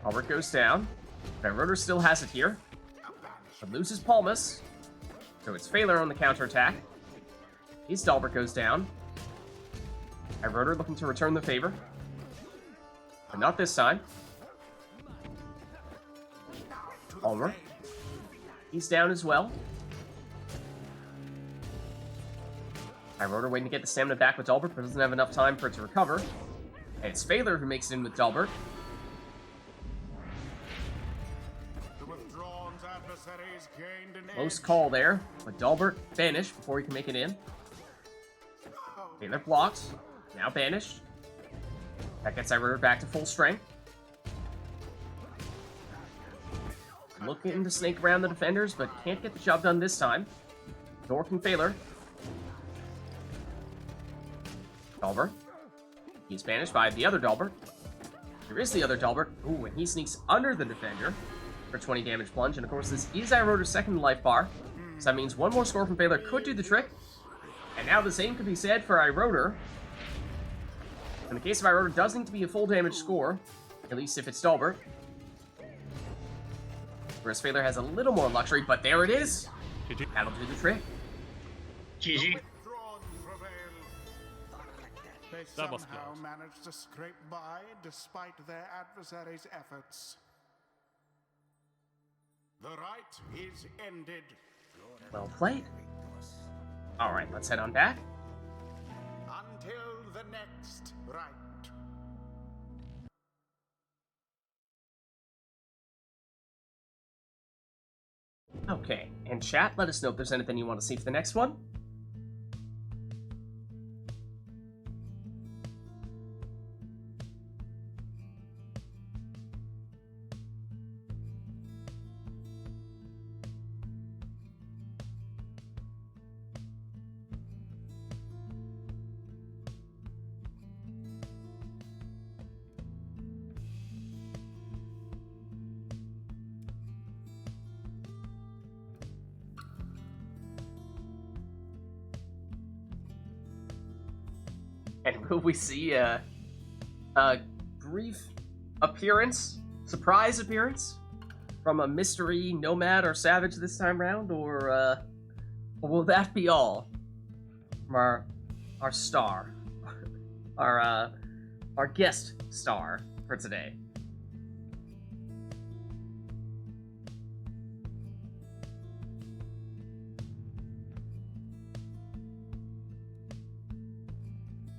[SPEAKER 1] Dalbert goes down. Iroder still has it here. But loses Palmas. So it's Phaler on the counterattack. His Dalbert goes down. Iroder looking to return the favor. But not this time. Palmer. He's down as well. Iroder waiting to get the stamina back with Dalbert, but doesn't have enough time for it to recover. And it's Phaler who makes it in with Dalbert.
[SPEAKER 3] The withdrawn's adversaries gained an
[SPEAKER 1] Close
[SPEAKER 3] edge.
[SPEAKER 1] call there, but Dalbert banished before he can make it in. Phaler blocked, now banished. That gets Iroder back to full strength. Looking to snake around the defenders, but can't get the job done this time. Dork and Phaler. Dalbert. He's banished by the other Dalbert. There is the other Dalbert. Ooh, and he sneaks under the defender for 20 damage plunge. And of course, this is Iroder's second life bar. So that means one more score from Phaler could do the trick. And now the same could be said for Iroder. In the case of Iroder, does need to be a full damage score, at least if it's Dalbert. Whereas Phaler has a little more luxury, but there it is!
[SPEAKER 2] GG.
[SPEAKER 1] That'll do the trick.
[SPEAKER 5] GG.
[SPEAKER 3] Withdrawn prevail. They
[SPEAKER 2] That was
[SPEAKER 3] somehow
[SPEAKER 2] close.
[SPEAKER 3] managed to scrape by despite their adversaries' efforts. The rite is ended.
[SPEAKER 1] Well played. Alright, let's head on back.
[SPEAKER 3] Until the next rite.
[SPEAKER 1] Okay, and chat, let us know if there's anything you want to see for the next one. And will we see a brief appearance, surprise appearance, from a mystery nomad or savage this time round, or will that be all from our star, our guest star for today?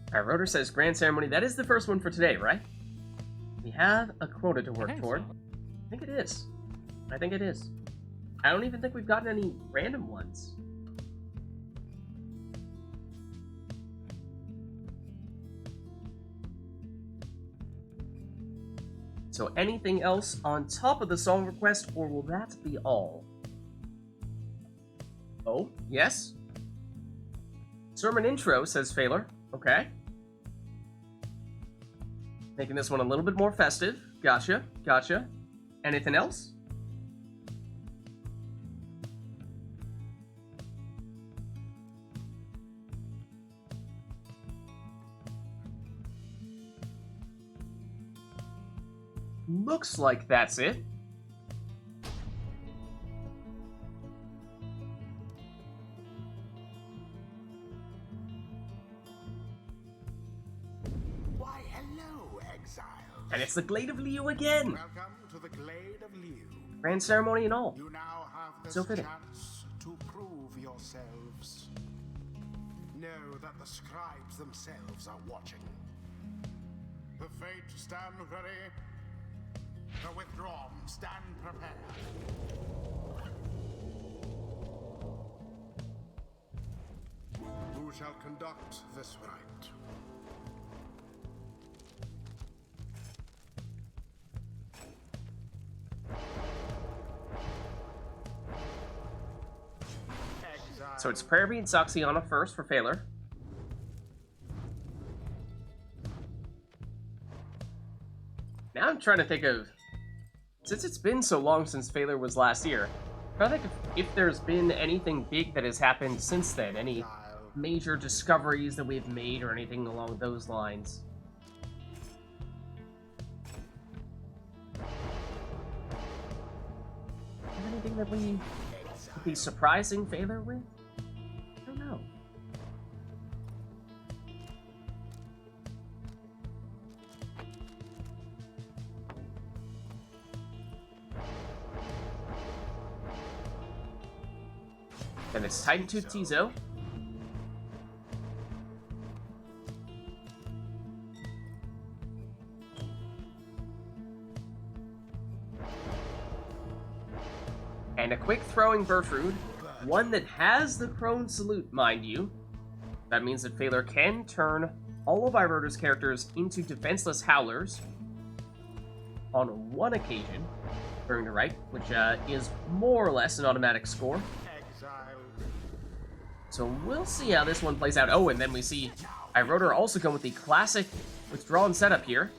[SPEAKER 1] Alright, Rotor says Grand Ceremony. That is the first one for today, right? We have a quota to work toward. I think it is. I think it is. I don't even think we've gotten any random ones. So anything else on top of the song request, or will that be all? Oh, yes? Sermon intro, says Phaler. Okay. Making this one a little bit more festive. Gotcha, gotcha. Anything else? Looks like that's it.
[SPEAKER 3] Why, hello, exiles.
[SPEAKER 1] And it's the Glade of Liu again!
[SPEAKER 3] Welcome to the Glade of Liu.
[SPEAKER 1] Grand ceremony and all.
[SPEAKER 3] You now have this
[SPEAKER 1] So fitting.
[SPEAKER 3] chance to prove yourselves. Know that the scribes themselves are watching. The Fate stand ready. The Withdrawn stand prepared. Who shall conduct this rite?
[SPEAKER 1] So it's Prayer Bead Saxiana first for Phaler. Now I'm trying to think of... Since it's been so long since Phaler was last year, I'm trying to think if there's been anything big that has happened since then. Any major discoveries that we've made or anything along those lines. Anything that we would be surprising Phaler with? I don't know. And it's Titan Tooth Tizo. And a quick throwing Bertrude, one that has the Crone Salute, mind you. That means that Phaler can turn all of Iroder's characters into defenseless Howlers on one occasion during the rite, which is more or less an automatic score. So we'll see how this one plays out. Oh, and then we see Iroder also come with the classic Withdrawn setup here.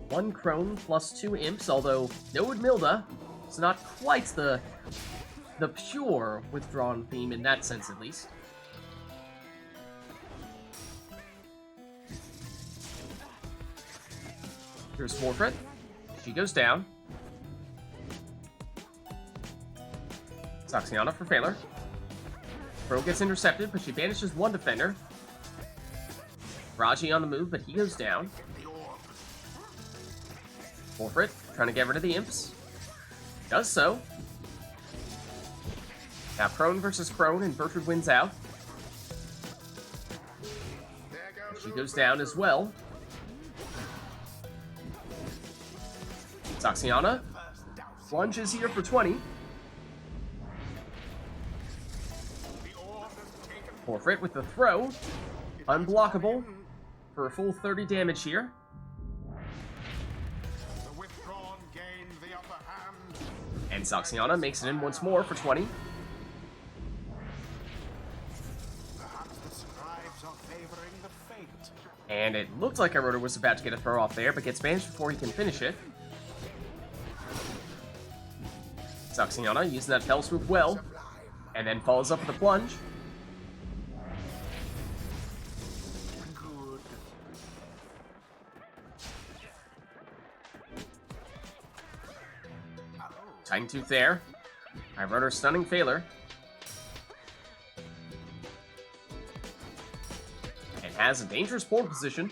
[SPEAKER 1] 1 Crone plus 2 Imps, although no Udmilda. It's not quite the pure Withdrawn theme in that sense, at least. Here's Forfeit. She goes down. Saxiana for failure. Crow gets intercepted, but she banishes one defender. Raji on the move, but he goes down. Forfeit, trying to get rid of the imps. Does so. Now Crone versus Crone, and Bertrude wins out. She goes down as well. Saxiana plunges here for 20. Forfeit with the throw. Unblockable for a full 30 damage here. And Saxiana makes it in once more for 20. And it looked like Iroda was about to get a throw off there, but gets banished before he can finish it. Saxiana using that Fell Swoop well, and then follows up with a plunge. Titan Tooth there. Iroda stunning failure. And has a dangerous board position.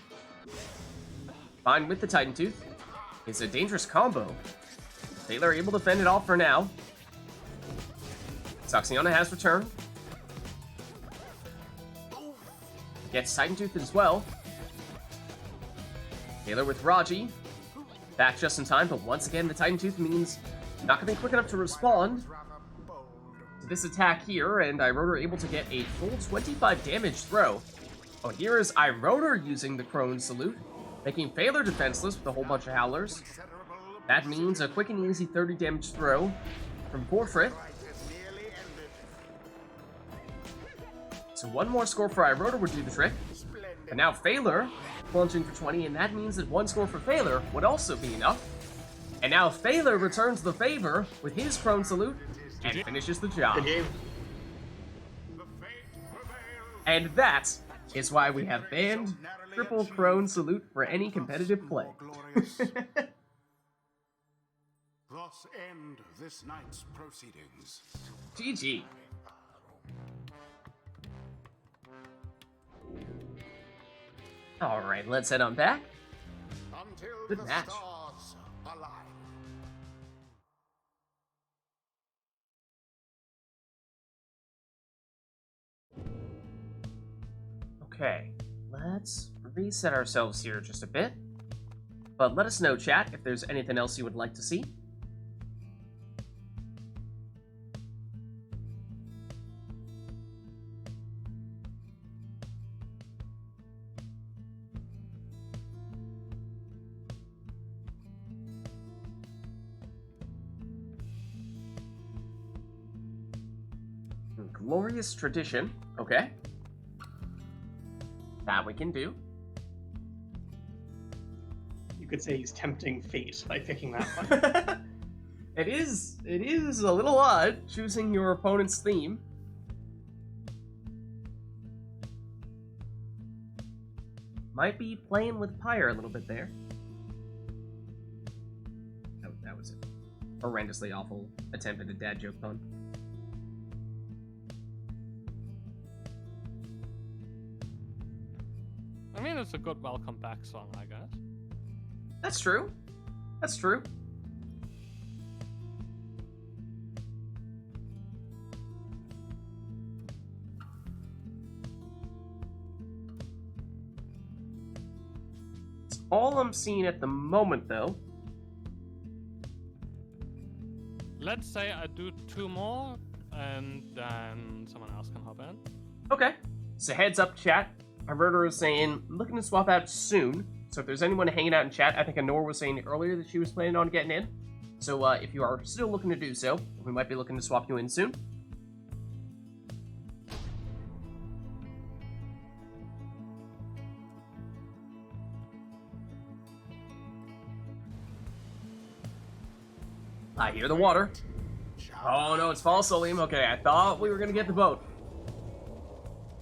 [SPEAKER 1] Combined with the Titan Tooth. It's a dangerous combo. Failure able to fend it off for now. Saxiana has returned. Gets Titan Tooth as well. Failure with Raji. Back just in time, but once again the Titan Tooth means not going to be quick enough to respond to this attack here, and Iroda able to get a full 25 damage throw. Oh, here is Iroda using the Crone Salute, making Failure defenseless with a whole bunch of Howlers. That means a quick and easy 30 damage throw from Forfeit. So one more score for Iroda would do the trick. But now Failure plunging for 20, and that means that one score for Failure would also be enough. And now Failure returns the favor with his Crone Salute and finishes the job.
[SPEAKER 5] Good game.
[SPEAKER 1] And that is why we have banned triple Crone Salute for any competitive play.
[SPEAKER 3] Thus end this night's proceedings.
[SPEAKER 1] GG. Alright, let's head on back.
[SPEAKER 3] Until
[SPEAKER 1] Good
[SPEAKER 3] the
[SPEAKER 1] match.
[SPEAKER 3] stars align.
[SPEAKER 1] Okay, let's reset ourselves here just a bit. But let us know, chat, if there's anything else you would like to see. Glorious Tradition. Okay. That we can do.
[SPEAKER 5] You could say he's tempting fate by picking that one.
[SPEAKER 1] It is a little odd choosing your opponent's theme. Might be playing with Pyre a little bit there. Oh, that was a horrendously awful attempt at a dad joke pun.
[SPEAKER 2] I mean, it's a good welcome back song, I guess.
[SPEAKER 1] That's true. That's true. It's all I'm seeing at the moment, though.
[SPEAKER 2] Let's say I do 2 more, and then someone else can hop in.
[SPEAKER 1] Okay. So heads up, chat. Iroda is saying, looking to swap out soon. So if there's anyone hanging out in chat, I think Anor was saying earlier that she was planning on getting in. So if you are still looking to do so, we might be looking to swap you in soon. I hear the water. Oh no, it's false, Salim. Okay, I thought we were gonna get the boat.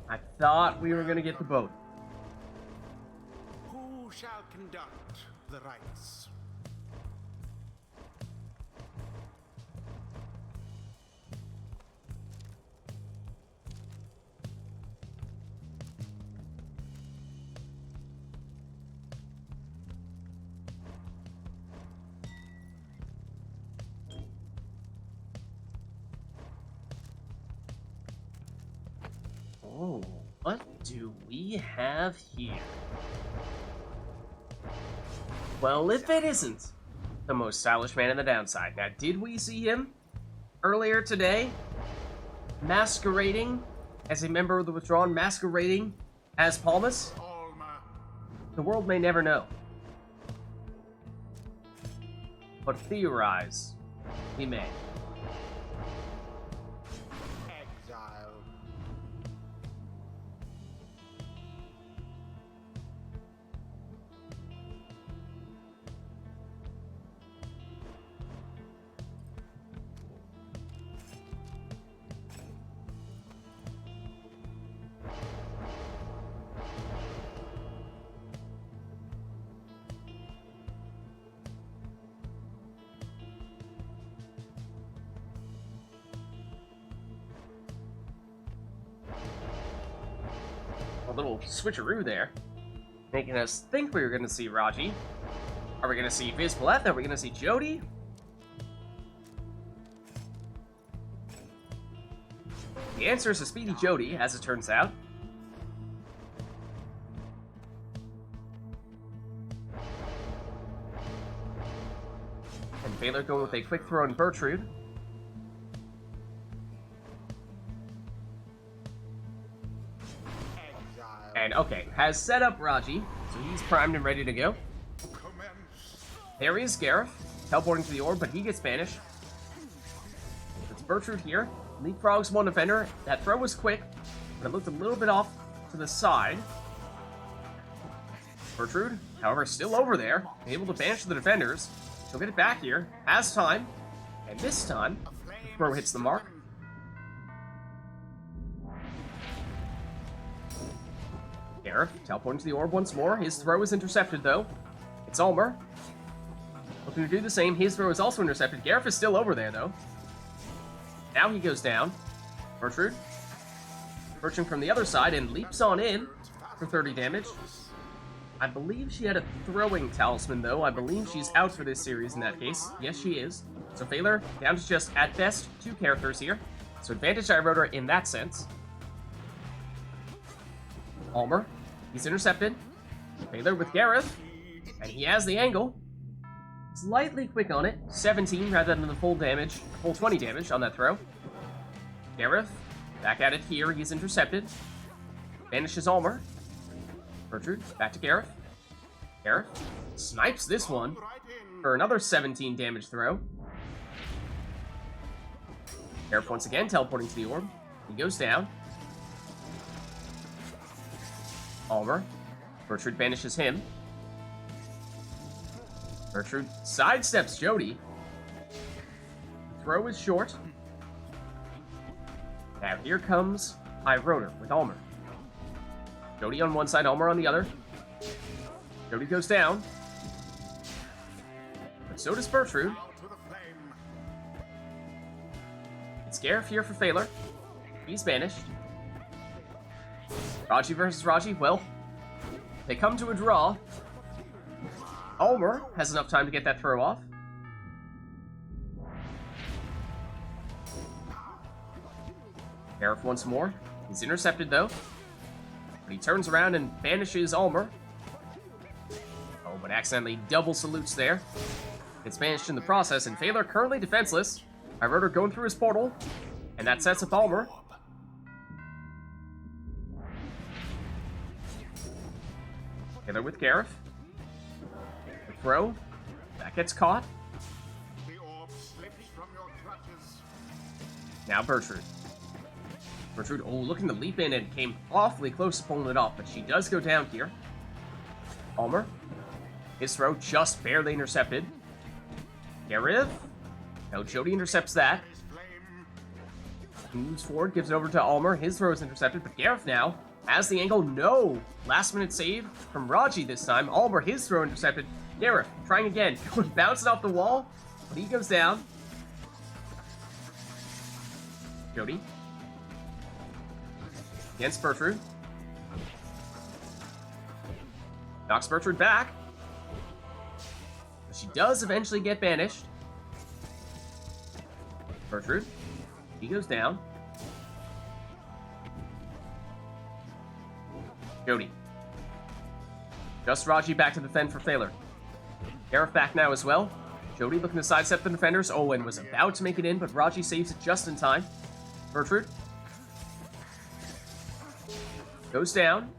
[SPEAKER 1] I thought we were gonna get the boat.
[SPEAKER 3] Who shall conduct the rites.
[SPEAKER 1] Oh, what do we have here? Well, if it isn't the most stylish man in the downside. Now, did we see him earlier today masquerading as a member of the Withdrawn, masquerading as Palmas?
[SPEAKER 3] Alma,
[SPEAKER 1] The world may never know. But theorize, we may.
[SPEAKER 3] exile.
[SPEAKER 1] A little switcheroo there, making us think we were going to see Raji. Are we going to see Vids? Are we going to see Jody? The answer is a speedy Jody, as it turns out. And Baylor going with a quick throw on Bertrude. And okay, has set up Raji, so he's primed and ready to go.
[SPEAKER 3] Commence.
[SPEAKER 1] There is Gareth, teleporting to the orb, but he gets banished. It's Bertrude here. Leapfrogs one defender. That throw was quick, but it looked a little bit off to the side. Bertrude, however, still over there, able to banish the defenders. She'll get it back here, has time, and this time, the throw hits the mark. Gareth, teleporting to the orb once more. His throw is intercepted, though. It's Ulmer. Looking to do the same. His throw is also intercepted. Gareth is still over there, though. Now he goes down. Bertrude. Approaching from the other side and leaps on in for 30 damage. I believe she had a throwing talisman, though. I believe she's out for this series in that case. Yes, she is. So Phalar down to just, at best, 2 characters here. So advantage I wrote her in that sense. Ulmer. He's intercepted. Phalar with Gareth. And he has the angle. Slightly quick on it. 17 rather than the full damage. Full 20 damage on that throw. Gareth. Back at it here. He's intercepted. Banishes Ulmer. Bertrude. Back to Gareth. Gareth. Snipes this one for another 17 damage throw. Gareth once again teleporting to the orb. He goes down. Ulmer. Bertrude banishes him. Bertrude sidesteps Jody. The throw is short. Now here comes Pyre with Ulmer. Jody on one side, Ulmer on the other. Jody goes down. But so does Bertrude. It's Gareth here for Phalar. He's banished. Raji versus Raji, well, they come to a draw. Ulmer has enough time to get that throw off. Gareth once more. He's intercepted, though. But he turns around and banishes Ulmer. Oh, but accidentally double salutes there. Gets banished in the process, and Phalar currently defenseless. Pyre going through his portal, and that sets up Ulmer. Phalar with Gareth. The throw. That gets caught.
[SPEAKER 3] The orb slips from your clutches.
[SPEAKER 1] Now Bertrude. Bertrude, oh, looking to leap in and came awfully close to pulling it off, but she does go down here. Ulmer. His throw just barely intercepted. Gareth. No, Jody intercepts that. He moves forward, gives it over to Ulmer. His throw is intercepted, but Gareth now has the angle. No! Last minute save from Raji this time. Ulmer, his throw intercepted. Gareth, trying again. Bouncing off the wall, but he goes down. Jody. Against Bertrude. Knocks Bertrude back. But she does eventually get banished. Bertrude. He goes down. Jody. Just Raji back to defend for Phaler. Gareth back now as well. Jody looking to sidestep the defenders. Owen was about to make it in, but Raji saves it just in time. Bertrude. Goes down.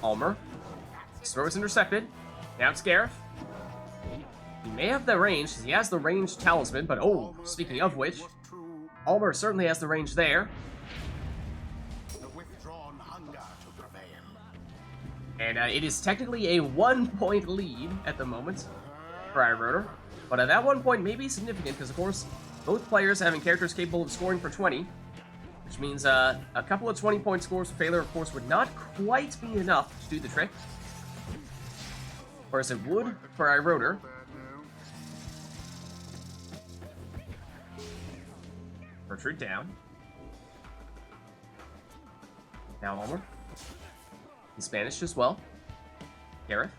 [SPEAKER 1] Almer. His throw is intercepted. Now it's Gareth. He may have the range, he has the ranged talisman, but oh, speaking of which, Almer certainly has the range there.
[SPEAKER 3] The withdrawn hunger to prevail.
[SPEAKER 1] And it is technically a 1-point lead at the moment for iRotor. But that 1 point may be significant because, of course, both players having characters capable of scoring for 20, which means a couple of 20-point scores for Phaler, of course, would not quite be enough to do the trick. Whereas it would for iRotor. Bertrude down. Now Almer. He's banished as well. Gareth.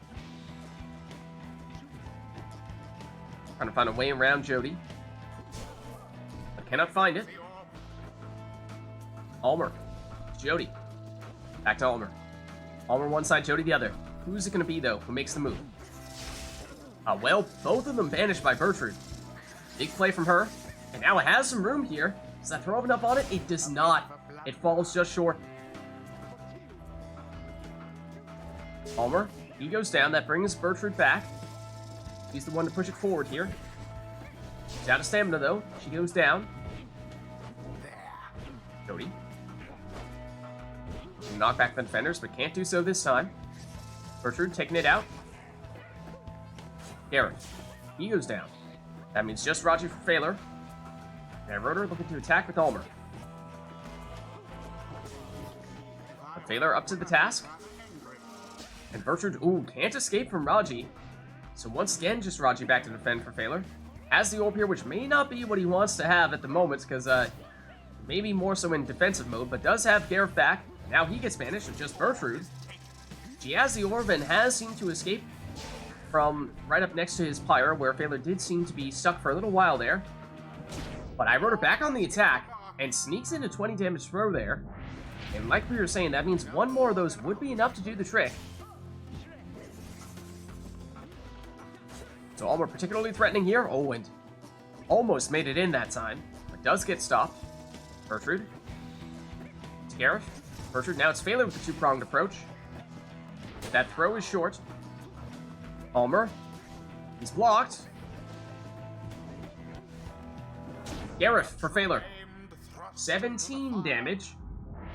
[SPEAKER 1] Trying to find a way around Jody. But cannot find it. Almer. Jody. Back to Almer. Almer one side, Jody the other. Who's it going to be, though, who makes the move? Well, both of them banished by Bertrude. Big play from her. And now it has some room here. Does that throw enough on it? It does not. It falls just short. Almer, he goes down. That brings Bertrude back. He's the one to push it forward here. She's out of stamina, though. She goes down. Jody. Knock back the defenders, but can't do so this time. Bertrude taking it out. Gareth. He goes down. That means just Raji for Phaler. And iRotor looking to attack with Almer. But Phaler up to the task. And Bertrude, can't escape from Raji. So once again, just Raji back to defend for Phaler. Has the orb here, which may not be what he wants to have at the moment, because maybe more so in defensive mode, but does have Gareth back. Now he gets banished with just Bertrude. She has the orb and has seemed to escape from right up next to his Pyre, where Phaler did seem to be stuck for a little while there. But iRotor back on the attack and sneaks into 20 damage throw there. And like we were saying, that means one more of those would be enough to do the trick. So Almer particularly threatening here. And almost made it in that time, but does get stopped. Bertrude. To Gareth. Bertrude, now it's Phaler with the two-pronged approach. That throw is short. Almer. He's blocked. Gareth for Phaler. 17 damage.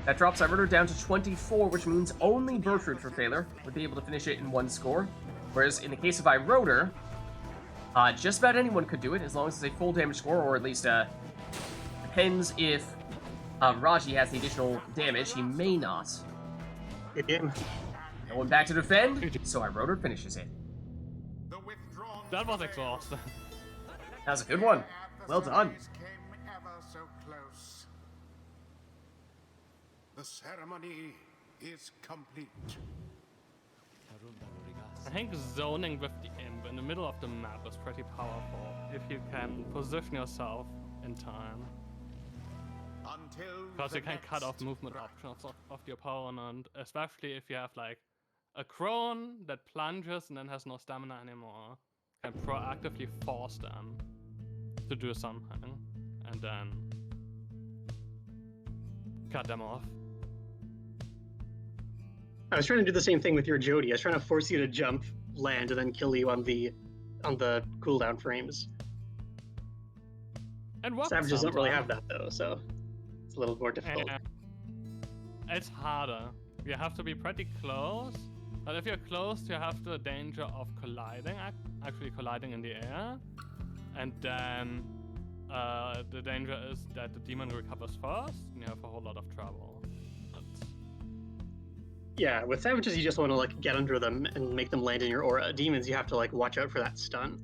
[SPEAKER 1] That drops iRotor down to 24, which means only Bertrude for Phaler would be able to finish it in one score. Whereas in the case of iRotor, just about anyone could do it, as long as it's a full damage score, or at least, depends if Raji has the additional damage. He may not.
[SPEAKER 5] Good game.
[SPEAKER 1] Going back to defend, so iRotor finishes it.
[SPEAKER 2] That was exhausting.
[SPEAKER 1] That was a good one. Well done.
[SPEAKER 3] The ceremony is complete.
[SPEAKER 2] I think zoning with the imp in the middle of the map is pretty powerful if you can position yourself in time. Because you can cut off movement options of the opponent, especially if you have like a crone that plunges and then has no stamina anymore. Can proactively force them to do something and then cut them off.
[SPEAKER 5] I was trying to do the same thing with your Jody. I was trying to force you to jump, land, and then kill you on the cooldown frames.
[SPEAKER 2] And what
[SPEAKER 5] Savages don't really have that though, so it's a little more difficult.
[SPEAKER 2] It's harder. You have to be pretty close. But if you're close, you have the danger of colliding, actually colliding in the air. And then the danger is that the demon recovers first, and you have a whole lot of trouble.
[SPEAKER 5] Yeah, with savages you just want to like get under them and make them land in your aura. Demons you have to like watch out for that stun.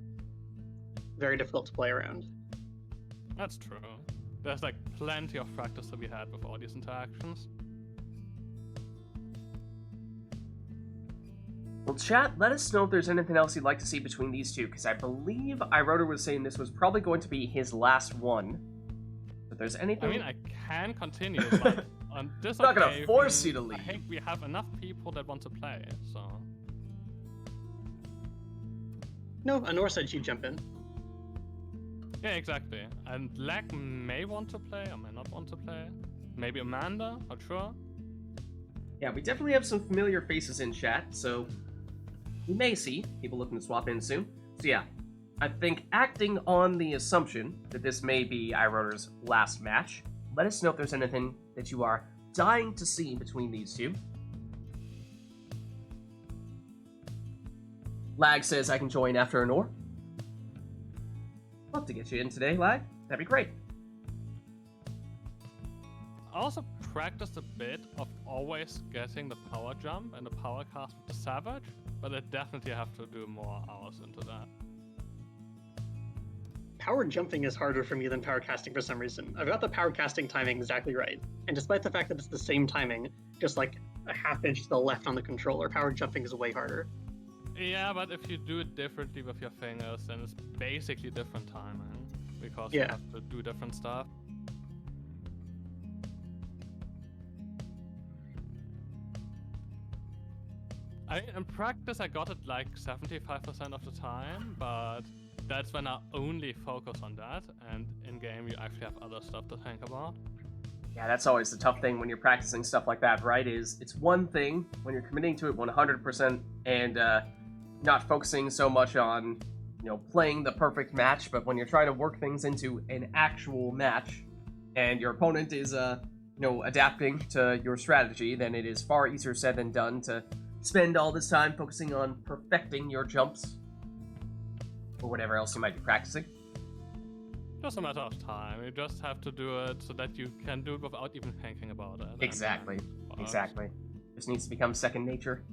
[SPEAKER 5] Very difficult to play around.
[SPEAKER 2] That's true. There's like plenty of practice to be had with all these interactions.
[SPEAKER 1] Well, chat, let us know if there's anything else you'd like to see between these two, because I believe iRotor was saying this was probably going to be his last one. If there's anything...
[SPEAKER 2] I mean, I can continue, but on this
[SPEAKER 1] I'm not gonna
[SPEAKER 2] occasion,
[SPEAKER 1] force you to leave.
[SPEAKER 2] I think we have enough people that want to play, so...
[SPEAKER 5] No, Anor said she'd jump in.
[SPEAKER 2] Yeah, exactly. And Lack may want to play, or may not want to play. Maybe Amanda, not sure.
[SPEAKER 1] Yeah, we definitely have some familiar faces in chat, so we may see people looking to swap in soon. So yeah, I think acting on the assumption that this may be iRotor's last match, let us know if there's anything that you are dying to see between these two. Lag says I can join after Anor. Love to get you in today, Lag. That'd be great.
[SPEAKER 2] I also practiced a bit of always getting the power jump and the power cast with the Savage, but I definitely have to do more hours into that.
[SPEAKER 5] Power jumping is harder for me than power casting for some reason. I've got the power casting timing exactly right, and despite the fact that it's the same timing, just like a half inch to the left on the controller, power jumping is way harder.
[SPEAKER 2] Yeah, but if you do it differently with your fingers, then it's basically different timing, because you
[SPEAKER 5] Yeah.
[SPEAKER 2] have to do different stuff. In practice, I got it like 75% of the time, but that's when I only focus on that, and in-game you actually have other stuff to think about.
[SPEAKER 1] Yeah, that's always the tough thing when you're practicing stuff like that, right? It's one thing when you're committing to it 100% and not focusing so much on, playing the perfect match, but when you're trying to work things into an actual match and your opponent is, adapting to your strategy, then it is far easier said than done to spend all this time focusing on perfecting your jumps or whatever else you might be practicing.
[SPEAKER 2] Just a matter of time. You just have to do it so that you can do it without even thinking about it.
[SPEAKER 1] Exactly. Exactly. Just needs to become second nature.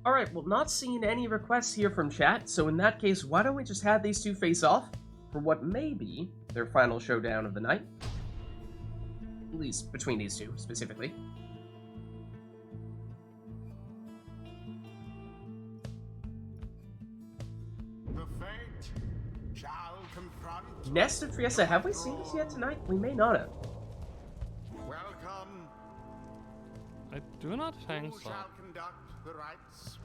[SPEAKER 1] Alright, well, not seeing any requests here from chat, so in that case, why don't we just have these two face off for what may be their final showdown of the night? At least between these two, specifically.
[SPEAKER 3] The fate shall confront.
[SPEAKER 1] Nest and Triessa, have we seen this yet tonight? We may not have.
[SPEAKER 3] Welcome.
[SPEAKER 2] I do not think
[SPEAKER 3] Who
[SPEAKER 2] so.
[SPEAKER 3] shall conduct the rites?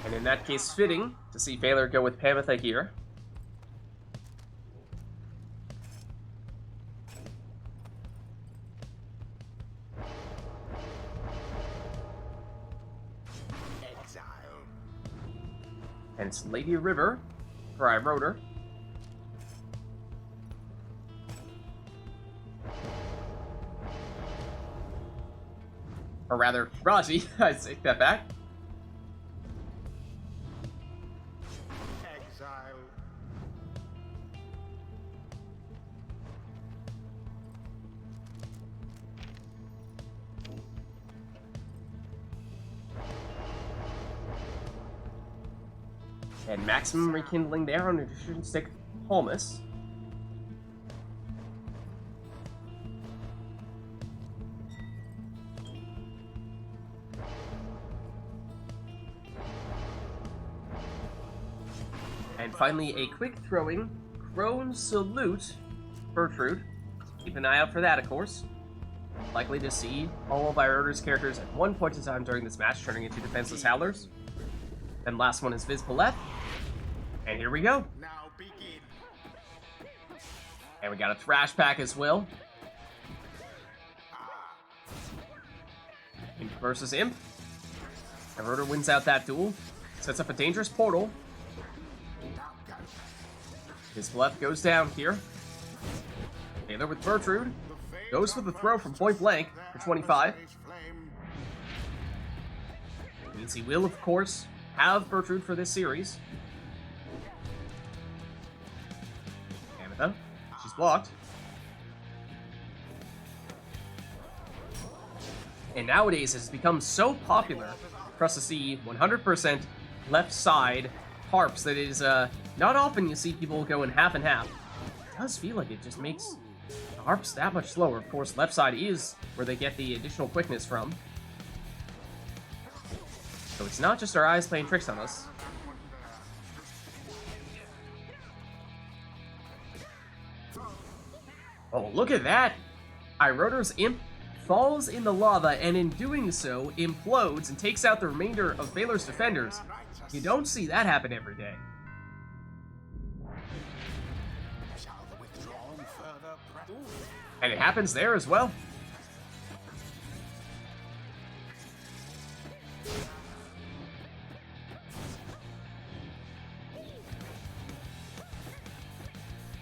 [SPEAKER 1] And in that case, fitting to see Baylor go with Pamitha here.
[SPEAKER 3] Exile.
[SPEAKER 1] And it's Lady River for iRotor. Or rather, Raji, I take that back.
[SPEAKER 3] Exile.
[SPEAKER 1] And maximum rekindling there on Nutrition Stick Holmus. And finally, a quick throwing Crone Salute Bertrude. Keep an eye out for that, of course. Likely to see all of iRotor's characters at one point in time during this match turning into defenseless howlers. And last one is Vids. And here we go.
[SPEAKER 3] Now begin.
[SPEAKER 1] And we got a Thrash Pack as well. Imp versus Imp. iRotor wins out that duel. Sets up a dangerous portal. Vids goes down here. Taylor with Bertrude. Goes for the throw from point blank for 25. Means he will, of course, have Bertrude for this series. Ametha, she's blocked. And nowadays, it's become so popular for us to see 100% left side harps that it is not often you see people go in half and half. It does feel like it just makes the harps that much slower. Of course, left side is where they get the additional quickness from. So it's not just our eyes playing tricks on us. Oh, look at that! Iroder's imp falls in the lava, and in doing so, implodes and takes out the remainder of Baylor's defenders. You don't see that happen every day. And it happens there as well.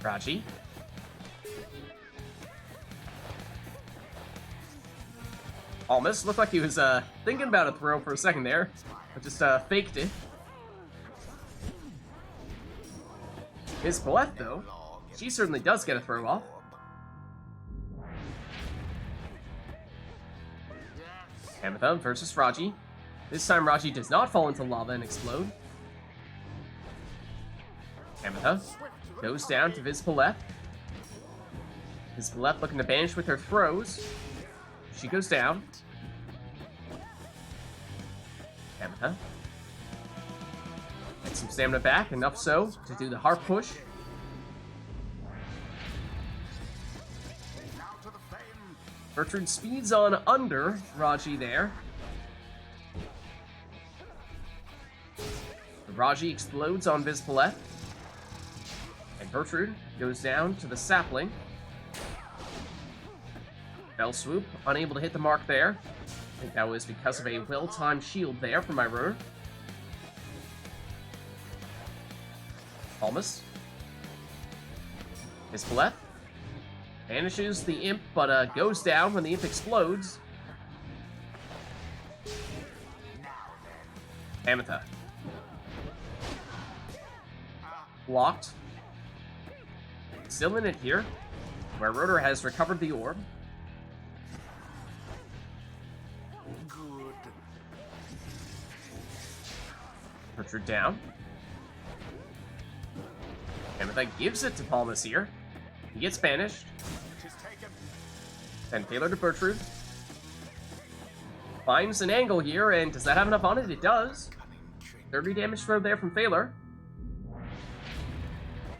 [SPEAKER 1] Raji. Almost looked like he was thinking about a throw for a second there, but just faked it. His Paulette, though, she certainly does get a throw off. Ametha versus Raji. This time Raji does not fall into lava and explode. Ametha goes down to Vids Paulette. Vids Paulette looking to banish with her throws. She goes down. Ametha gets some stamina back, enough so to do the harp push. Bertrude speeds on under Raji there. Raji explodes on Vids Paulette. And Bertrude goes down to the sapling. Bell swoop, unable to hit the mark there. I think that was because of a well-timed shield there from my rotor. Almost. Vids Paulette banishes the imp, but goes down when the imp explodes. Ametha. Blocked. Still in it here, where Rotor has recovered the orb.
[SPEAKER 3] Good.
[SPEAKER 1] Bertrude down. Ametha gives it to Palmas here. He gets banished. Then Taylor to Bertrude. Finds an angle here, and does that have enough on it? It does. 30 damage throw there from Taylor.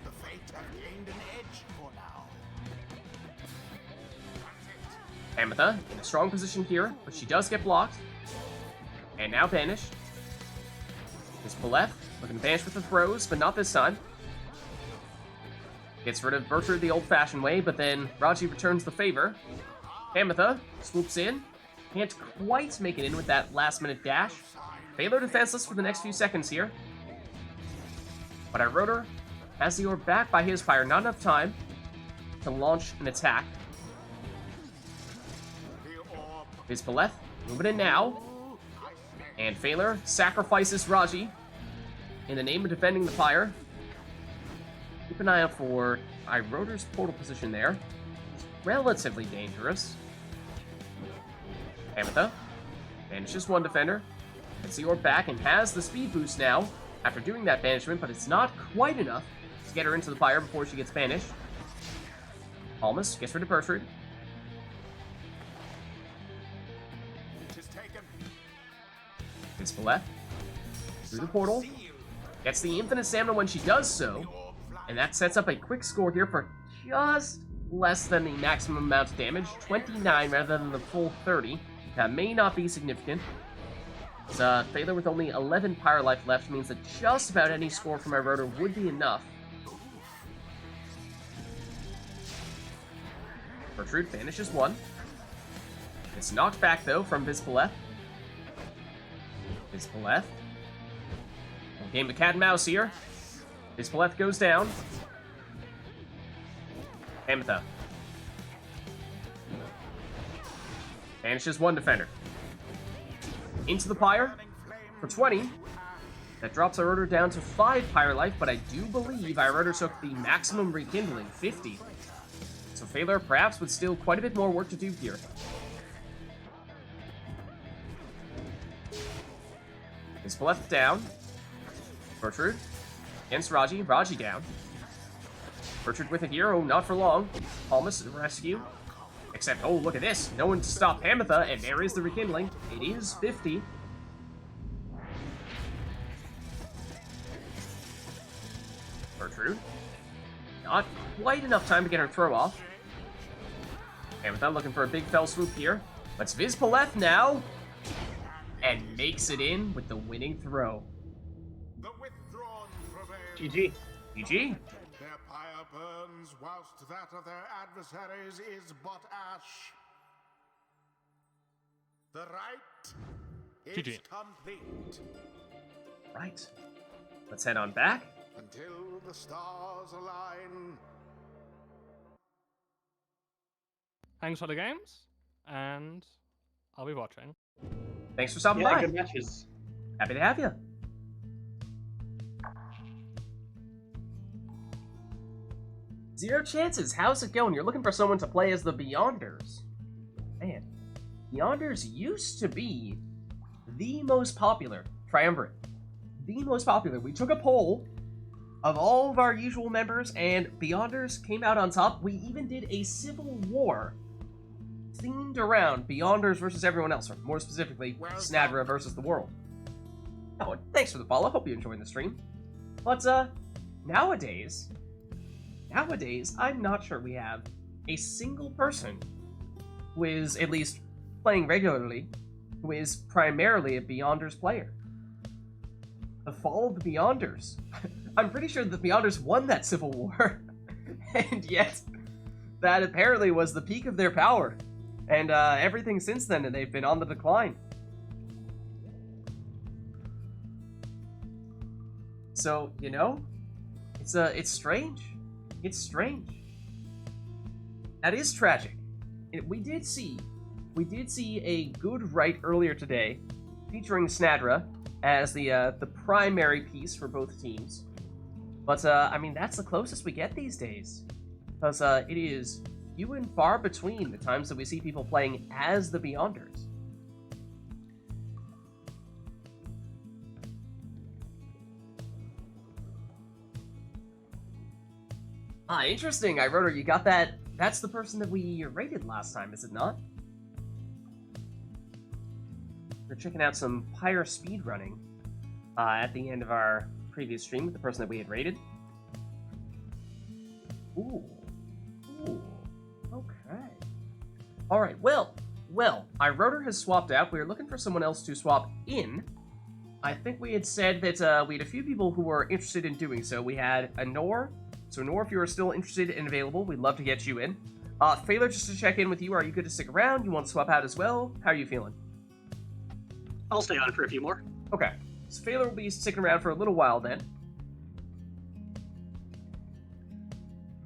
[SPEAKER 3] The fate have gained an edge for now.
[SPEAKER 1] Ametha in a strong position here, but she does get blocked. And now banished. Is Paulette looking to banish with the throws, but not this time. Gets rid of Bertrude the old-fashioned way, but then Raji returns the favor. Ametha swoops in. Can't quite make it in with that last-minute dash. Baylor defenseless for the next few seconds here. But Iroder has the orb back by his Pyre. Not enough time to launch an attack. Vids Paulette moving in now. And Phaler sacrifices Raji in the name of defending the Pyre. Keep an eye out for Iroder's portal position there. It's relatively dangerous. Ametha banishes one defender. Gets the orb back and has the speed boost now after doing that banishment, but it's not quite enough to get her into the Pyre before she gets banished. Almas gets rid of Bertrude. Vids Paulette through the portal. Gets the infinite stamina when she does so. And that sets up a quick score here for just less than the maximum amount of damage. 29 rather than the full 30. That may not be significant. Phaler with only 11 Pyre life left means that just about any score from my rotor would be enough. Bertrude banishes one. It's knocked back though from Vids Paulette. Vids Paulette. Game of cat and mouse here. Vids Paulette goes down. Ametha banishes one defender. Into the Pyre for 20. That drops our order down to 5 Pyre life, but I do believe our order took the maximum rekindling, 50. So Phalar perhaps with still quite a bit more work to do here. Ispaleth down. Bertrude against Raji. Raji down. Bertrude with a hero, not for long. Almost rescue. Except, oh, look at this. No one to stop Hamatha, and there is the rekindling. It is 50. Bertrude. Not quite enough time to get her throw off. Hamatha looking for a big fell swoop here. Let's Vispaleth now. And makes it in with the winning throw.
[SPEAKER 3] The withdrawn prevail.
[SPEAKER 5] GG.
[SPEAKER 1] GG.
[SPEAKER 3] Their pyre burns, whilst that of their adversaries is but ash. The rite is
[SPEAKER 2] GG.
[SPEAKER 3] complete.
[SPEAKER 1] Right. Let's head on back.
[SPEAKER 3] Until the stars align.
[SPEAKER 2] Thanks for the games, and I'll be watching.
[SPEAKER 1] Thanks for stopping
[SPEAKER 5] Yeah,
[SPEAKER 1] by.
[SPEAKER 5] good matches.
[SPEAKER 1] Happy to have you. Zero chances. How's it going? You're looking for someone to play as the Beyonders. Man, Beyonders used to be the most popular triumvirate. The most popular. We took a poll of all of our usual members, and Beyonders came out on top. We even did a civil war themed around Beyonders versus everyone else, or more specifically, Snadra versus the world. Oh, and thanks for the follow. Hope you're enjoying the stream. But, nowadays, I'm not sure we have a single person who is, at least playing regularly, who is primarily a Beyonders player. The fall of the Beyonders. I'm pretty sure the Beyonders won that civil war. And yet, that apparently was the peak of their power. And everything since then, and they've been on the decline. So, you know, it's strange. It's strange. That is tragic. We did see a good RITE earlier today, featuring Snadra as the primary piece for both teams. But I mean, that's the closest we get these days, because it is few and far between the times that we see people playing as the Beyonders. Ah, interesting. I wrote her. You got that. That's the person that we rated last time, is it not? We're checking out some Pyre speedrunning at the end of our previous stream with the person that we had rated. Ooh. Ooh. Okay. Alright, well, our rotor has swapped out. We were looking for someone else to swap in. I think we had said that we had a few people who were interested in doing so. We had a Nor. So Nor, if you are still interested and available, we'd love to get you in. Phalar, just to check in with you, are you good to stick around? You want to swap out as well? How are you feeling?
[SPEAKER 5] I'll stay on for a few more.
[SPEAKER 1] Okay. So Phalar will be sticking around for a little while then.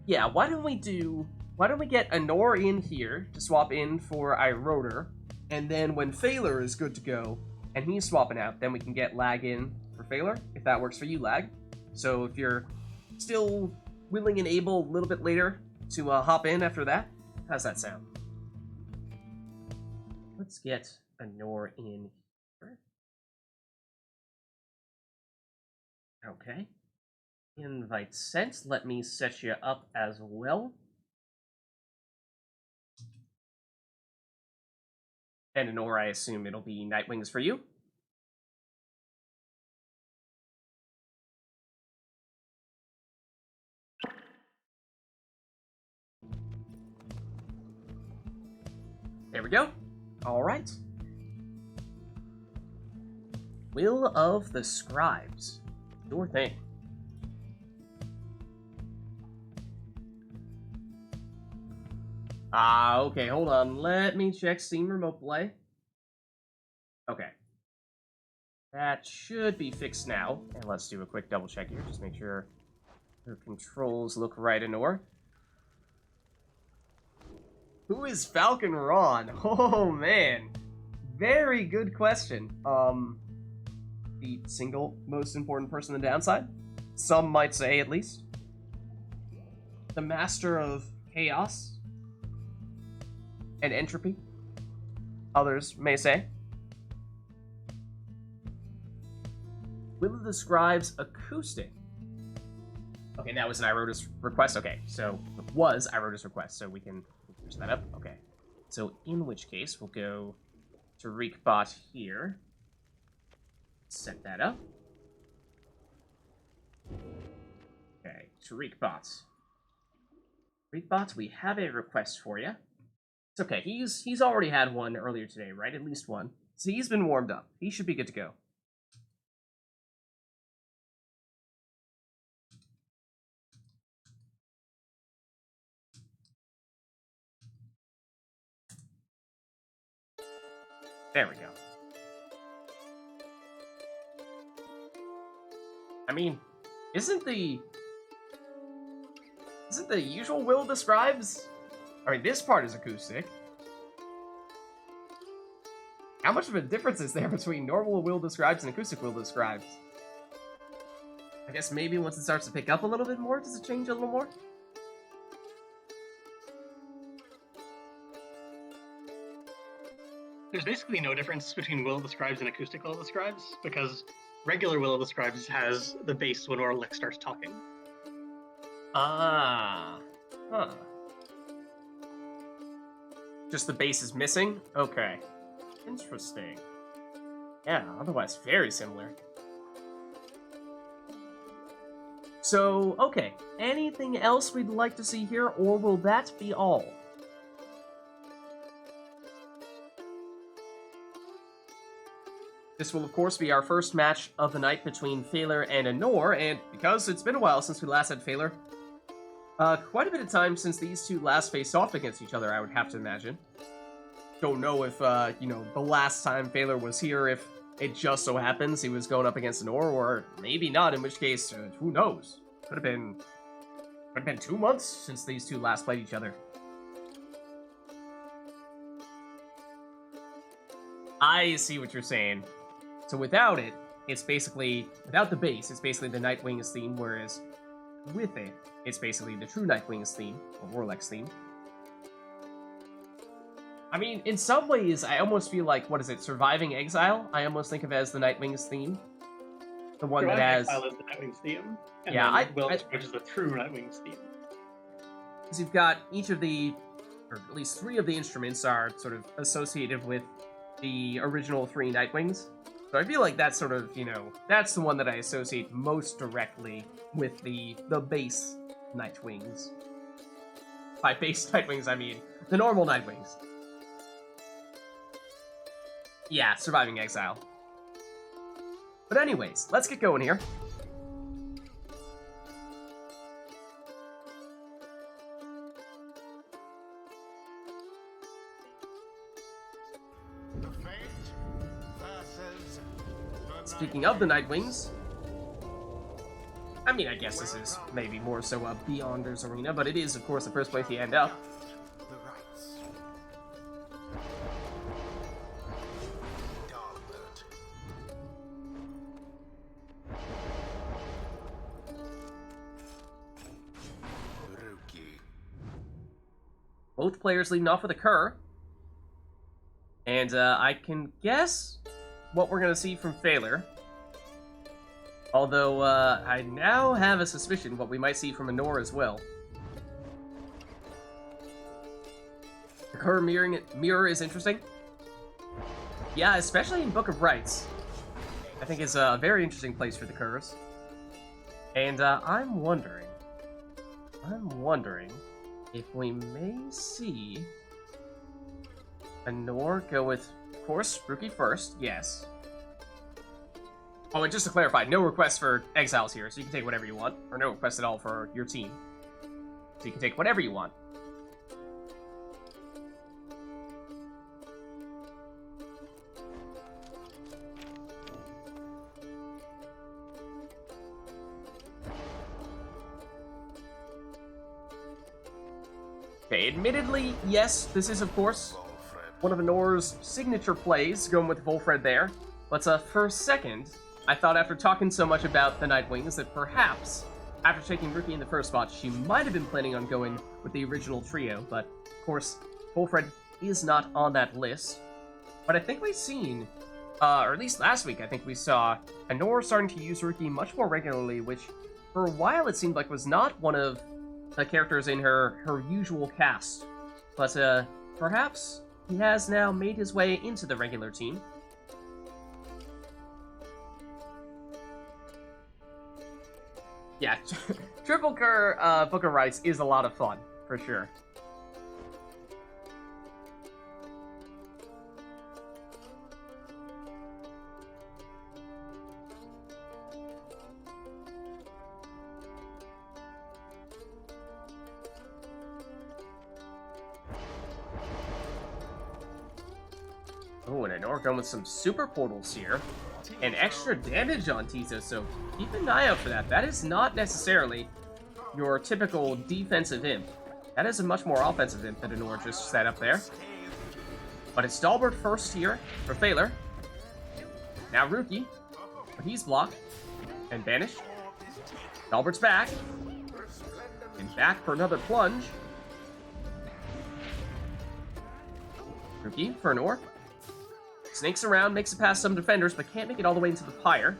[SPEAKER 1] Yeah, why don't we get Anor in here to swap in for Iroder, and then when Phalar is good to go, and he's swapping out, then we can get Lag in for Phalar, if that works for you, Lag. So if you're still willing and able a little bit later to hop in after that, how's that sound? Let's get Anor in here. Okay. Invite sent. Let me set you up as well. And Anor, I assume it'll be Nightwings for you. There we go. All right. Will of the Scribes. Your thing. Okay, hold on. Let me check Steam Remote Play. Okay. That should be fixed now. And let's do a quick double check here. Just make sure her controls look right in order. Who is Falcon Ron? Oh, man. Very good question. the single most important person on the downside. Some might say, at least. The master of chaos and entropy. Others may say. Will of the Scribe's acoustic. Okay, that was an Irota's request. Okay, so it was Irota's request, so we can push that up. Okay, so in which case we'll go to Reekbot here. Set that up. Okay, to Reekbot. Reekbot, we have a request for you. It's okay. He's already had one earlier today, right? At least one. So he's been warmed up. He should be good to go. There we go. I mean, isn't the usual Will of the Scribes? I mean, this part is acoustic. How much of a difference is there between normal Will of the Scribes and acoustic Will of the Scribes? I guess maybe once it starts to pick up a little bit more, does it change a little more?
[SPEAKER 5] There's basically no difference between Will of the Scribes and acoustic Will of the Scribes, because regular Will of the Scribes has the bass when Orlick starts talking.
[SPEAKER 1] Ah. Huh. Just the bass is missing? Okay. Interesting. Yeah, otherwise very similar. So, okay. Anything else we'd like to see here, or will that be all? This will, of course, be our first match of the night between Phaler and Anor, and because it's been a while since we last had Phaler, quite a bit of time since these two last faced off against each other, I would have to imagine. Don't know if, you know, the last time Phaler was here, if it just so happens he was going up against Anor, or maybe not, in which case, who knows? Could have been 2 months since these two last played each other. I see what you're saying. So without it, it's basically, without the bass, it's basically the Nightwing's theme, whereas with it, it's basically the true Nightwing's theme, or Warleck's theme. I mean, in some ways, I almost feel like, what is it, Surviving Exile? I almost think of it as the Nightwing's theme. The one
[SPEAKER 5] Surviving
[SPEAKER 1] that has...
[SPEAKER 5] Exile is the Nightwing's theme, and
[SPEAKER 1] yeah,
[SPEAKER 5] then Will of the Scribes is the true Nightwing's theme.
[SPEAKER 1] Because you've got each of the, or at least 3 of the instruments are sort of associated with the original 3 Nightwings. So I feel like that's sort of, you know, that's the one that I associate most directly with the bass Nightwings. By bass Nightwings, I mean the normal Nightwings. Yeah, Surviving Exile. But anyways, let's get going here. Speaking of the Nightwings, I mean, I guess this is maybe more so a Beyonders arena, but it is, of course, the first place you end up. Both players leading off with a Cur. And I can guess what we're going to see from Phaler. Although, I now have a suspicion what we might see from Anor as well. The Cur mirror is interesting. Yeah, especially in Book of Rites. I think it's a very interesting place for the Curs. And I'm wondering if we may see Anor go with, of course, Rookie first, yes. Oh, and just to clarify, no requests for exiles here, so you can take whatever you want, or no requests at all for your team. So you can take whatever you want. Okay, admittedly, yes, this is, of course, one of Anor's signature plays, going with Volfred there. But for a second, I thought after talking so much about the Nightwings that perhaps, after taking Rookie in the first spot, she might have been planning on going with the original trio, but of course, Wolfred is not on that list. But I think we've seen, or at least last week, I think we saw Anor starting to use Rookie much more regularly, which for a while it seemed like was not one of the characters in her usual cast. But perhaps he has now made his way into the regular team. Yeah, Triple Cur Book of Rice is a lot of fun, for sure. Oh, and Anor going with some super portals here. And extra damage on Tizo, so keep an eye out for that. That is not necessarily your typical defensive imp. That is a much more offensive imp that Anor just set up there. But it's Dalbert first here for Phaler. Now Rookie, but he's blocked and banished. Dalbert's back. And back for another plunge. Rookie for Anor. Snakes around, makes it past some defenders, but can't make it all the way into the Pyre.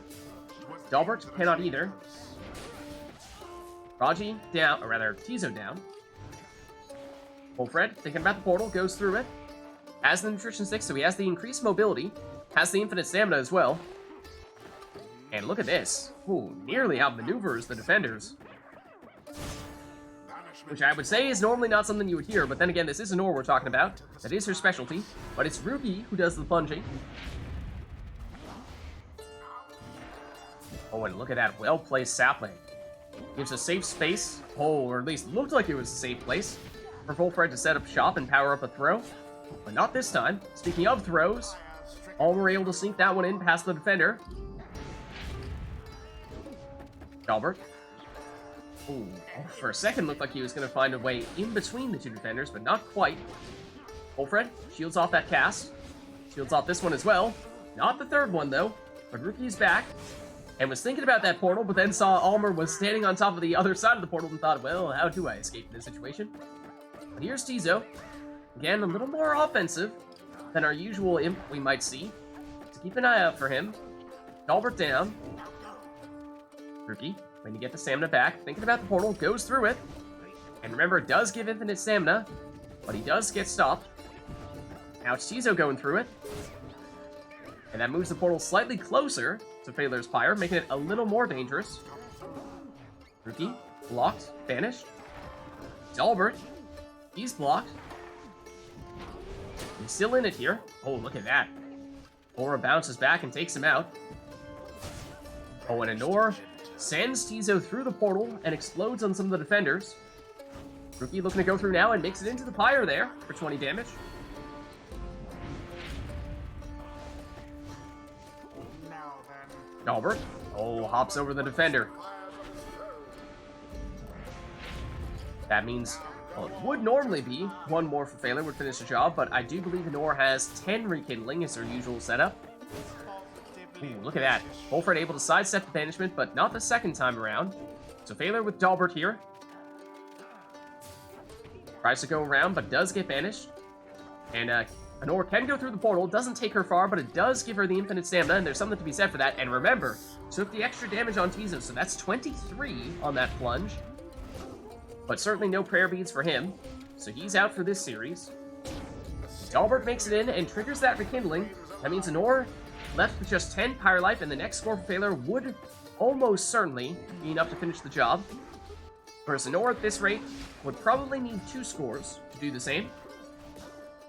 [SPEAKER 1] Dalbert cannot either. Raji down, or rather, Tizo down. Wolfred, thinking about the portal, goes through it. Has the nutrition stick, so he has the increased mobility. Has the infinite stamina as well. And look at this. Ooh, nearly outmaneuvers the defenders. Which I would say is normally not something you would hear, but then again, this is Anor we're talking about. That is her specialty, but it's Rookie who does the plunging. Oh, and look at that well-placed sapling. Gives a safe space, or at least looked like it was a safe place, for Wolfred to set up shop and power up a throw. But not this time. Speaking of throws, all were able to sneak that one in past the defender. Dalbert. Ooh, for a second looked like he was going to find a way in between the two defenders, but not quite. Wolfred shields off that cast. Shields off this one as well. Not the third one, though. But Rookie's back. And was thinking about that portal, but then saw Almer was standing on top of the other side of the portal and thought, well, how do I escape this situation? But here's Tizo. Again, a little more offensive than our usual imp we might see. So keep an eye out for him. Dalbert down. Rookie. When you get the stamina back, thinking about the portal, goes through it. And remember, it does give infinite stamina, but he does get stopped. Now it's Tizo going through it. And that moves the portal slightly closer to Phaler's Pyre, making it a little more dangerous. Rookie, blocked, banished. Dalbert, he's blocked. He's still in it here. Oh, look at that. Aura bounces back and takes him out. Oh, and Anor sends Tizo through the portal and explodes on some of the defenders. Rookie looking to go through now and makes it into the Pyre there for 20 damage. Dalbert, hops over the defender. That means, well, it would normally be one more for Phaler would finish the job, but I do believe Anor has 10 rekindling as her usual setup. Ooh, look at that. Wolfred able to sidestep the banishment, but not the second time around. So Phaler with Dalbert here. Tries to go around, but does get banished. And Anor can go through the portal. Doesn't take her far, but it does give her the infinite stamina, and there's something to be said for that. And remember, took the extra damage on Tizo, so that's 23 on that plunge. But certainly no prayer beads for him, so he's out for this series. Dalbert makes it in and triggers that rekindling. That means Anor left with just 10 Pyre life, and the next score for Phaler would almost certainly be enough to finish the job. Whereas Anor at this rate would probably need 2 scores to do the same.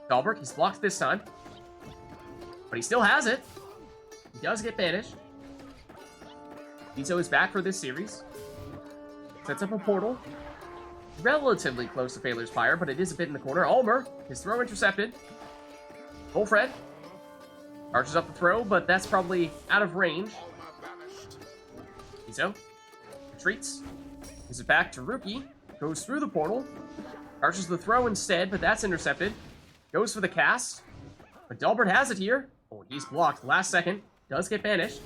[SPEAKER 1] Dalbert, he's blocked this time. But he still has it. He does get banished. Tizo is back for this series. Sets up a portal. Relatively close to Phaler's Pyre, but it is a bit in the corner. Almer, his throw intercepted. Wolfred arches up the throw, but that's probably out of range. Tizo retreats. Gives it back to Rookie. Goes through the portal. Arches the throw instead, but that's intercepted. Goes for the cast. But Dalbert has it here. Oh, he's blocked last second. Does get banished.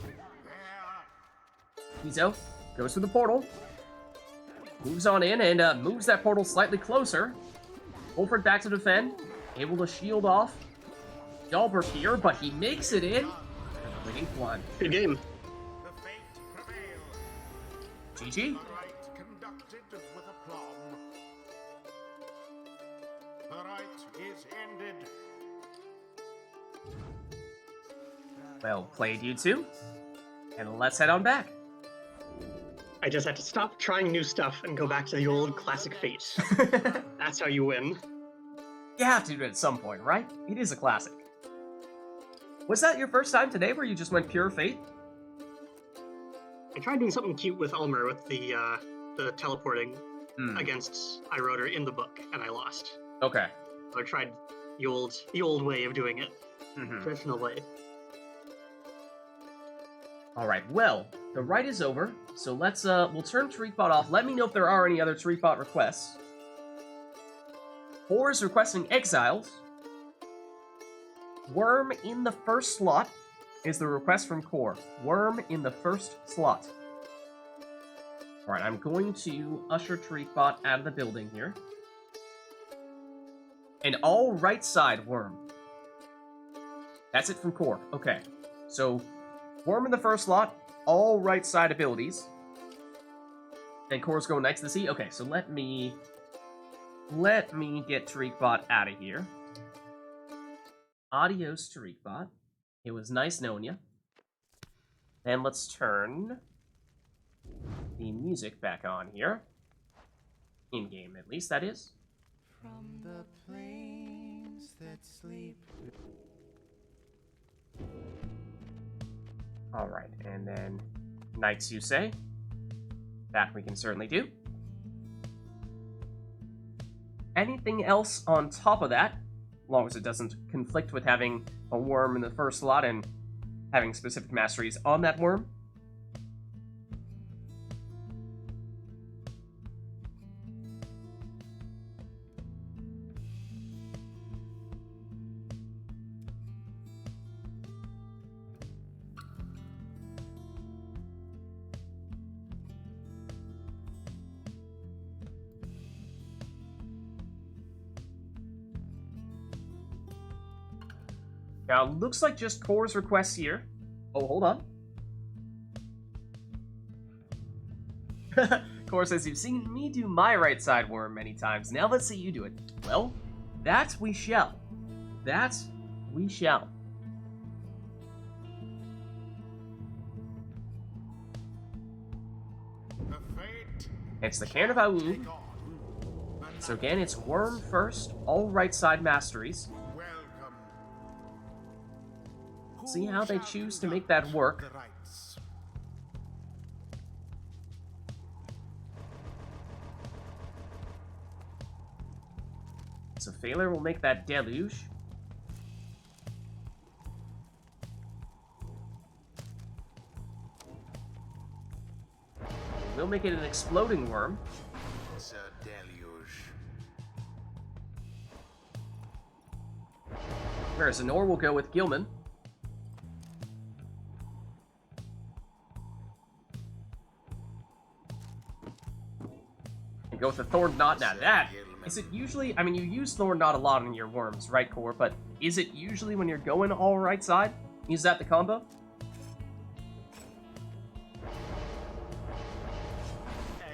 [SPEAKER 1] Kizo goes through the portal, moves on in, and moves that portal slightly closer. Wolford back to defend, able to shield off Dalbert here, but he makes it in. Winning one.
[SPEAKER 5] Good game.
[SPEAKER 3] The fate prevail.
[SPEAKER 1] GG.
[SPEAKER 3] The rite conducted with aplomb. The rite is ended.
[SPEAKER 1] Well played, you two. And let's head on back.
[SPEAKER 5] I just had to stop trying new stuff and go back to the old classic Fate. That's how you win.
[SPEAKER 1] You have to do it at some point, right? It is a classic. Was that your first time today where you just went pure Fate?
[SPEAKER 5] I tried doing something cute with Ulmer with the teleporting against Iroder in the book, and I lost.
[SPEAKER 1] Okay.
[SPEAKER 5] So I tried the old way of doing it, traditional way.
[SPEAKER 1] Alright, well, the rite is over, so let's, we'll turn TariqBot off. Let me know if there are any other TariqBot requests. Four is requesting Exiled. Worm in the first slot is the request from Core. Worm in the first slot. Alright, I'm going to usher TariqBot out of the building here. And all right side Worm. That's it from Core. Okay, so Worm in the first slot, all right side abilities. And Core's going Knights of the Sea. Okay, so let me get TariqBot out of here. Adios, TariqBot. It was nice knowing you. And let's turn the music back on here. In-game, at least, that is.
[SPEAKER 6] From the plains that sleep.
[SPEAKER 1] Alright, and then Knights, you say? That we can certainly do. Anything else on top of that, as long as it doesn't conflict with having a worm in the first slot and having specific masteries on that worm? Now, looks like just Core's requests here. Oh, hold on. Core says, you've seen me do my right side worm many times. Now let's see you do it. Well, that we shall. That we shall.
[SPEAKER 3] The fate
[SPEAKER 1] It's the Carnival.
[SPEAKER 3] take on.
[SPEAKER 1] So again, it's worm first, all right side masteries.
[SPEAKER 3] Welcome.
[SPEAKER 1] See how they
[SPEAKER 3] Who shall
[SPEAKER 1] choose to make that
[SPEAKER 3] conduct
[SPEAKER 1] work.
[SPEAKER 3] the rites?
[SPEAKER 1] So Failure will make that deluge. We'll make it an exploding worm.
[SPEAKER 3] It's a deluge.
[SPEAKER 1] Whereas Anor will go with Gilman. And go with the Thorn Knot. Now that, is it usually, I mean, you use Thorn Knot a lot in your worms, right, Core? But is it usually when you're going all right side? Is that the combo?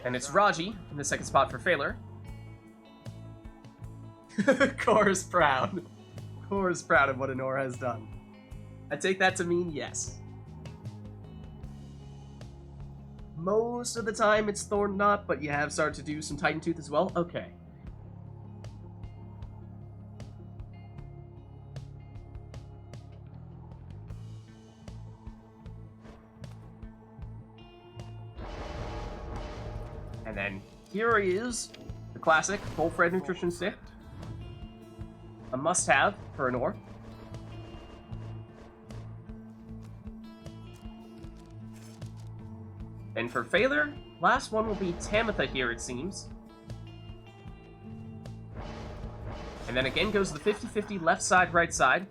[SPEAKER 1] And it's Raji in the second spot for Failure. Core's proud. Core's proud of what Anor has done. I take that to mean yes. Most of the time it's Thorn Knot, but you have started to do some Titan Tooth as well? Okay. And then here is the classic full Fred Nutrition Stick. A must-have for Anor. And for Failure, last one will be Tamitha here, it seems. And then again goes the 50-50 left side, right side.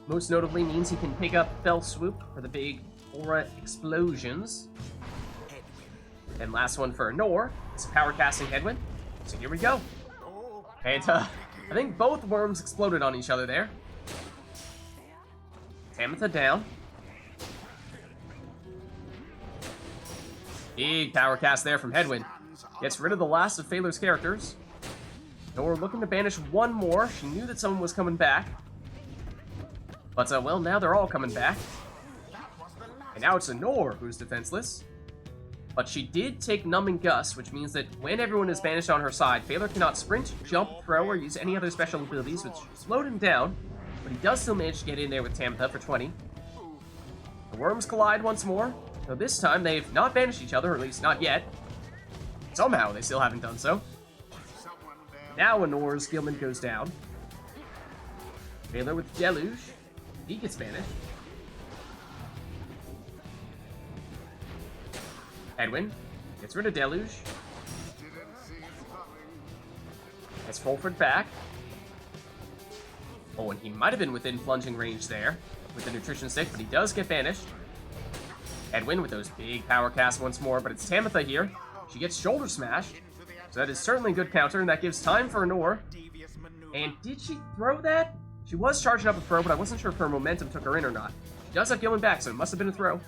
[SPEAKER 1] Most notably means he can pick up Fell Swoop for the big aura explosions. And last one for Nor. It's a power casting headwind. So here we go. And I think both worms exploded on each other there. Tamitha down. Big power cast there from Headwind. Gets rid of the last of Phaler's characters. Nor looking to banish one more. She knew that someone was coming back. But, well, now they're all coming back. And now it's a Nor who's defenseless. But she did take Numbing Gust, which means that when everyone is banished on her side, Phaler cannot sprint, jump, throw, or use any other special abilities, which slowed him down. But he does still manage to get in there with Tamitha for 20. The worms collide once more, though this time they've not banished each other, or at least not yet. Somehow they still haven't done so. Now Nor's Gilman goes down. Phaler with Deluge. He gets banished. Edwin gets rid of Deluge. Gets Fulford back. Oh, and he might have been within plunging range there with the Nutrition Stick, but he does get banished. Edwin with those big power casts once more, but it's Tamitha here. She gets Shoulder Smash, so that is certainly a good counter, and that gives time for Nor. And did she throw that? She was charging up a throw, but I wasn't sure if her momentum took her in or not. She does have Gilman back, so it must have been a throw.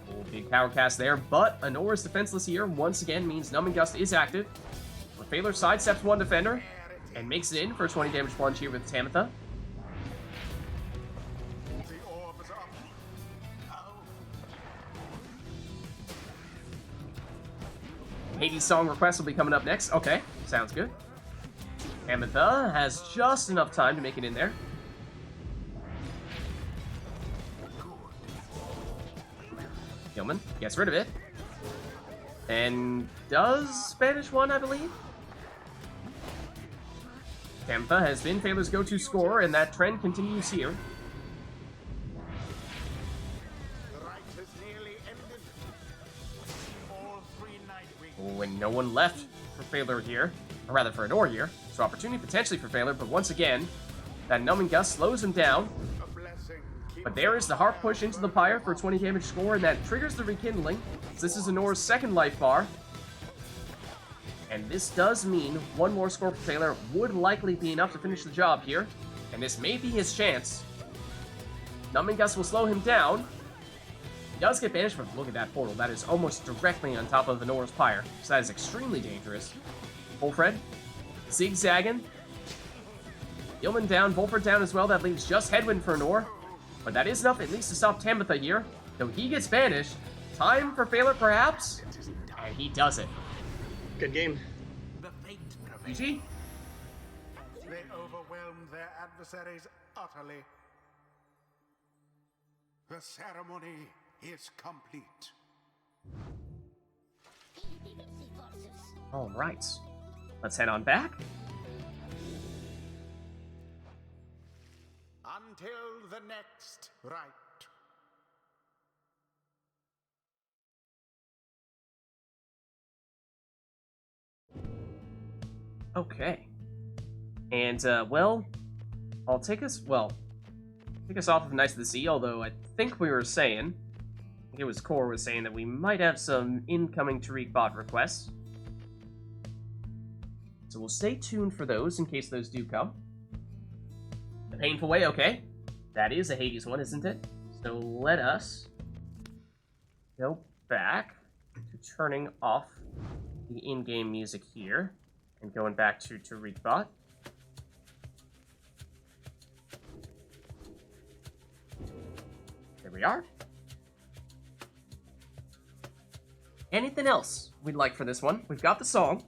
[SPEAKER 1] Oh, big power cast there, but Anor is defenseless here. Once again means Numbing Gust is active. Phaler sidesteps one defender and makes it in for a 20 damage plunge here with Tamitha. Hades song request will be coming up next. Okay, sounds good. Tamitha has just enough time to make it in there. Gilman gets rid of it. And does banish one, I believe? Tamitha has been Phaler's go-to scorer, and that trend continues here. Oh, and no one left for Phaler here. Or rather, for Anor here. So opportunity potentially for Phaler, but once again, that Numbing Gust slows him down. But there is the Heart Push into the Pyre for a 20 damage score, and that triggers the Rekindling. So this is Anor's second life bar. And this does mean one more score for Phaler would likely be enough to finish the job here. And this may be his chance. Numbing Gust will slow him down. He does get banished, but look at that portal. That is almost directly on top of Anor's Pyre. So that is extremely dangerous. Volfred, zigzagging. Gilman down, Volfred down as well. That leaves just Headwind for Anor. But that is enough at least to stop Tamitha here. Though he gets banished. Time for Phaler perhaps? And he does it.
[SPEAKER 5] Good game.
[SPEAKER 1] GG.
[SPEAKER 3] They overwhelmed their adversaries utterly. The ceremony is complete.
[SPEAKER 1] All right. Let's head on back.
[SPEAKER 3] Until the next rite.
[SPEAKER 1] Okay. And, well, I'll take us off of Knights of the Sea, although I think we were saying, I think it was Core was saying that we might have some incoming Tariq bot requests. So we'll stay tuned for those in case those do come. The Painful Way, okay. That is a Hades one, isn't it? So let us go back to turning off the in-game music here. And going back to Tariq bot. There we are. Anything else we'd like for this one? We've got the song.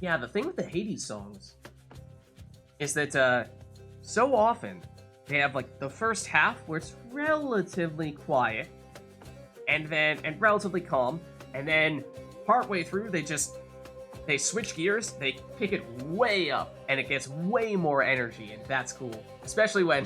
[SPEAKER 1] Yeah, the thing with the Hades songs is that so often they have like the first half where it's relatively quiet and relatively calm. And then partway through, they switch gears, they pick it way up, and it gets way more energy, and that's cool. Especially when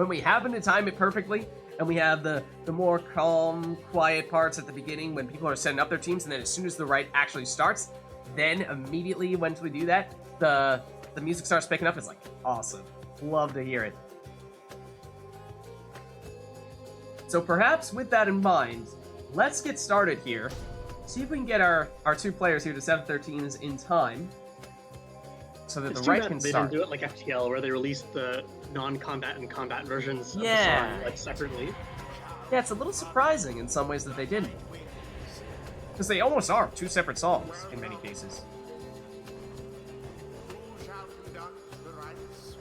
[SPEAKER 1] we happen to time it perfectly, and we have the more calm, quiet parts at the beginning when people are setting up their teams, and then as soon as the rite actually starts, then immediately once we do that, the music starts picking up. It's like awesome. Love to hear it. So perhaps with that in mind, let's get started here. See if we can get our 2 players here to 713s in time, so that
[SPEAKER 5] It's
[SPEAKER 1] the
[SPEAKER 5] too
[SPEAKER 1] right
[SPEAKER 5] bad
[SPEAKER 1] can
[SPEAKER 5] they
[SPEAKER 1] start.
[SPEAKER 5] didn't do it like FTL, where they released the non-combat and combat versions of the
[SPEAKER 1] Yeah.
[SPEAKER 5] song like separately.
[SPEAKER 1] Yeah, it's a little surprising in some ways that they didn't. Because they almost are 2 separate songs in many cases.
[SPEAKER 3] Who shall conduct the rites?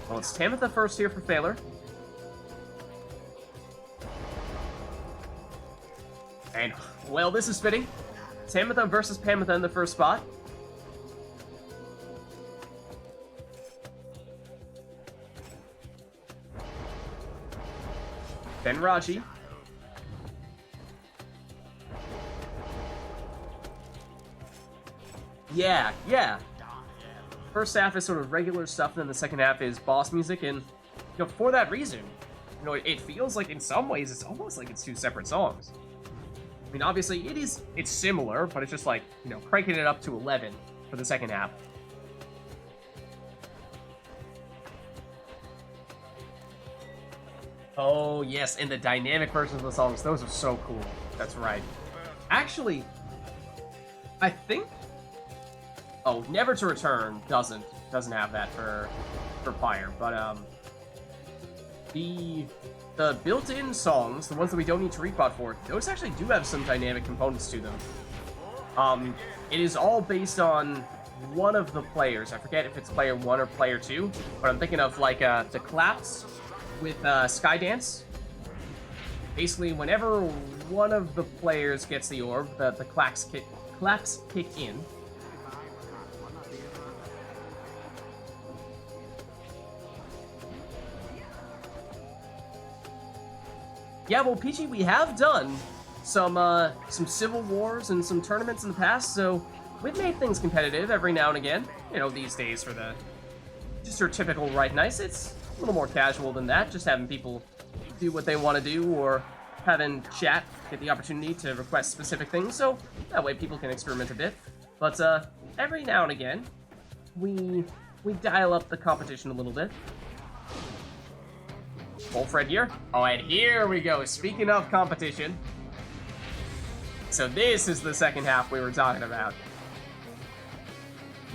[SPEAKER 1] Well, it's Tamitha first here for Phaler. And, well, this is fitting. Tamitha versus Pamitha in the first spot. Then Raji. Yeah. First half is sort of regular stuff, and then the second half is boss music, and for that reason, it feels like in some ways it's almost like it's 2 separate songs. I mean, obviously it's similar, but it's just like, cranking it up to 11 for the second half. Oh, yes, and the dynamic versions of the songs, those are so cool. That's right. Actually, I think... Oh, Never to Return doesn't have that for Pyre, but the built-in songs, the ones that we don't need to repot for, those actually do have some dynamic components to them. It is all based on one of the players. I forget if it's player 1 or player 2, but I'm thinking of like the claps with Skydance. Basically, whenever one of the players gets the orb, the claps kick in. Yeah, well, PG, we have done some Civil Wars and some tournaments in the past, so we've made things competitive every now and again. These days for just your typical RITE Nights, it's a little more casual than that, just having people do what they want to do, or having chat get the opportunity to request specific things, so that way people can experiment a bit. But every now and again, we dial up the competition a little bit. Wolfred here. Oh, and here we go. Speaking of competition. So this is the second half we were talking about.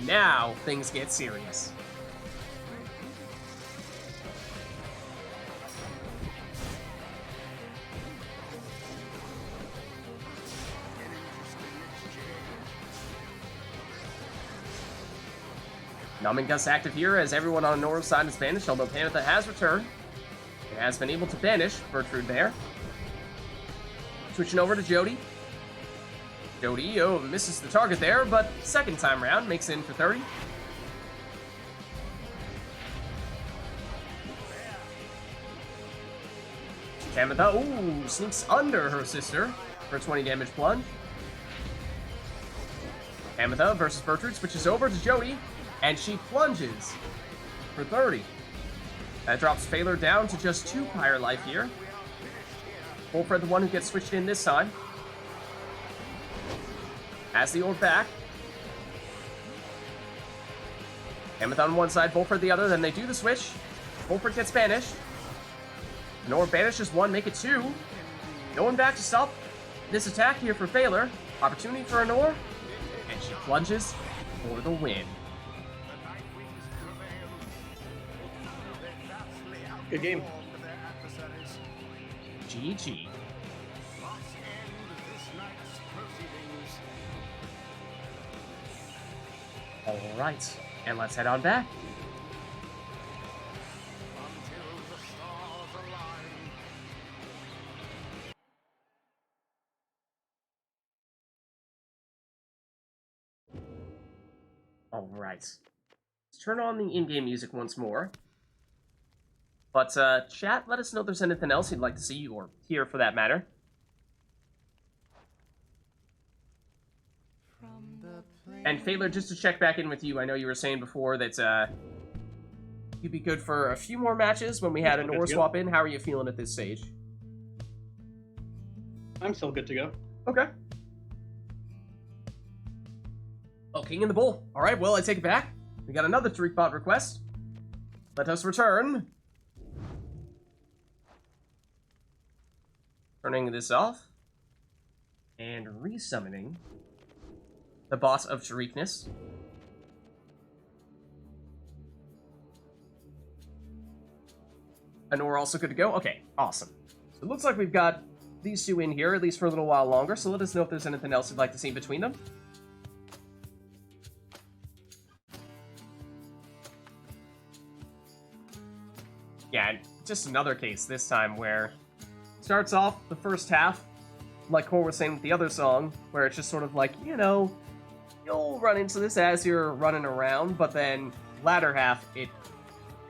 [SPEAKER 1] Now things get serious. Numbing Gust active here as everyone on Nora's side is banished, although Pamitha has returned. It has been able to banish Bertrude there. Switching over to Jody. Jody, misses the target there, but second time round makes it in for 30. Tamitha, sneaks under her sister for a 20 damage plunge. Tamitha versus Bertrude switches over to Jody, and she plunges for 30. That drops Phaler down to just 2 Pyre life here. Wolfred, the one who gets switched in this time. Has the orb back. Tamitha on one side, Wolfred the other, then they do the switch. Wolfred gets banished. An orb banishes 1, make it 2. No one back to stop this attack here for Phaler. Opportunity for an orb, and she plunges for the win.
[SPEAKER 5] Good game.
[SPEAKER 1] GG. Alright, and let's head on back. Alright. Let's turn on the in-game music once more. But, chat, let us know if there's anything else you'd like to see, or hear for that matter. And Phaler, just to check back in with you, I know you were saying before that, you'd be good for a few more matches when we had a Nora swap in. How are you feeling at this stage?
[SPEAKER 5] I'm still good to go.
[SPEAKER 1] Okay. Oh, King in the Bull. Alright, well, I take it back. We got another Tariq bot request. Let us return. Turning this off. And resummoning the boss of Tariqness. And we're also good to go? Okay, awesome. So it looks like we've got these two in here, at least for a little while longer, so let us know if there's anything else you'd like to see between them. Yeah, and just another case this time where it starts off the first half, like Cor was saying with the other song, where it's just sort of like, you know, you'll run into this as you're running around, but then latter half, it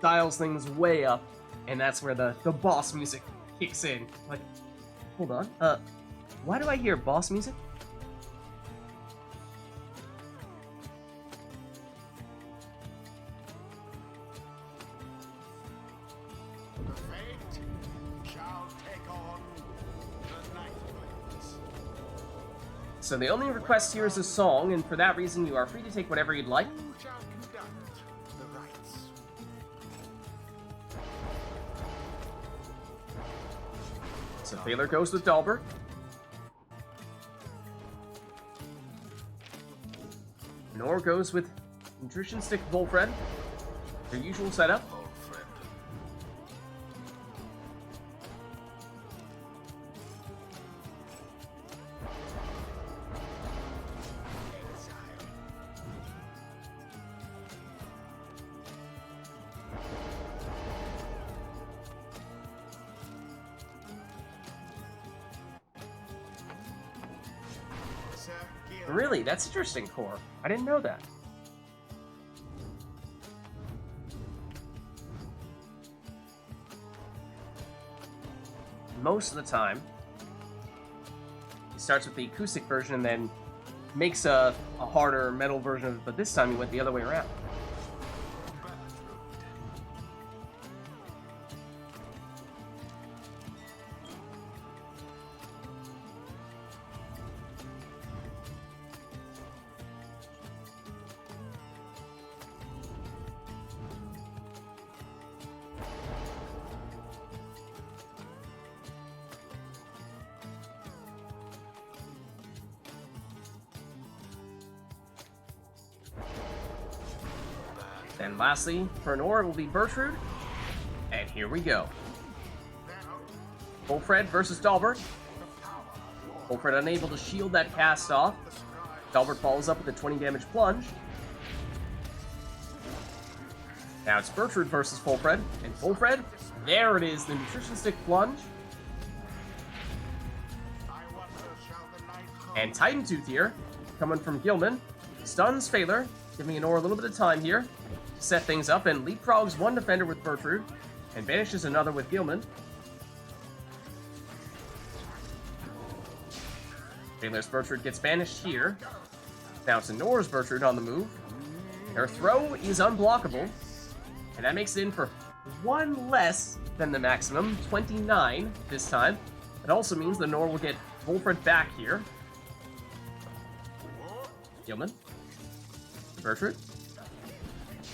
[SPEAKER 1] dials things way up, and that's where the boss music kicks in. Like, hold on, why do I hear boss music?
[SPEAKER 3] The fate shall take on the Night Blades.
[SPEAKER 1] So the only request here is a song, and for that reason you are free to take whatever you'd like.
[SPEAKER 3] Who shall conduct the rites?
[SPEAKER 1] So Thaler goes with Dalbert. Nor goes with Nutrition Stick Volfred. Their usual setup.
[SPEAKER 3] Old friend. Exile. Sir Gil.
[SPEAKER 1] Really? That's interesting, Core. I didn't know that. Most of the time, he starts with the acoustic version and then makes a harder metal version of it, but this time he went the other way around. Then lastly, for Nor, it will be Bertrude. And here we go. Volfred versus Dalbert. Volfred unable to shield that cast off. Dalbert follows up with a 20 damage plunge. Now it's Bertrude versus Volfred. And Volfred, there it is, the Nutrition Stick plunge. And Titan Tooth here, coming from Gilman. Stuns Phaler, giving Nor a little bit of time here. Set things up and leapfrogs one defender with Bertrude and banishes another with Gilman. Phaler's Bertrude gets banished here. Now it's Nor's Bertrude on the move. Her throw is unblockable, and that makes it in for one less than the maximum, 29 this time. It also means that Nor will get Volfred back here. Gilman. Bertrude.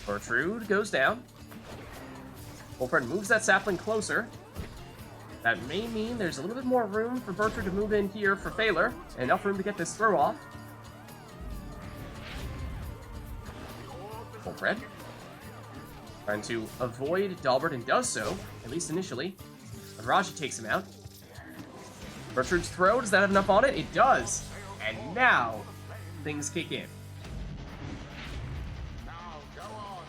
[SPEAKER 1] Bertrude goes down. Volfred moves that sapling closer. That may mean there's a little bit more room for Bertrude to move in here for Phaler. Enough room to get this throw off. Volfred. Trying to avoid Dalbert and does so, at least initially. But Raji takes him out. Bertrude's throw, does that have enough on it? It does. And now, things kick in.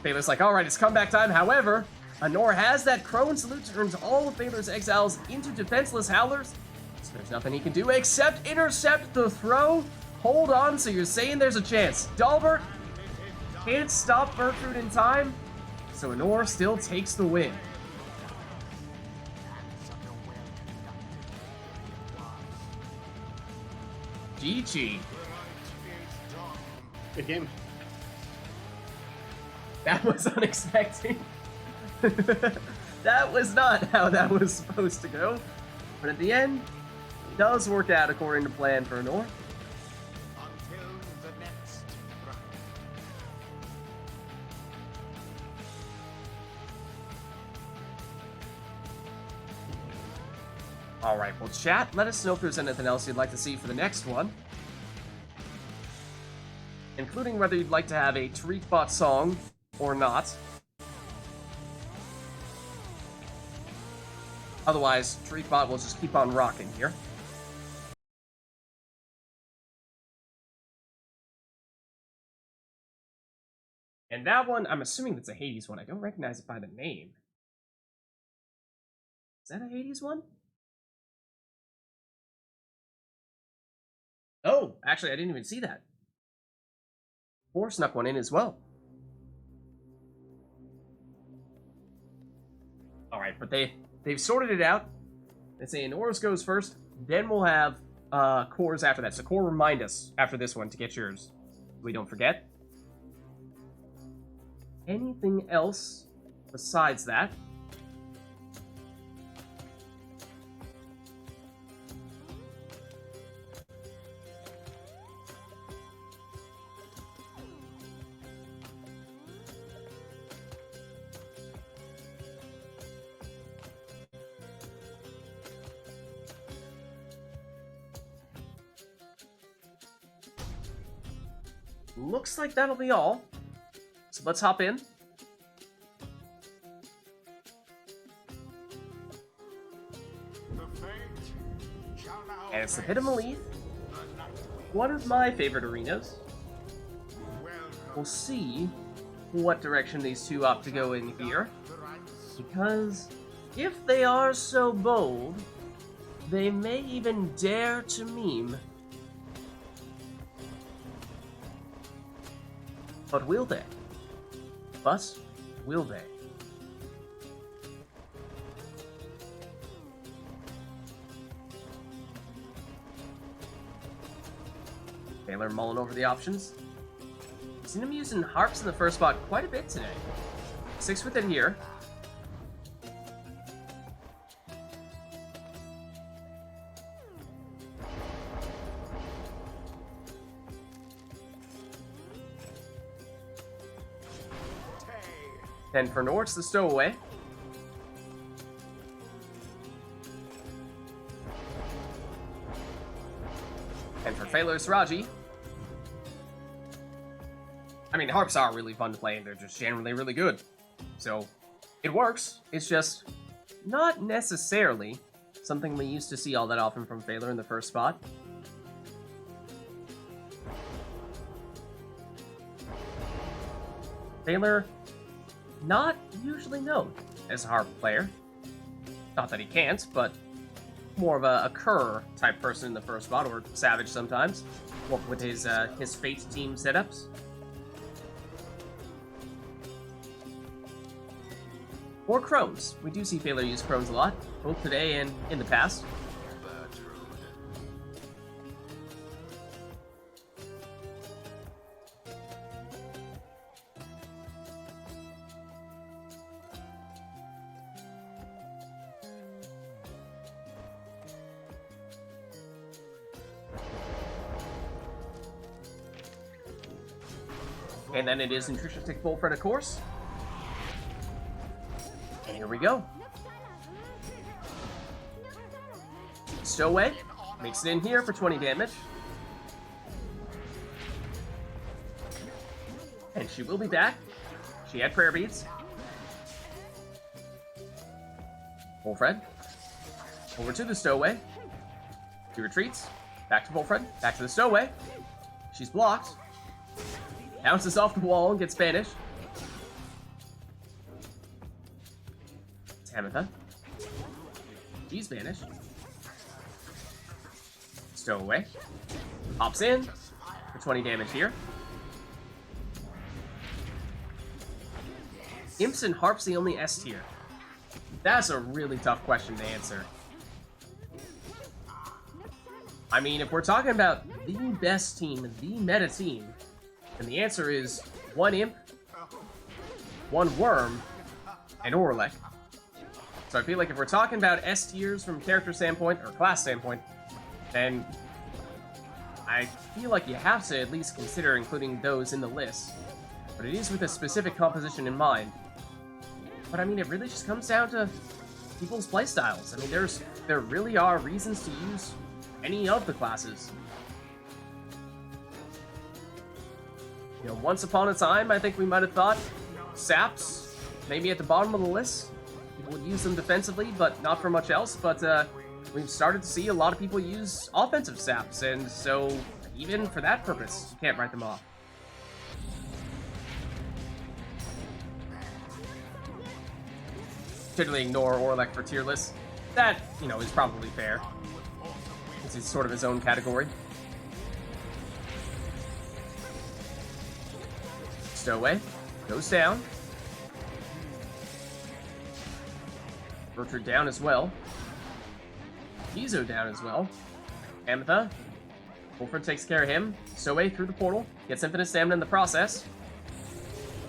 [SPEAKER 1] Phaler's like, alright, it's comeback time. However, Anor has that Crone Salute, turns all of Phaler's exiles into defenseless Howlers. So there's nothing he can do except intercept the throw. Hold on, so you're saying there's a chance. Dalbert can't stop Bertrude in time, so Anor still takes the win. GG.
[SPEAKER 5] Good game.
[SPEAKER 1] That was unexpected. That was not how that was supposed to go. But at the end, does work out according to plan for Nor.
[SPEAKER 3] Until the next rite.
[SPEAKER 1] Alright, well chat, let us know if there's anything else you'd like to see for the next one. Including whether you'd like to have a TariqBot song or not. Otherwise, TariqBot will just keep on rocking here. And that one, I'm assuming that's a Hades one. I don't recognize it by the name. Is that a Hades one? Oh, actually, I didn't even see that. Or snuck one in as well. Alright, but they've sorted it out. They say Nora's goes first, then we'll have Core's after that. So Core, remind us after this one to get yours. We don't forget. Anything else besides that? Looks like that'll be all. So let's hop in.
[SPEAKER 3] The fate shall now
[SPEAKER 1] And it's the
[SPEAKER 3] face
[SPEAKER 1] Pit of Malith,
[SPEAKER 3] the night.
[SPEAKER 1] one of my favorite arenas.
[SPEAKER 3] Welcome
[SPEAKER 1] We'll see what direction these two opt to go in here.
[SPEAKER 3] the rites.
[SPEAKER 1] Because if they are so bold, they may even dare to meme. But will they? But will they? Taylor mulling over the options. Seen him using harps in the first spot quite a bit today. 6 with it here. Then for Nort's the stowaway. And for Phalos, Raji. I mean, harps are really fun to play, and they're just generally really good. So, it works. It's just not necessarily something we used to see all that often from Phaler in the first spot. Phaler, not usually known as a harp player. Not that he can't, but more of a Kerr type person in the first spot, or Savage sometimes, with his Fate team setups. Or Crones. We do see Phaler use Crones a lot, both today and in the past. And then it is Intrinsic Bullfred, of course. And here we go. Stowaway makes it in here for 20 damage. And she will be back. She had prayer beads. Bullfred. Over to the stowaway. She retreats. Back to Bullfred. Back to the stowaway. She's blocked. Bounces off the wall and gets banished. Tamitha. She's banished. Stowaway. Hops in for 20 damage here. Imps and Harps the only S tier? That's a really tough question to answer. I mean, if we're talking about the best team, the meta team, and the answer is 1 Imp, 1 Worm, and Orlek. So I feel like if we're talking about S tiers from character standpoint, or class standpoint, then I feel like you have to at least consider including those in the list. But it is with a specific composition in mind. But I mean, it really just comes down to people's playstyles. I mean, there really are reasons to use any of the classes. You know, once upon a time, I think we might have thought saps maybe at the bottom of the list. People would use them defensively, but not for much else. But we've started to see a lot of people use offensive saps, and so even for that purpose, you can't write them off. Totally ignore Orlek for tier lists. That, you know, is probably fair. This is sort of his own category. Stowaway goes down. Bertrand down as well. Tizo down as well. Ametha. Wolford takes care of him. Stowaway through the portal. Gets infinite stamina in the process.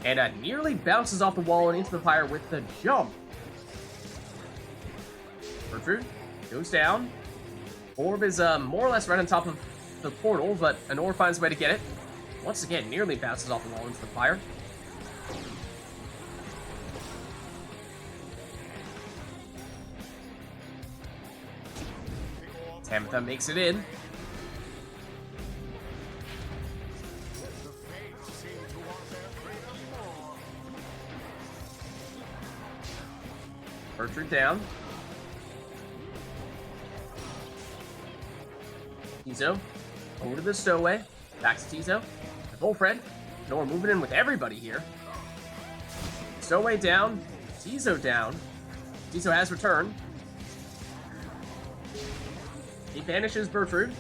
[SPEAKER 1] And nearly bounces off the wall and into the Pyre with the jump. Bertrand goes down. Orb is more or less right on top of the portal, but Anor finds a way to get it. Once again, nearly bounces off the wall into the Pyre. Tamitha makes it in. Bertrand down. Tizo over to the Stowaway. Back to Tizo. Wolfred. Nor moving in with everybody here. Stowaway down. Tizo down. Tizo has returned. He banishes Bertrand.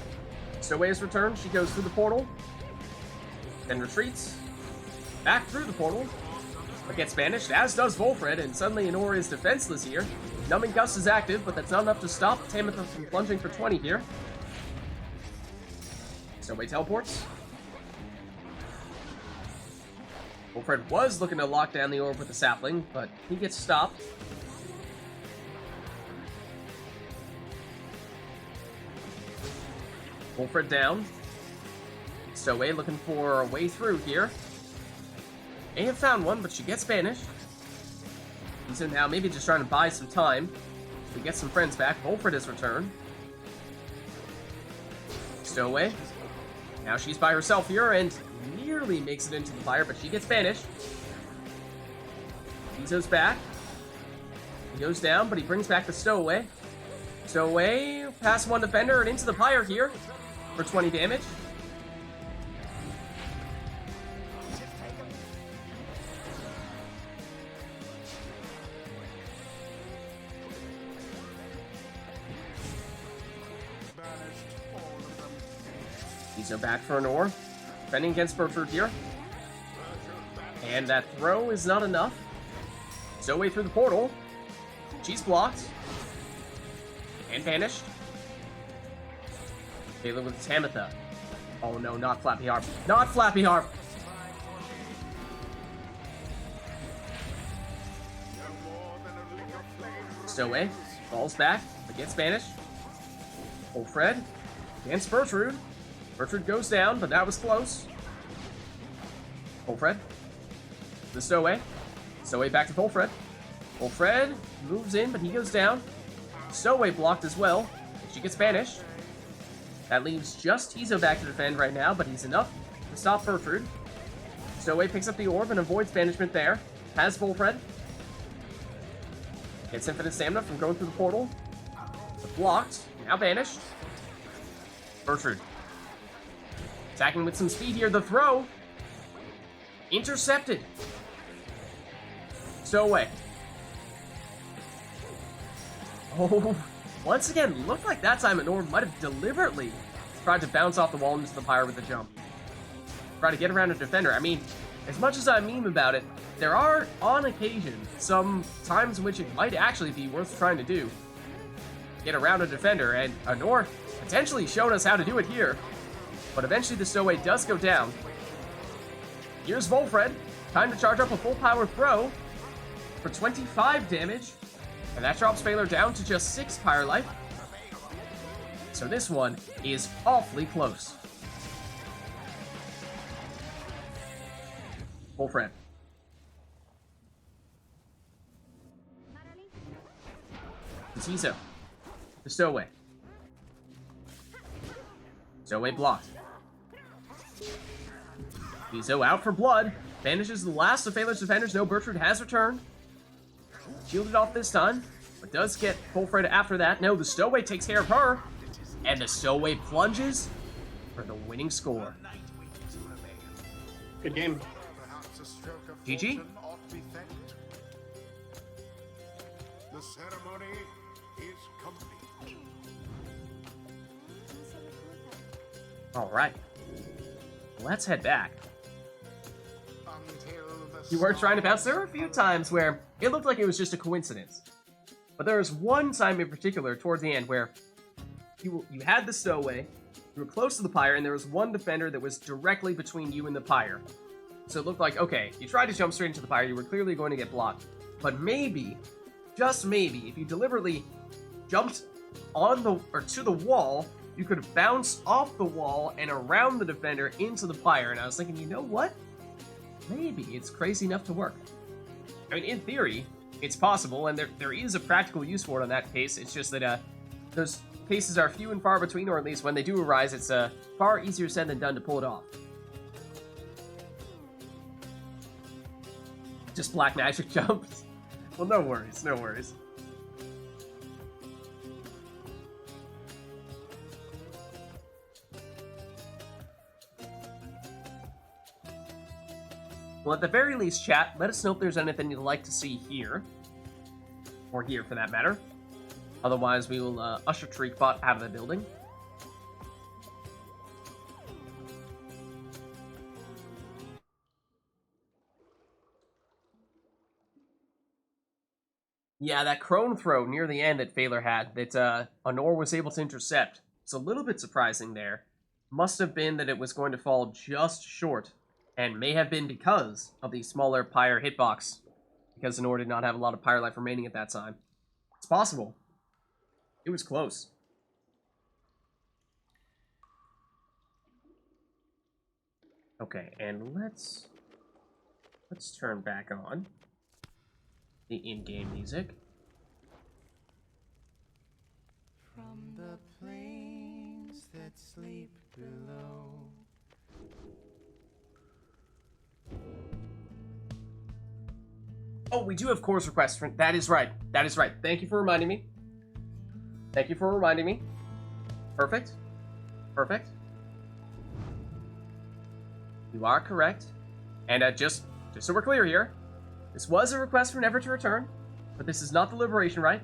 [SPEAKER 1] Stowaway has returned. She goes through the portal. Then retreats. Back through the portal. But gets banished, as does Wolfred, and suddenly Anor is defenseless here. Numbing Gust is active, but that's not enough to stop Tamitha from plunging for 20 here. Stowaway teleports. Wolfred was looking to lock down the orb with the sapling, but he gets stopped. Wolfred down. Stowaway looking for a way through here. May have found one, but she gets banished. So now maybe just trying to buy some time to get some friends back. Wolfred has returned. Stowaway. Now she's by herself here and nearly makes it into the fire, but she gets banished. Tizo's back. He goes down, but he brings back the Stowaway. Stowaway past one defender and into the Pyre here for 20 damage. Tizo back for Anor. Defending against Bertrand here. And that throw is not enough. Stowaway through the portal. She's blocked. And banished. Taylor with Tamitha. Oh no, not Flappy Harp. Not Flappy Harp! Stowaway falls back, but gets banished. Wolfred against Bertrand. Bertrand goes down, but that was close. Wolfred. The Stowaway. Stowaway back to Wolfred. Wolfred moves in, but he goes down. Stowaway blocked as well. She gets banished. That leaves just Tizo back to defend right now, but he's enough to stop Bertrand. Stowaway picks up the orb and avoids banishment there. Has Wolfred. Gets infinite stamina from going through the portal. Blocked. Now banished. Bertrand. Attacking with some speed here. The throw. Intercepted. Stowaway. Oh, once again, looked like that time Anor might have deliberately tried to bounce off the wall into the Pyre with a jump. Try to get around a defender. I mean, as much as I meme about it, there are, on occasion, some times in which it might actually be worth trying to do. Get around a defender, and Anor potentially showed us how to do it here. But eventually the Stowaway does go down. Here's Wolfred. Time to charge up a full power throw for 25 damage. And that drops Baylor down to just 6 Pyre life. So this one is awfully close. Full friend. Tizo. The stowaway. Stowaway blocked. Tizo out for blood. Banishes the last of Phaler's defenders. No, Bertrand has returned. Shielded off this time, but does get full friend after that. No, the stowaway takes care of her. And the stowaway plunges for the winning score.
[SPEAKER 5] Good game.
[SPEAKER 1] GG.
[SPEAKER 3] The ceremony is complete.
[SPEAKER 1] All right. Let's head back.
[SPEAKER 3] Until the
[SPEAKER 1] You weren't trying to bounce. There were a few times where it looked like it was just a coincidence. But there was one time in particular towards the end where you had the stowaway, you were close to the Pyre, and there was one defender that was directly between you and the Pyre. So it looked like, okay, you tried to jump straight into the Pyre, you were clearly going to get blocked. But maybe, just maybe, if you deliberately jumped on the or to the wall, you could bounce off the wall and around the defender into the Pyre. And I was thinking, you know what? Maybe it's crazy enough to work. I mean, in theory, it's possible, and there is a practical use for it in that case. It's just that those cases are few and far between, or at least when they do arise, it's far easier said than done to pull it off. Just black magic jumps. Well, no worries, no worries. Well, at the very least, chat, let us know if there's anything you'd like to see here. Or here, for that matter. Otherwise, we will usher Treekbot out of the building. Yeah, that crone throw near the end that Phaler had, that Honor was able to intercept. It's a little bit surprising there. Must have been that it was going to fall just short, and may have been because of the smaller Pyre hitbox, because Honor did not have a lot of Pyre life remaining at that time. It's possible. It was close. Okay, and let's turn back on the in-game music.
[SPEAKER 6] From the plains that sleep below.
[SPEAKER 1] Oh, we do have course requests. That is right. That is right. Thank you for reminding me. Thank you for reminding me. Perfect. Perfect. You are correct. And just so we're clear here, this was a request for Never to Return, but this is not the Liberation Rite.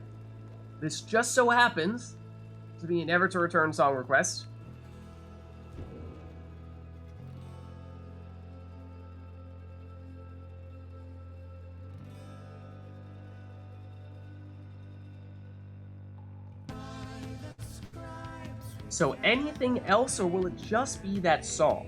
[SPEAKER 1] This just so happens to be a Never to Return song request. So anything else, or will it just be that song?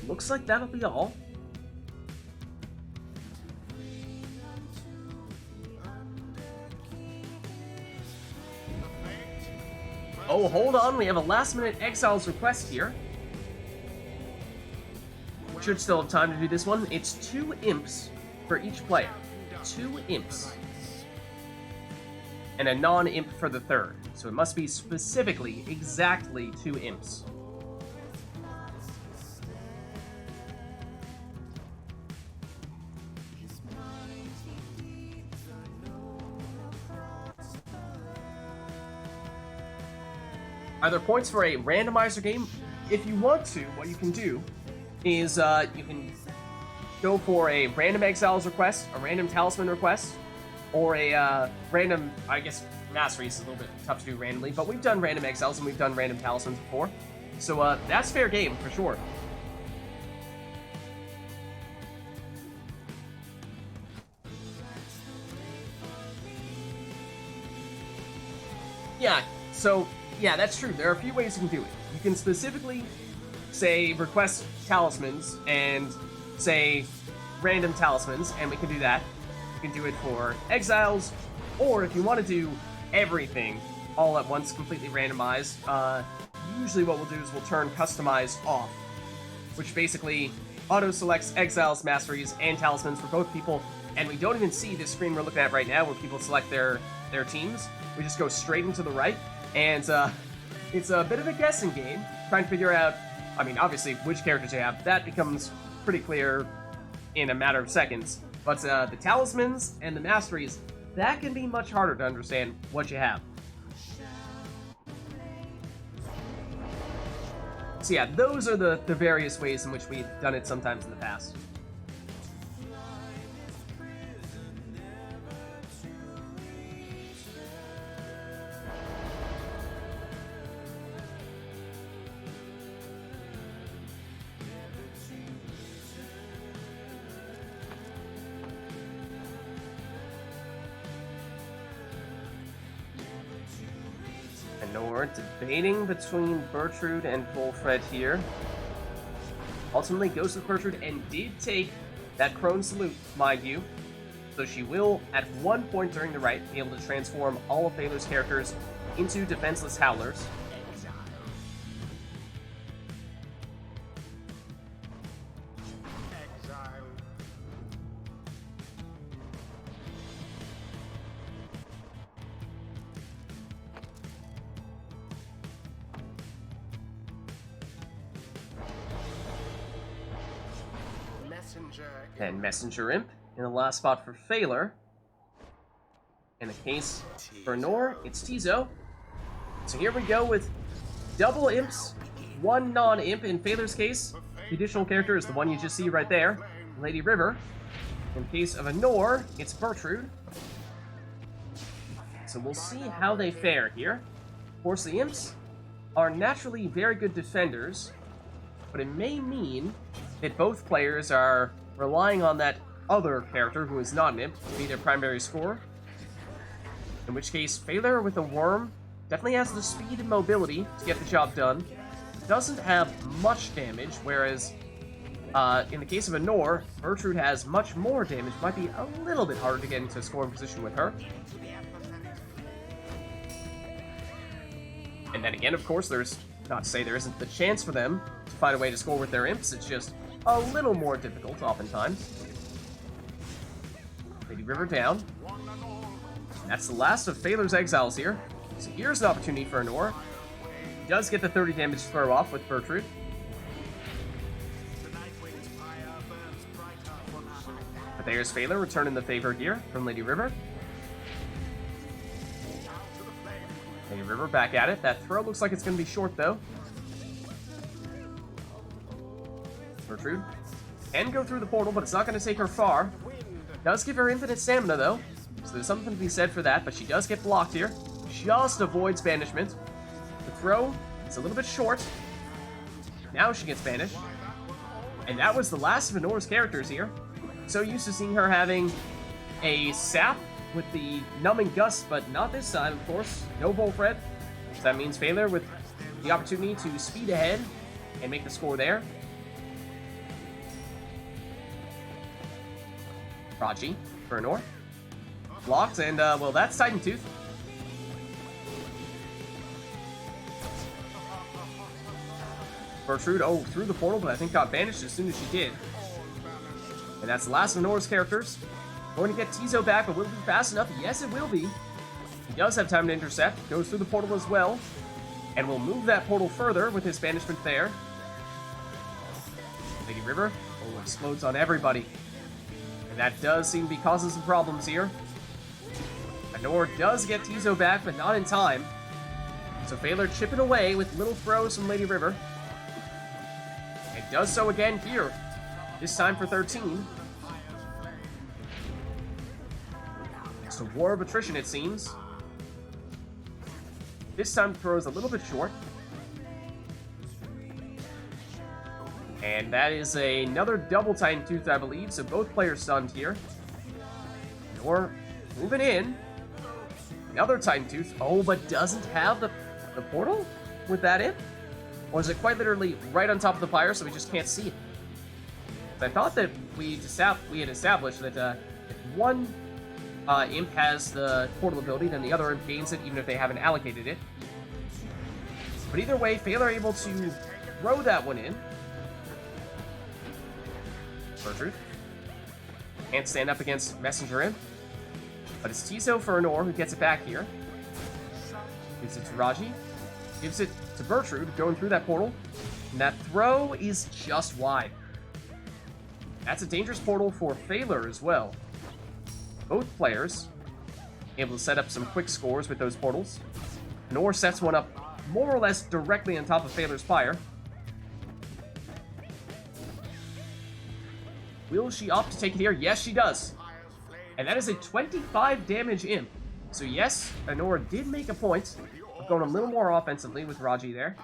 [SPEAKER 1] Looks like that'll be all. Oh, hold on, we have a last-minute Exiles request here. Should still have time to do this one. It's 2 imps for each player. 2 imps. And a non-imp for the third. So it must be specifically, exactly 2 imps. Are there points for a randomizer game? If you want to, what you can do is you can go for a random Exiles request, a random Talisman request, or a random, I guess, Mastery is a little bit tough to do randomly, but we've done random Exiles and we've done random Talismans before. So that's fair game, for sure. Yeah, So, yeah, that's true. There are a few ways you can do it. You can specifically, say, request talismans and say random talismans, and we can do that. You can do it for exiles, or if you want to do everything all at once, completely randomized, usually what we'll do is we'll turn customize off, which basically auto-selects exiles, masteries, and talismans for both people, and we don't even see this screen we're looking at right now where people select their teams. We just go straight into the right, and it's a bit of a guessing game, trying to figure out, I mean, obviously, which characters you have. That becomes pretty clear in a matter of seconds, but the talismans and the masteries, that can be much harder to understand what you have. So yeah, those are the various ways in which we've done it sometimes in the past. Nor debating between Bertrude and Wolfred here. Ultimately goes with Bertrude and did take that Crone Salute, mind you. So she will, at one point during the rite, be able to transform all of Thaler's characters into defenseless Howlers. And Messenger Imp in the last spot for Phaler. In the case for Nor, it's Tizo. So here we go with double imps, one non-imp. In Phaler's case, the additional character is the one you just see right there, Lady River. In case of a Nor, it's Bertrude. So we'll see how they fare here. Of course, the imps are naturally very good defenders, but it may mean that both players are relying on that other character who is not an imp to be their primary scorer. In which case, Phaler with a worm definitely has the speed and mobility to get the job done. Doesn't have much damage, whereas in the case of a Nor, Bertrude has much more damage. Might be a little bit harder to get into a scoring position with her. And then again, of course, there's not to say there isn't the chance for them to find a way to score with their imps. It's just a little more difficult, oftentimes. Lady River down. And that's the last of Phaler's exiles here. So here's an opportunity for Nor. He does get the 30 damage throw off with Bertrude. But there's Phaler returning the favor here from Lady River. Lady River back at it. That throw looks like it's going to be short, though. Bertrude can go through the portal, but it's not going to take her far. Does give her infinite stamina, though, so there's something to be said for that, but she does get blocked here. Just avoids banishment. The throw is a little bit short. Now she gets banished. And that was the last of Nor's characters here. So used to seeing her having a sap with the numbing gust, but not this time, of course. No Wolfred. So that means Phaler with the opportunity to speed ahead and make the score there. Raji for Nor. Blocked, and, well, that's Titan Tooth. Bertrude, oh, through the portal, but I think got banished as soon as she did. And that's the last of Nor's characters. Going to get Tizo back, but will it be fast enough? Yes, it will be. He does have time to intercept. Goes through the portal as well. And will move that portal further with his banishment there. Lady River, oh, explodes on everybody. And that does seem to be causing some problems here. Nor does get Tizo back, but not in time. So Phaler chipping away with little throws from Lady River. And does so again here. This time for 13. It's a war of attrition, it seems. This time the throw is a little bit short. And that is another double Titan Tooth, I believe, so both players stunned here. Nor moving in. Another Titan Tooth. Oh, but doesn't have the the portal with that imp? Or is it quite literally right on top of the Pyre so we just can't see it? I thought that we had established that if one imp has the portal ability, then the other imp gains it even if they haven't allocated it. But either way, Phaler able to throw that one in. Bertrude. Can't stand up against Messenger Imp. But it's Tiso for Anor who gets it back here. Gives it to Raji. Gives it to Bertrude, going through that portal. And that throw is just wide. That's a dangerous portal for Phaler as well. Both players able to set up some quick scores with those portals. Anor sets one up more or less directly on top of Phaler's Pyre. Will she opt to take it here? Yes, she does. And that is a 25 damage imp. So yes, Anor did make a point of going a little more offensively with Raji there.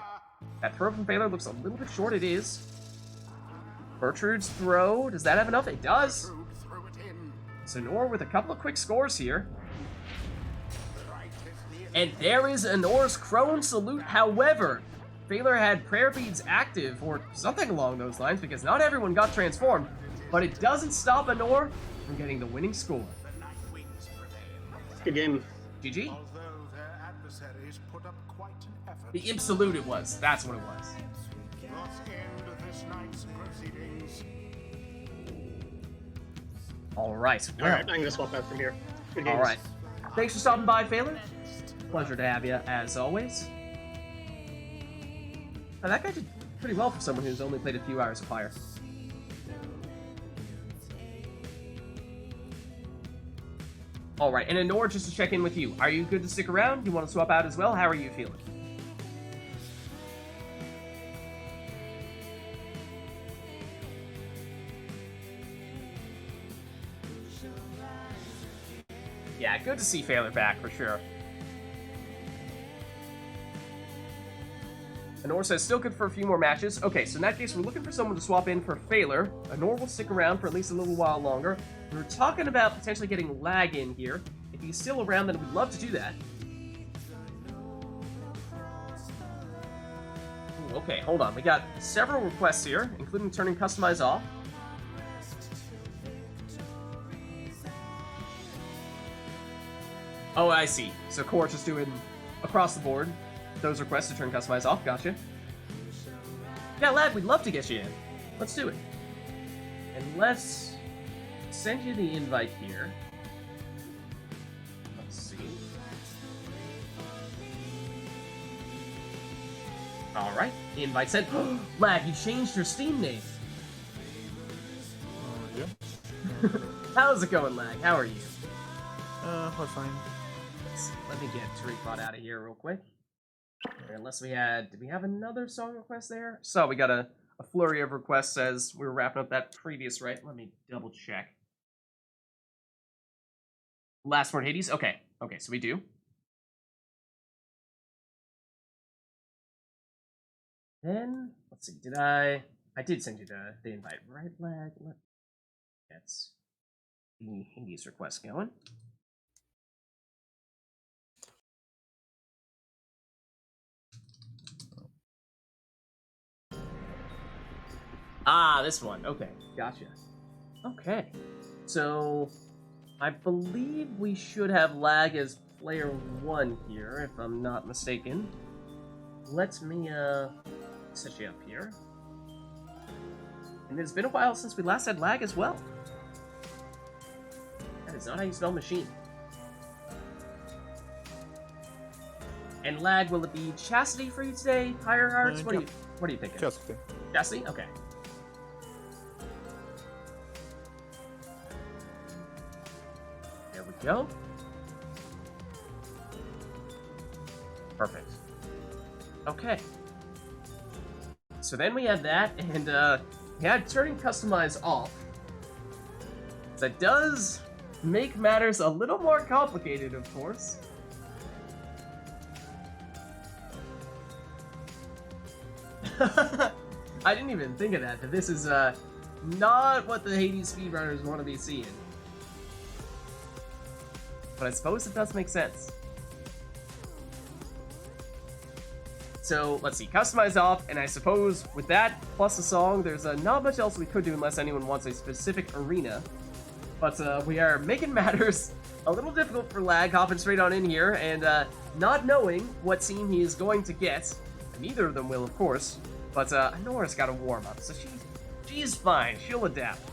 [SPEAKER 1] That throw from Phaler looks a little bit short. It is. Bertrude's throw, does that have enough? It does. So Anor with a couple of quick scores here. And there is Anor's Crone Salute. However, Phaler had prayer beads active or something along those lines because not everyone got transformed. But it doesn't stop Anor from getting the winning score.
[SPEAKER 5] Good game.
[SPEAKER 1] GG.
[SPEAKER 3] Although their adversaries put up quite an effort.
[SPEAKER 1] The imp salute it was. That's what it was.
[SPEAKER 3] Thus end this night's proceedings.
[SPEAKER 1] All right.
[SPEAKER 5] All right, I'm gonna swap out from here. Good games.
[SPEAKER 1] All right. Thanks for stopping by, Phaler. Pleasure to have you, as always. Now, that guy did pretty well for someone who's only played a few hours of Pyre. All right, and Anor, just to check in with you. Are you good to stick around? Do you want to swap out as well? How are you feeling? Yeah, good to see Phaler back, for sure. Anor says, still good for a few more matches. Okay, so in that case, we're looking for someone to swap in for Phaler. Anor will stick around for at least a little while longer. We were talking about potentially getting Lag in here. If he's still around, then we'd love to do that. Ooh, okay, hold on. We got several requests here, including turning Customize off. Oh, I see. So Core just doing across the board those requests to turn Customize off. Gotcha. Yeah, Lag, we'd love to get you in. Let's do it. And let's send you the invite here. Let's see. Alright, the invite sent. Lag, you changed your Steam name.
[SPEAKER 6] Yeah.
[SPEAKER 1] How's it going, Lag? How are you?
[SPEAKER 6] We're fine.
[SPEAKER 1] Let me get Tripod out of here real quick. Unless we had... Did we have another song request there? So we got a flurry of requests as we were wrapping up that previous, right? Let me double check. Last word, Hades? Okay. Okay, so we do. Then, let's see, did I did send you the invite, right, Lag? That's the Hades request going. Ah, this one. Okay, gotcha. Okay, so I believe we should have Lag as player 1 here, if I'm not mistaken. Let me set you up here. And it's been a while since we last had Lag as well. That is not how you spell machine. And Lag, will it be Chastity for you today? Pyre Hearts? What are you thinking?
[SPEAKER 6] Chastity.
[SPEAKER 1] Chastity? Okay. There we go. Perfect. Okay. So then we had that, and we had turning Customize off. That does make matters a little more complicated, of course. I didn't even think of that this is not what the Hades speedrunners want to be seeing. But I suppose it does make sense. So let's see, customize off, and I suppose with that plus a song, there's not much else we could do unless anyone wants a specific arena. But we are making matters a little difficult for Lag, hopping straight on in here, and not knowing what scene he is going to get. Neither of them will, of course, but Nora's got a warm up, so she's fine. She'll adapt.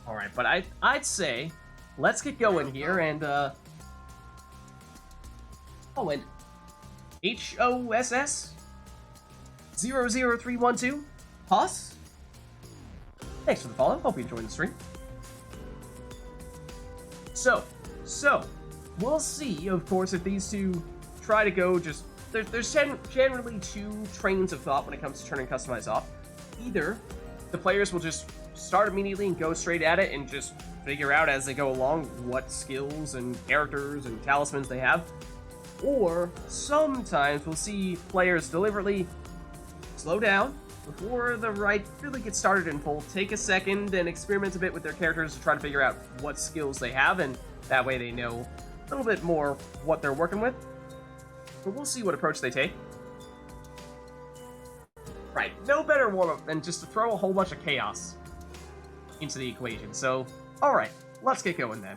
[SPEAKER 1] All right, but I'd say let's get going here, and oh, and HOSS 00312 Hoss. Thanks for the follow. Hope you enjoyed the stream. So we'll see, of course, if these two try to go just... There's generally two trains of thought when it comes to turning Customize off. Either the players will just start immediately and go straight at it and just figure out as they go along what skills and characters and talismans they have. Or sometimes we'll see players deliberately slow down before the rite really gets started in full, take a second and experiment a bit with their characters to try to figure out what skills they have, and that way they know a little bit more what they're working with. But we'll see what approach they take. Right, no better warm-up than just to throw a whole bunch of chaos into the equation. So, alright, let's get going then.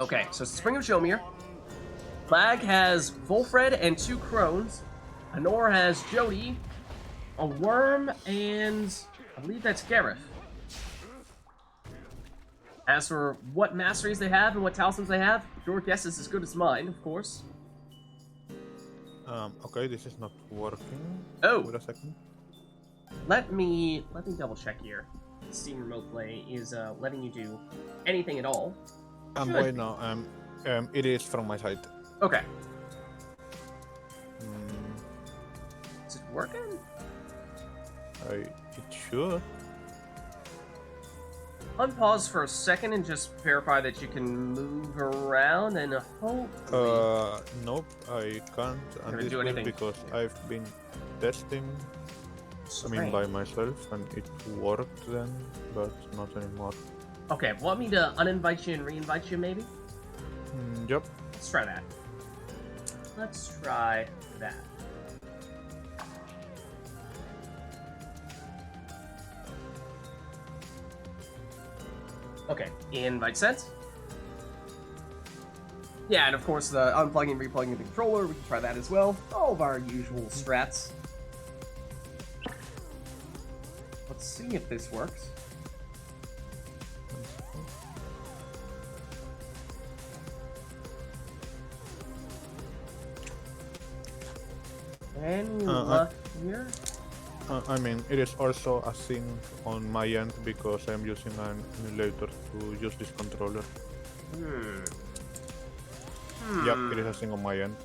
[SPEAKER 1] Okay, so Spring of Jomir. Lag has Volfred and 2 crones. Honor has Jody, a worm, and I believe that's Gareth. As for what masteries they have and what talismans they have, your guess is as good as mine, of course.
[SPEAKER 6] Okay, this is not working.
[SPEAKER 1] Oh.
[SPEAKER 6] Wait a second.
[SPEAKER 1] Let me double check here. Steam Remote Play is letting you do anything at all.
[SPEAKER 6] Wait, no, it is from my side.
[SPEAKER 1] Okay. Is it working?
[SPEAKER 6] It should.
[SPEAKER 1] Unpause for a second and just verify that you can move around and hopefully...
[SPEAKER 6] Nope, I can't. And this
[SPEAKER 1] do
[SPEAKER 6] will
[SPEAKER 1] anything.
[SPEAKER 6] because I've been testing, by myself, and it worked then, but not anymore.
[SPEAKER 1] Okay, want me to uninvite you and reinvite you, maybe?
[SPEAKER 6] Yep.
[SPEAKER 1] Let's try that. Let's try that. Okay, invite sent. Yeah, and of course the unplugging and replugging the controller, we can try that as well. All of our usual strats. Let's see if this works. Any luck here?
[SPEAKER 6] It is also a thing on my end because I'm using an emulator to use this controller. Yep, it is a thing on my end.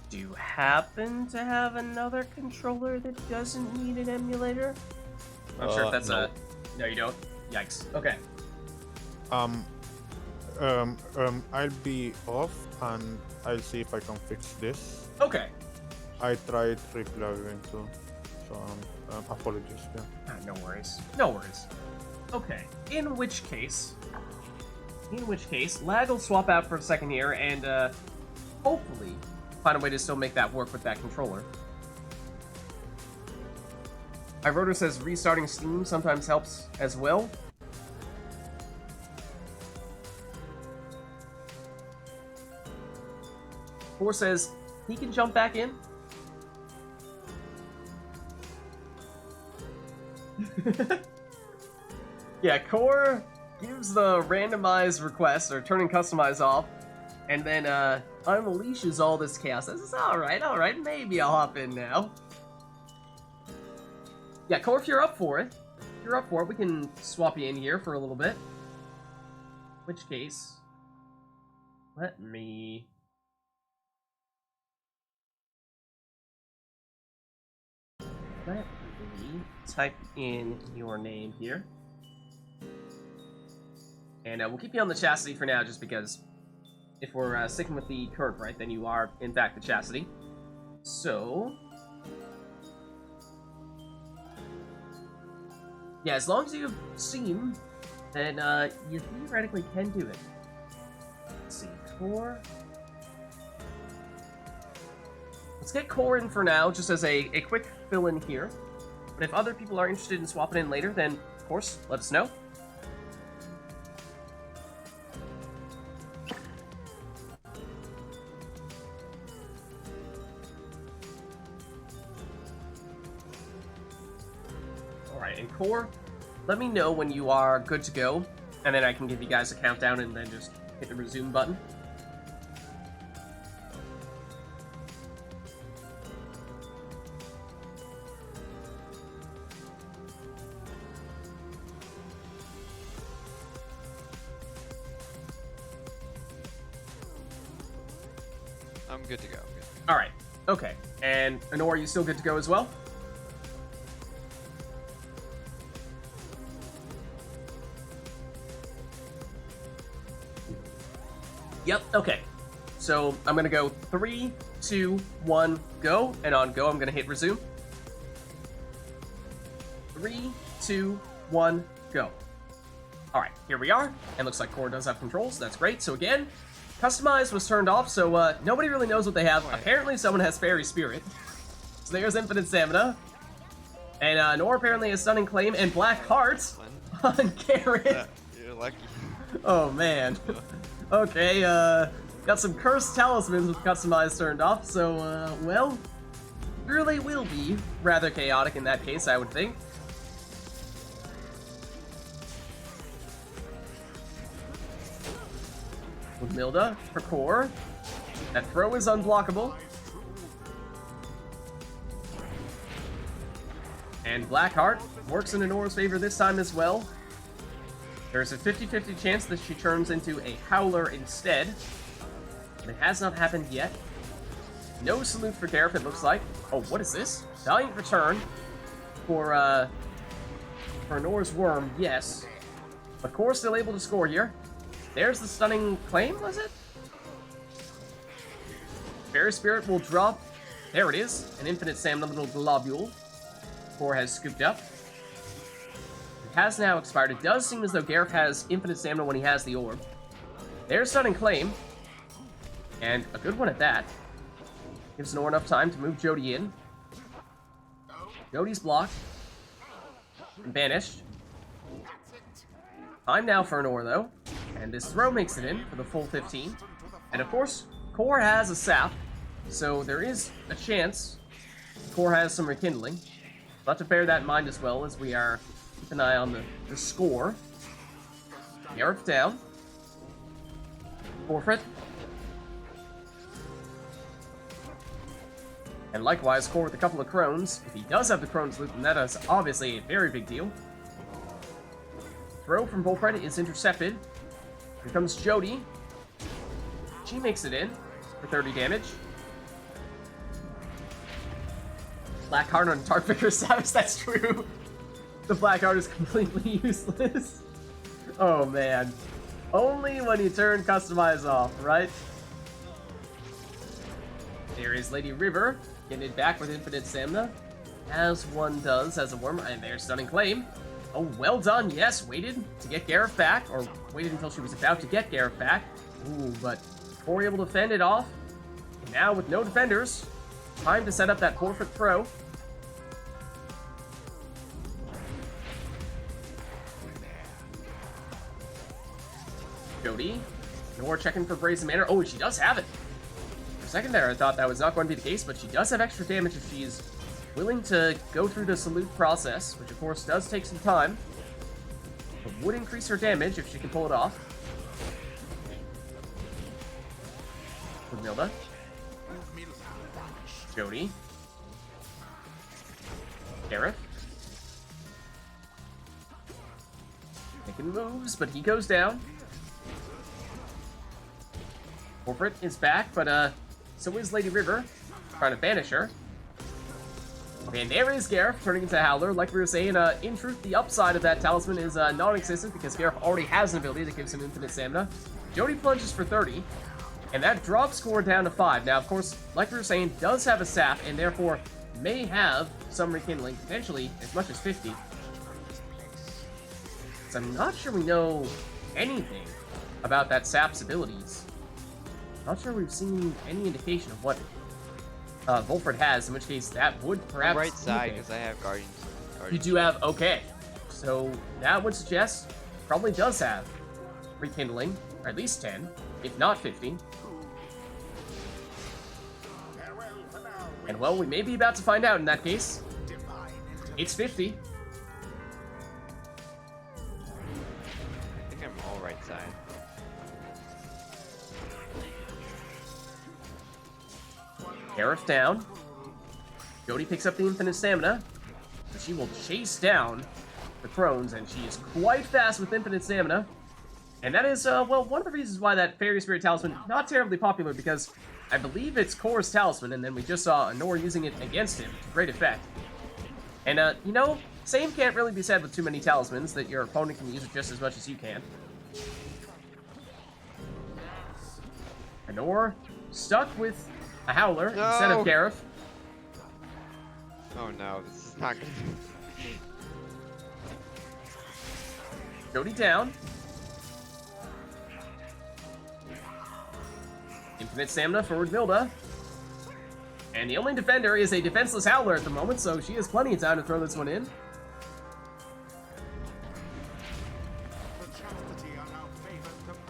[SPEAKER 1] Do you happen to have another controller that doesn't need an emulator? I'm sure if that's
[SPEAKER 6] no.
[SPEAKER 1] No, you don't? Yikes. Okay.
[SPEAKER 6] I'll be off and I'll see if I can fix this.
[SPEAKER 1] Okay.
[SPEAKER 6] I tried replugging too, so apologies. Yeah.
[SPEAKER 1] No worries. No worries. Okay. In which case, Lag will swap out for a second here and hopefully find a way to still make that work with that controller. Iroder says restarting Steam sometimes helps as well. Four says he can jump back in. Yeah, Core gives the randomized request or turning customize off, and then unleashes all this chaos. This is alright, maybe I'll hop in now. Yeah, Core, if you're up for it, we can swap you in here for a little bit. In which case, let me let me type in your name here. And we'll keep you on the Chastity for now, just because if we're sticking with the current right, then you are, in fact, the Chastity. So... yeah, as long as you seem, then you theoretically can do it. Let's see, Core... let's get Core in for now, just as a quick fill-in here. But if other people are interested in swapping in later, then, of course, let us know. Alright, and Core, let me know when you are good to go, and then I can give you guys a countdown and then just hit the resume button.
[SPEAKER 4] I'm good to go.
[SPEAKER 1] Alright, okay. And Honor, are you still good to go as well? Yep, okay. So I'm gonna go 3, 2, 1, go, and on go I'm gonna hit resume. 3, 2, 1, go. Alright, here we are, and looks like Core does have controls, that's great. So again, Customize was turned off, so nobody really knows what they have. Apparently someone has Fairy Spirit. So there's Infinite Stamina. And Nor apparently has Stunning Claim and Black Heart on Garrett.
[SPEAKER 4] You're lucky.
[SPEAKER 1] Oh man. Okay, got some Cursed Talismans with Customize turned off, so well, really will be rather chaotic in that case, I would think. With Milda for Core. That throw is unblockable. And Blackheart works in Honor's favor this time as well. There's a 50-50 chance that she turns into a Howler instead. But it has not happened yet. No salute for Gareth, it looks like. Oh, what is this? Valiant return for Honor's Worm, yes. But Core still able to score here. There's the Stunning Claim, was it? Fairy Spirit will drop. There it is. An Infinite Stamina little globule. Core has scooped up. It has now expired. It does seem as though Gareth has Infinite Stamina when he has the orb. There's Stunning Claim. And a good one at that. Gives Nor enough time to move Jody in. Jody's blocked. And banished. Time now for Nor, though. And this throw makes it in for the full 15. And of course, Core has a sap, so there is a chance Core has some rekindling. We'll have to bear that in mind as well as we are keep an eye on the score. Gareth down. Forfeit. And likewise, Core with a couple of Crones. If he does have the Crones loot, then that is obviously a very big deal. Throw from Bullfred is intercepted. Here comes Jody. She makes it in for 30 damage. Blackheart on Tarkvicker Savage, that's true. The Blackheart is completely useless. Oh man. Only when you turn Customize off, right? There is Lady River, getting it back with Infinite Stamina, as one does as a worm, and there's Stunning Claim. Oh, well done, yes, waited to get Gareth back, or waited until she was about to get Gareth back. Ooh, but Core able to fend it off. And now with no defenders, time to set up that forfeit throw. Jody, Nor checking for Brazen Manor. Oh, she does have it. For a second there, I thought that was not going to be the case, but she does have extra damage if she's willing to go through the salute process, which of course does take some time, but would increase her damage if she can pull it off. With Milda. Jody. Gareth. Making moves, but he goes down. Corporate is back, but so is Lady River, trying to banish her. Okay, and there is Gareth turning into Howler. Like we were saying, in truth, the upside of that talisman is non-existent because Gareth already has an ability that gives him infinite stamina. Jody plunges for 30, and that drops score down to 5. Now, of course, like we were saying, does have a sap, and therefore may have some rekindling, potentially as much as 50. So I'm not sure we know anything about that sap's abilities. Not sure we've seen any indication of what Volfred has, in which case that would perhaps...
[SPEAKER 4] On right side, because I have Guardians.
[SPEAKER 1] You do have... Okay. So that would suggest probably does have rekindling, or at least 10, if not 50. And well, we may be about to find out in that case. It's 50.
[SPEAKER 4] I think I'm all right side.
[SPEAKER 1] Gareth down. Jody picks up the infinite stamina. So she will chase down the crones, and she is quite fast with infinite stamina. And that is, well, one of the reasons why that Fairy Spirit Talisman not terribly popular, because I believe it's Kor's Talisman, and then we just saw Anor using it against him to great effect. And, you know, same can't really be said with too many talismans, that your opponent can use it just as much as you can. Anor stuck with a Howler instead of Gareth.
[SPEAKER 4] Oh no, this is not good.
[SPEAKER 1] Jody down. Infinite stamina for Vilda. And the only defender is a defenseless Howler at the moment, so she has plenty of time to throw this one in.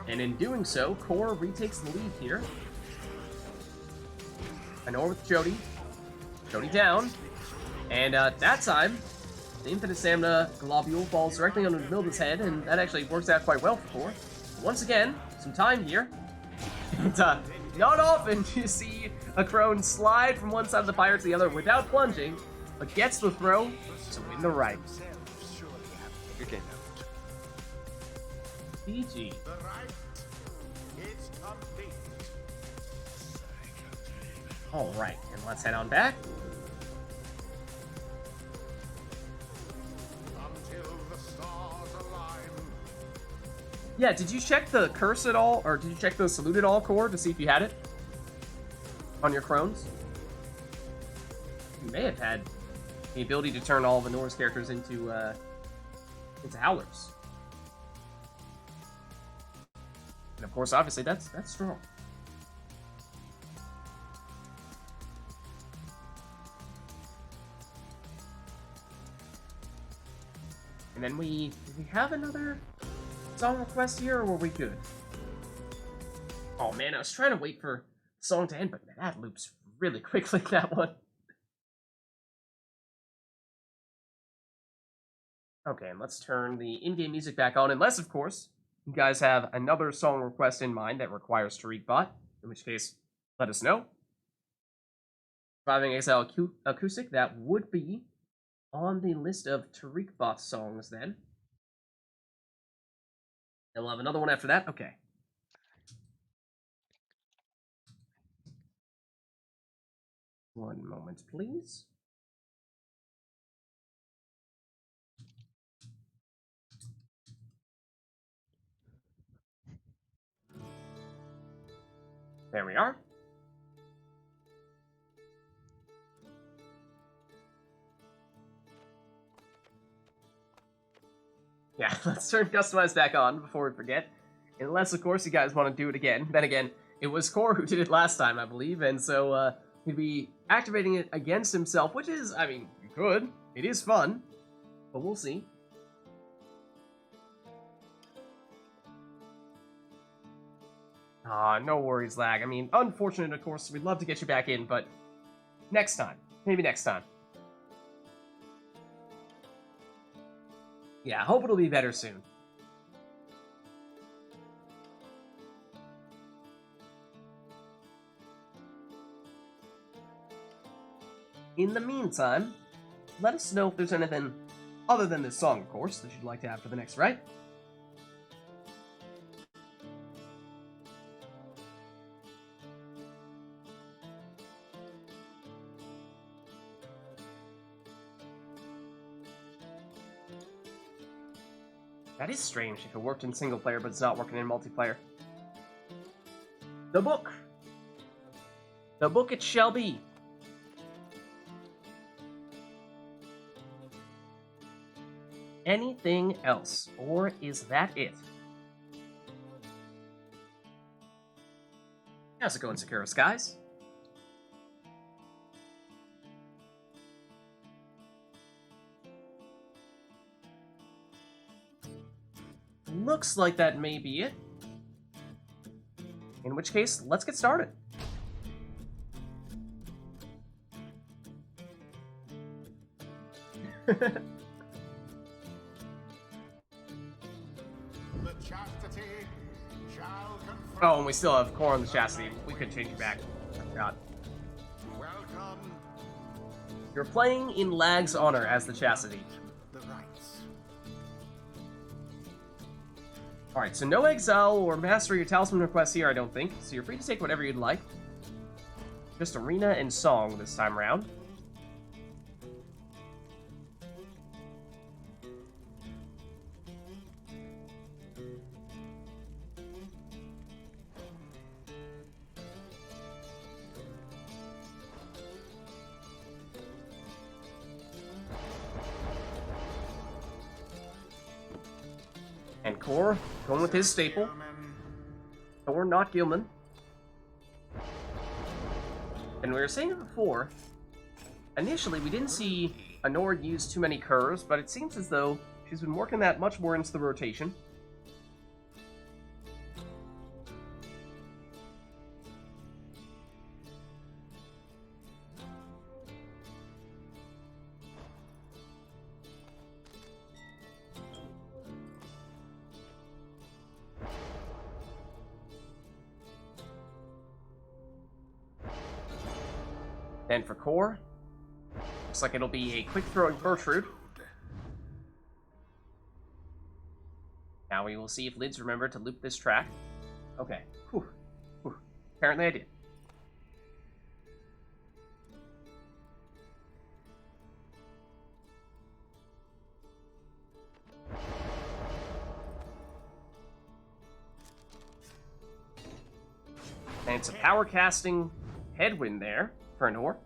[SPEAKER 1] And in doing so, Kor retakes the lead here. Anor with Jody. Jody down. And that time, the infinite stamina globule falls directly under Vilda's head, and that actually works out quite well for Kor. Once again, some time here. And not often do you see a crone slide from one side of the Pyre to the other without plunging, but gets the throw to win the right.
[SPEAKER 4] Good game.
[SPEAKER 1] GG.
[SPEAKER 3] The right is complete.
[SPEAKER 1] Alright, and let's head on back.
[SPEAKER 3] Until the stars align.
[SPEAKER 1] Yeah, did you check the curse at all, or did you check the salute at all, Kor, to see if you had it on your crones? You may have had the ability to turn all of Anor's characters into Howlers. And of course, obviously, that's strong. And then do we have another song request here, or were we good? Oh man, I was trying to wait for the song to end, but man, that loops really quickly, that one. Okay, and let's turn the in-game music back on, unless, of course, you guys have another song request in mind that requires Tariq Bot, in which case, let us know. Surviving Exile Acoustic, that would be on the list of Tariq Bot songs then. And we'll have another one after that? Okay. One moment, please. There we are. Yeah, let's turn Customize back on before we forget. Unless, of course, you guys want to do it again. Then again, it was Kor who did it last time, I believe, and so he'd be activating it against himself, which is, I mean, you could. It is fun, but we'll see. No worries, Lag. I mean, unfortunate, of course. We'd love to get you back in, but next time. Maybe next time. Yeah, I hope it'll be better soon. In the meantime, let us know if there's anything other than this song, of course, that you'd like to have for the next Rite. That is strange if it worked in single player, but it's not working in multiplayer. The book. The book it shall be. Anything else, or is that it? How's it going, Sakura Skies? Looks like that may be it. In which case, let's get started.
[SPEAKER 3] The chastity shall confront.
[SPEAKER 1] Oh, and we still have core on the chastity. We could change it back. Oh, God.
[SPEAKER 3] Welcome
[SPEAKER 1] You're playing in Lag's honor as the chastity.
[SPEAKER 3] the rites.
[SPEAKER 1] Alright, so no exile or master your talisman requests here, I don't think. So you're free to take whatever you'd like. Just arena and song this time around. And Core, going with his staple.
[SPEAKER 3] Gentlemen,
[SPEAKER 1] Thor, not Gilman. And we were saying it before, initially we didn't see Anora use too many curves, but it seems as though she's been working that much more into the rotation. Then for Core, looks like it'll be a quick throwing Gertrude. Now we will see if Lids remember to loop this track. Okay. Whew. Whew. Apparently I did. And it's a power casting headwind there for Anor.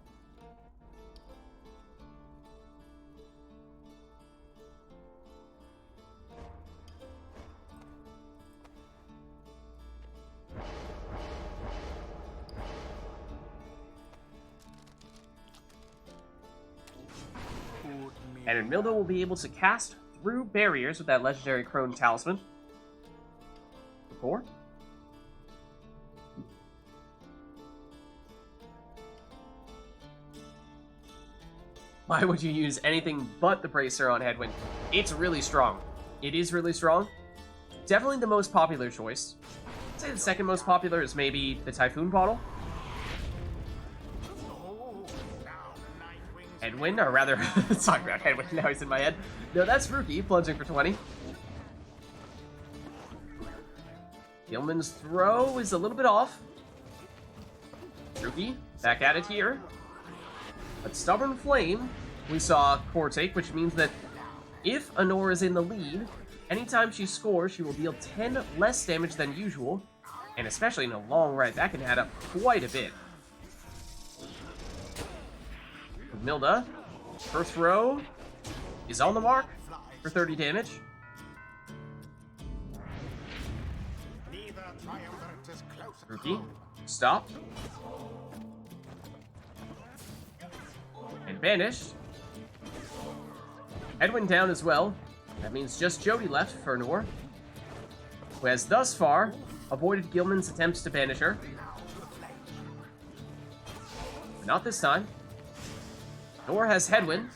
[SPEAKER 1] And Milda will be able to cast through barriers with that legendary Crone Talisman. Four. Why would you use anything but the Bracer on Headwind? It's really strong. It is really strong. Definitely the most popular choice. I'd say the second most popular is maybe the Typhoon Bottle. Headwind, or rather, talking about Headwind, now he's in my head. No, that's Rookie, plunging for 20. Gilman's throw is a little bit off. Rookie, back at it here. But Stubborn Flame, we saw Core take, which means that if Anor is in the lead, anytime she scores, she will deal 10 less damage than usual. And especially in a long ride, that can add up quite a bit. Milda, her throw is on the mark for 30 damage. Rookie, stop. And banished. Headwind down as well. That means just Jody left for Anor, who has thus far avoided Gilman's attempts to banish her. But not this time. Nor has Headwind.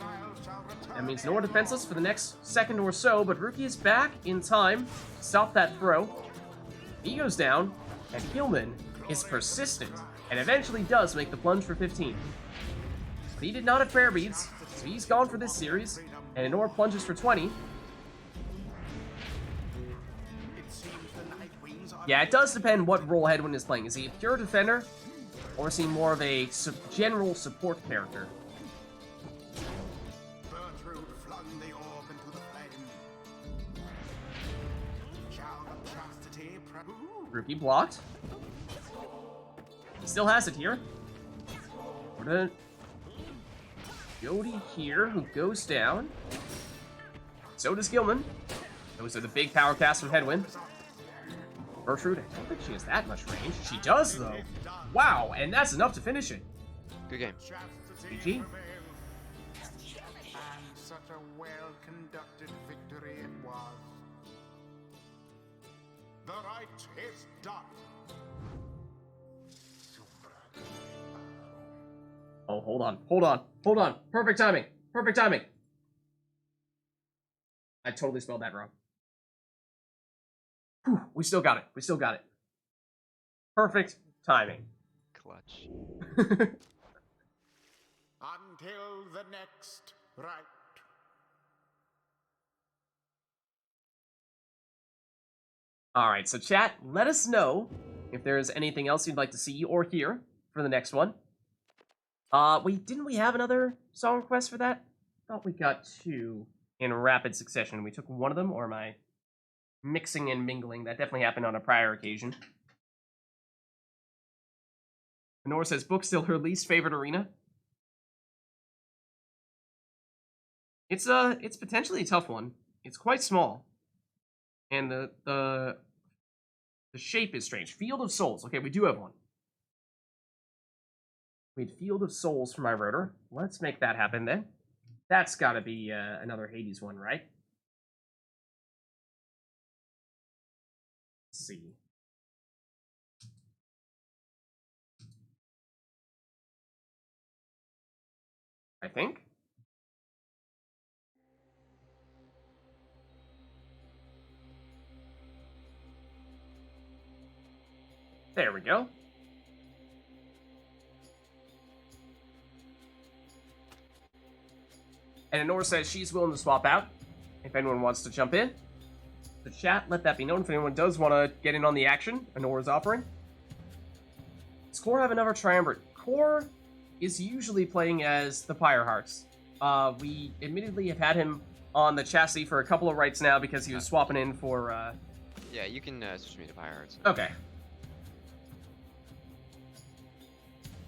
[SPEAKER 1] That means Nor defenseless for the next second or so, but Rookie is back in time to stop that throw. He goes down, and Gilman is persistent, and eventually does make the plunge for 15. But he did not have Prayer Beads, so he's gone for this series, and Nor plunges for 20. Yeah, it does depend what role Headwind is playing. Is he a pure defender, or is he more of a general support character? Rupee blocked. He still has it here. We're gonna... Jody here, who goes down. So does Gilman. Those are the big power casts from Headwind. Gertrude, I don't think she has that much range. She does, though. Wow, and that's enough to finish it.
[SPEAKER 4] Good game.
[SPEAKER 1] GG.
[SPEAKER 3] And such a well-conducted victory it was. The rite is done.
[SPEAKER 1] Oh, hold on. Perfect timing. I totally spelled that wrong. Whew, we still got it. Perfect timing.
[SPEAKER 4] Clutch.
[SPEAKER 3] Until the next rite.
[SPEAKER 1] Alright, so chat, let us know if there's anything else you'd like to see or hear for the next one. Didn't we have another song request for that? I thought we got 2 in rapid succession. We took one of them, or am I mixing and mingling? That definitely happened on a prior occasion. Honora says, book still her least favorite arena. It's potentially a tough one. It's quite small. And the shape is strange. Field of Souls. Okay, we do have one. We had Field of Souls for my rotor. Let's make that happen then. That's got to be another Hades one, right? Let's see. I think. There we go. And Honora says she's willing to swap out if anyone wants to jump in. The chat, let that be known if anyone does want to get in on the action. Honora's offering. Does Core have another triumvirate? Core is usually playing as the Pyre Hearts. We admittedly have had him on the chassis for a couple of rights now because he was swapping in for...
[SPEAKER 4] Yeah, you can switch me to Pyre Hearts.
[SPEAKER 1] Okay.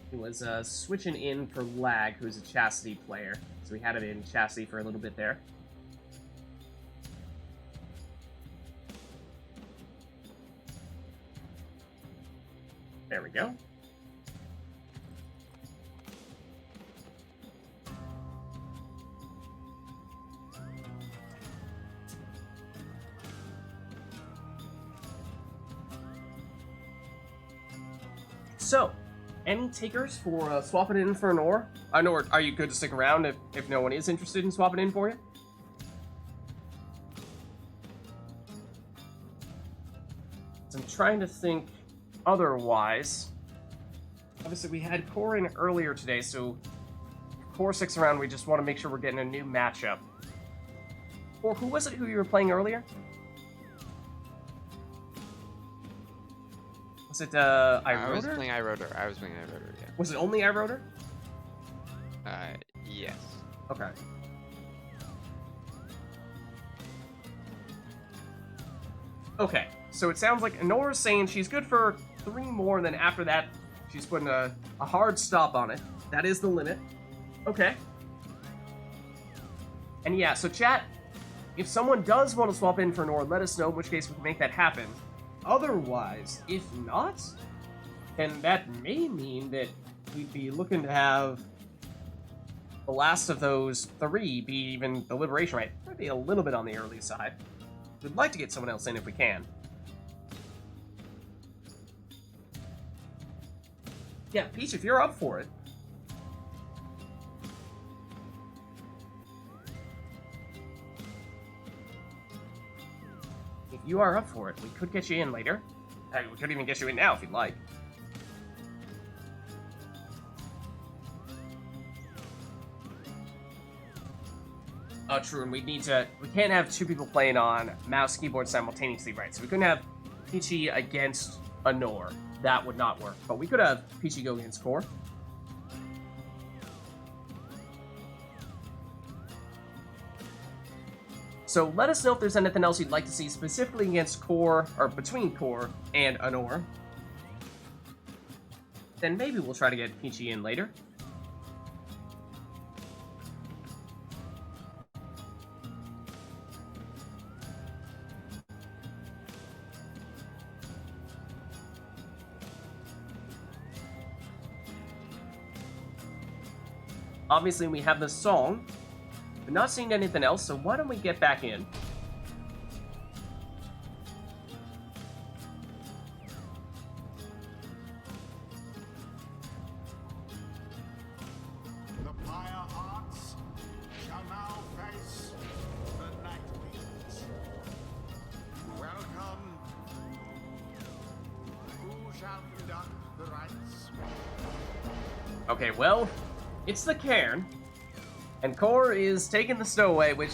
[SPEAKER 1] He was switching in for Lag, who's a Chastity player. So we had him in Chastity for a little bit there. There we go. So, any takers for swapping in for an ore? Are you good to stick around if no one is interested in swapping in for you? So I'm trying to think otherwise. Obviously, we had Core in earlier today, so if Core sticks around, we just want to make sure we're getting a new matchup. Or who was it who you were playing earlier? Was it iRotor?
[SPEAKER 4] I was playing iRotor. Yeah.
[SPEAKER 1] Was it only iRotor?
[SPEAKER 4] Yes.
[SPEAKER 1] Okay. Okay, so it sounds like Honora's saying she's good for 3 more, and then after that, she's putting a hard stop on it. That is the limit. Okay. And yeah, so chat, if someone does want to swap in for Honora, let us know, in which case we can make that happen. Otherwise, if not, then that may mean that we'd be looking to have the last of those 3 be even the Liberation Rite. Might be a little bit on the early side. We'd like to get someone else in if we can. Yeah, Peach, if you're up for it. If you are up for it, we could get you in later. We could even get you in now if you'd like. Oh, true, and we can't have 2 people playing on mouse, keyboard simultaneously, right? So we couldn't have Peachy against Honor. That would not work. But we could have Peachy go against Core. So let us know if there's anything else you'd like to see specifically against Core, or between Core and Anor. Then maybe we'll try to get Peachy in later. Obviously, we have the song, but not seeing anything else, so why don't we get back in?
[SPEAKER 3] The Pyre hearts shall now face the Night Winds. Welcome. Who shall conduct the rites?
[SPEAKER 1] Okay, well, it's the Cairn, and Core is taking the stowaway, which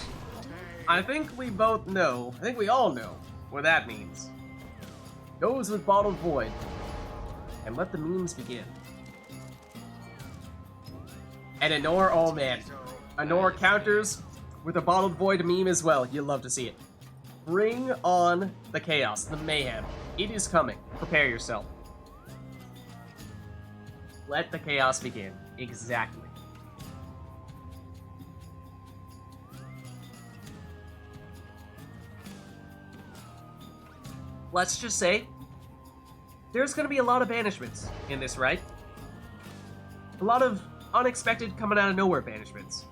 [SPEAKER 1] I think we both know, I think we all know what that means. Goes with Bottled Void, and let the memes begin. And Anor, oh man, Anor counters with a Bottled Void meme as well. You'll love to see it. Bring on the chaos, the mayhem. It is coming. Prepare yourself. Let the chaos begin. Exactly. Let's just say there's going to be a lot of banishments in this, right? A lot of unexpected coming out of nowhere banishments.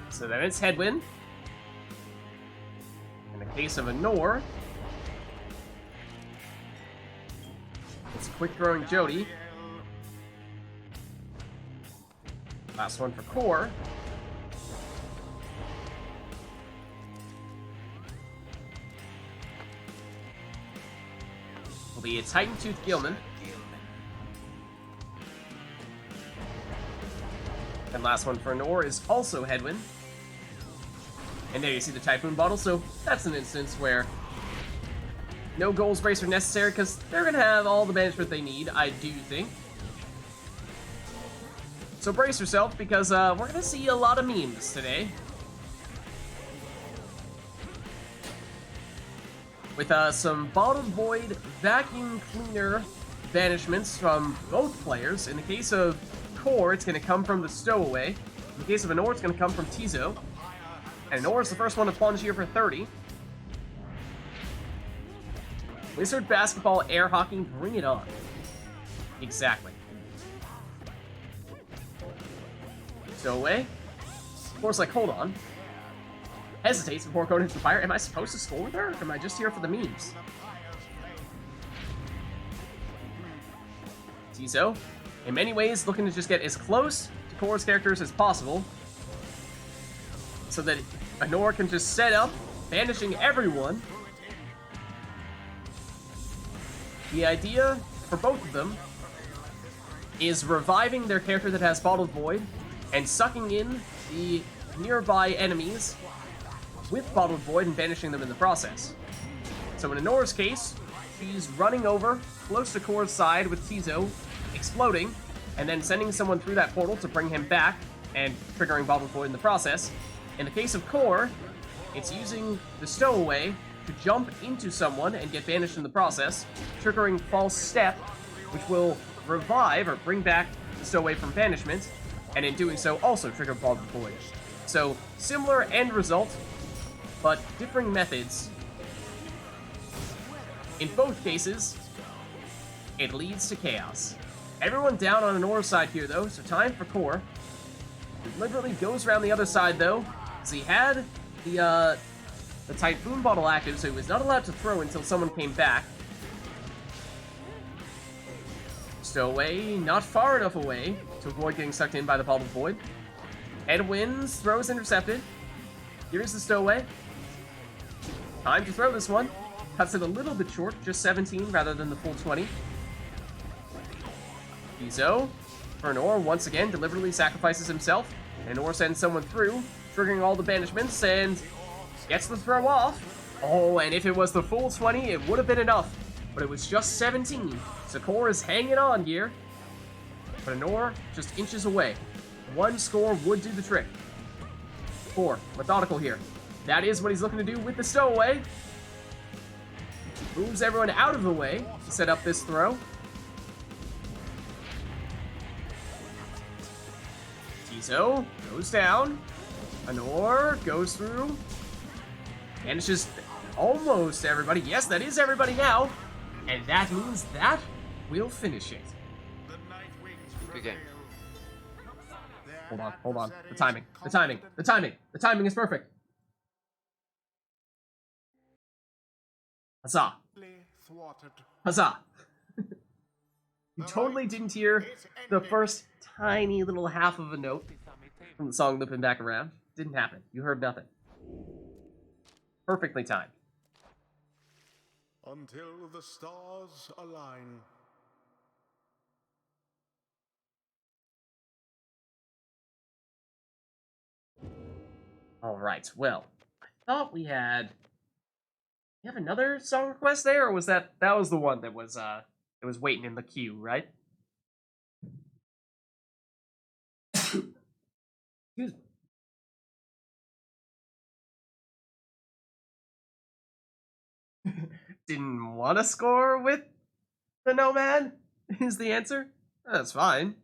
[SPEAKER 1] So then it's Headwind. In the case of Anor, it's Quick Throwing Jody. Last one for Core. Will be a Titan Tooth Gilman. And last one for Anor is also Headwind. And there you see the Typhoon bottle, so that's an instance where no goals brace are necessary, because they're going to have all the banishment they need, I do think. So brace yourself, because we're going to see a lot of memes today. With some Bottled Void Vacuum Cleaner banishments from both players. In the case of Core, it's going to come from the Stowaway. In the case of Anor, it's going to come from Tizo. And Anor's the first one to plunge here for 30. Wizard Basketball, Air Hockey, bring it on. Exactly. Stowaway. Of course, like, hold on. Hesitates before going into the Pyre. Am I supposed to score with her, or am I just here for the memes? Tizo, in many ways, looking to just get as close to Core's characters as possible, so that Anor can just set up, banishing everyone. The idea for both of them is reviving their character that has Bottled Void and sucking in the nearby enemies with Bottled Void and banishing them in the process. So in Anor's case, she's running over close to Core's side with Tizo exploding and then sending someone through that portal to bring him back and triggering Bottled Void in the process. In the case of Core, it's using the Stowaway to jump into someone and get banished in the process, triggering False Step, which will revive or bring back the Stowaway from banishment, and in doing so also trigger Bottled Void. So, similar end result, but differing methods. In both cases, it leads to chaos. Everyone down on Anor's side here, though, so time for Core. He deliberately goes around the other side, though, as he had the Typhoon bottle active, so he was not allowed to throw until someone came back. Stowaway, not far enough away to avoid getting sucked in by the Bottled Void. Headwinds, throws intercepted. Here's the Stowaway. Time to throw this one. Cuts it a little bit short, just 17 rather than the full 20. Tizo, for Anor, once again, deliberately sacrifices himself. And Or sends someone through, triggering all the banishments, and gets the throw off. Oh, and if it was the full 20, it would have been enough. But it was just 17. So Core is hanging on here. But Anor just inches away. One score would do the trick. Core, methodical here. That is what he's looking to do with the stowaway. Moves everyone out of the way to set up this throw. Tiso goes down. Anor goes through. And it's just almost everybody. Yes, that is everybody now. And that means that will finish it.
[SPEAKER 4] Good game.
[SPEAKER 1] Hold on. The timing is perfect. Huzzah. Huzzah. You totally didn't hear the first tiny little half of a note from the song looping back around. Didn't happen. You heard nothing. Perfectly timed.
[SPEAKER 3] Until the stars align.
[SPEAKER 1] All right. Well, I thought we had. You have another song request there, or was that was the one that was waiting in the queue, right? Excuse me. Didn't want to score with the Nomad? Is the answer? That's fine.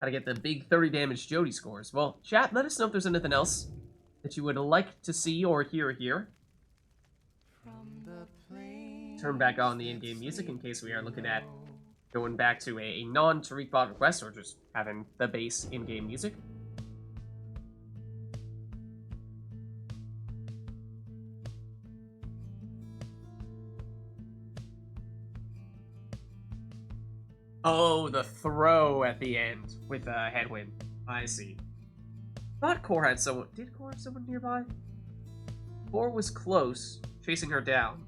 [SPEAKER 1] Gotta get the big 30 damage Jody scores. Well, chat, let us know if there's anything else that you would like to see or hear here. Turn back on the in-game music in case we are looking at going back to a non-Tariq bot request or just having the base in-game music. Oh, the throw at the end with a headwind. I see. Thought Core had someone. Did Core have someone nearby? Core was close, chasing her down.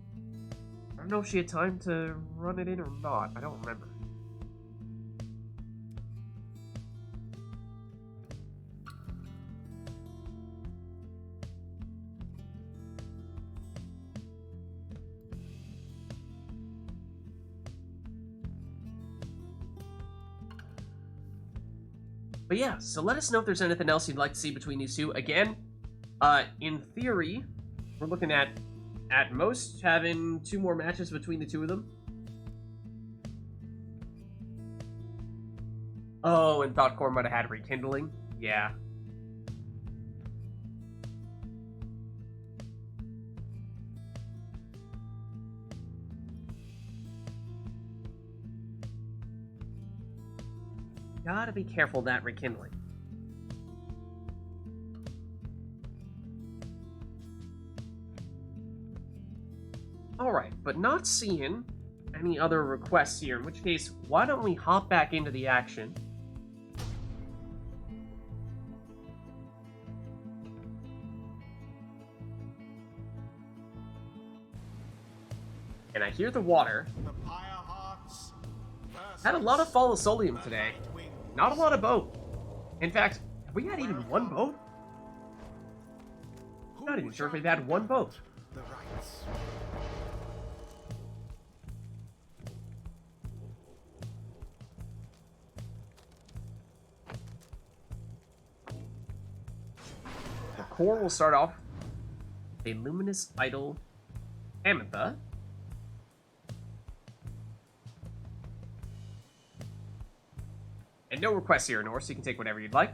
[SPEAKER 1] I don't know if she had time to run it in or not. I don't remember. But yeah, so let us know if there's anything else you'd like to see between these two. Again, in theory, we're looking at most having 2 more matches between the two of them. Oh, and thought Core might have had rekindling. Yeah. Gotta be careful that rekindling. Alright, but not seeing any other requests here, in which case, why don't we hop back into the action? And I hear the water. Had a lot of Fall of Solium today. Not a lot of boat. In fact, have we had even one boat? I'm not even sure if we've had one boat.
[SPEAKER 3] The rites.
[SPEAKER 1] The core will start off a luminous idol Amantha. And no requests here, Norse, so you can take whatever you'd like.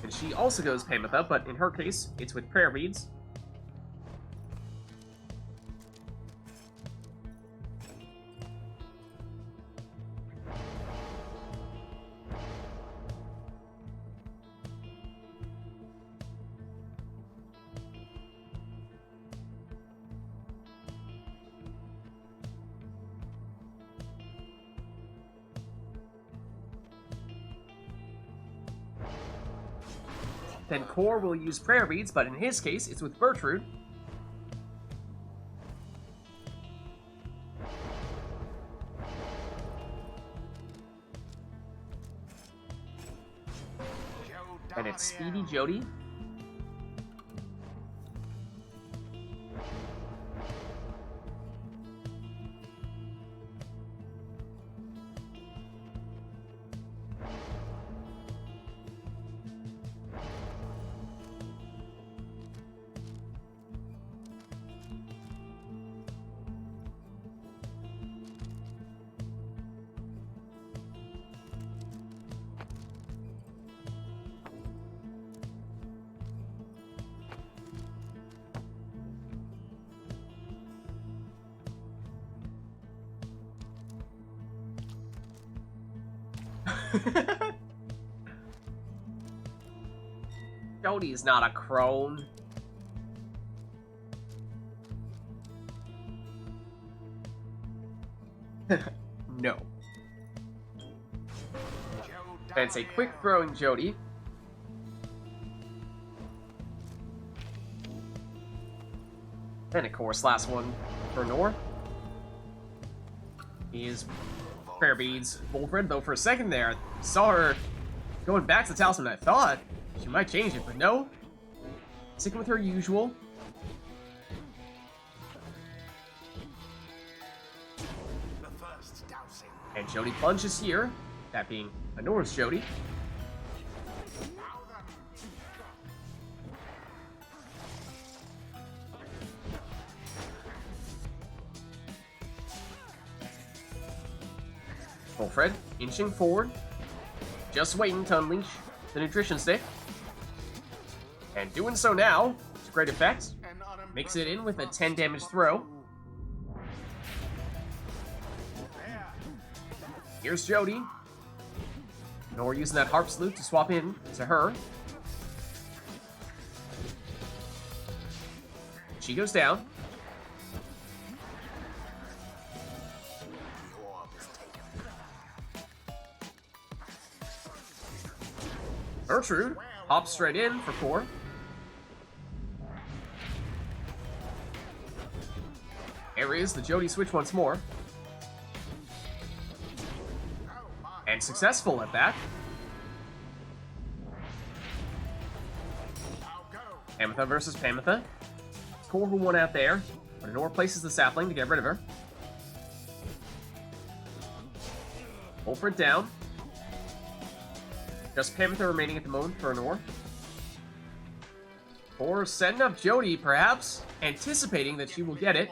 [SPEAKER 1] And she also goes Pamitha, but in her case, it's with prayer beads. Then Core will use prayer beads, but in his case, it's with Bertrude. And it's Speedy Jody. Jody's not a crone. No. That's a quick throwing Jody. And of course, last one for Nor is Prayer Beads Wolfred, though for a second there, I saw her going back to the talisman. I thought she might change it, but no. Sticking with her usual. And Jody plunges here, that being Honor's Jody. Wolfred inching forward, just waiting to unleash the nutrition stick. And doing so now, to great effect, makes it in with a 10 damage throw. Here's Jody. Nor using that harp salute to swap in to her. She goes down. Gertrude hops straight in for 4. There is the Jody switch once more. And successful at that. Pamitha versus Pamitha. Core who won out there. But Honor places the sapling to get rid of her. Wolfred down. Just Pamitha remaining at the moment for Honor. Or setting up Jody, perhaps, anticipating that she will get it.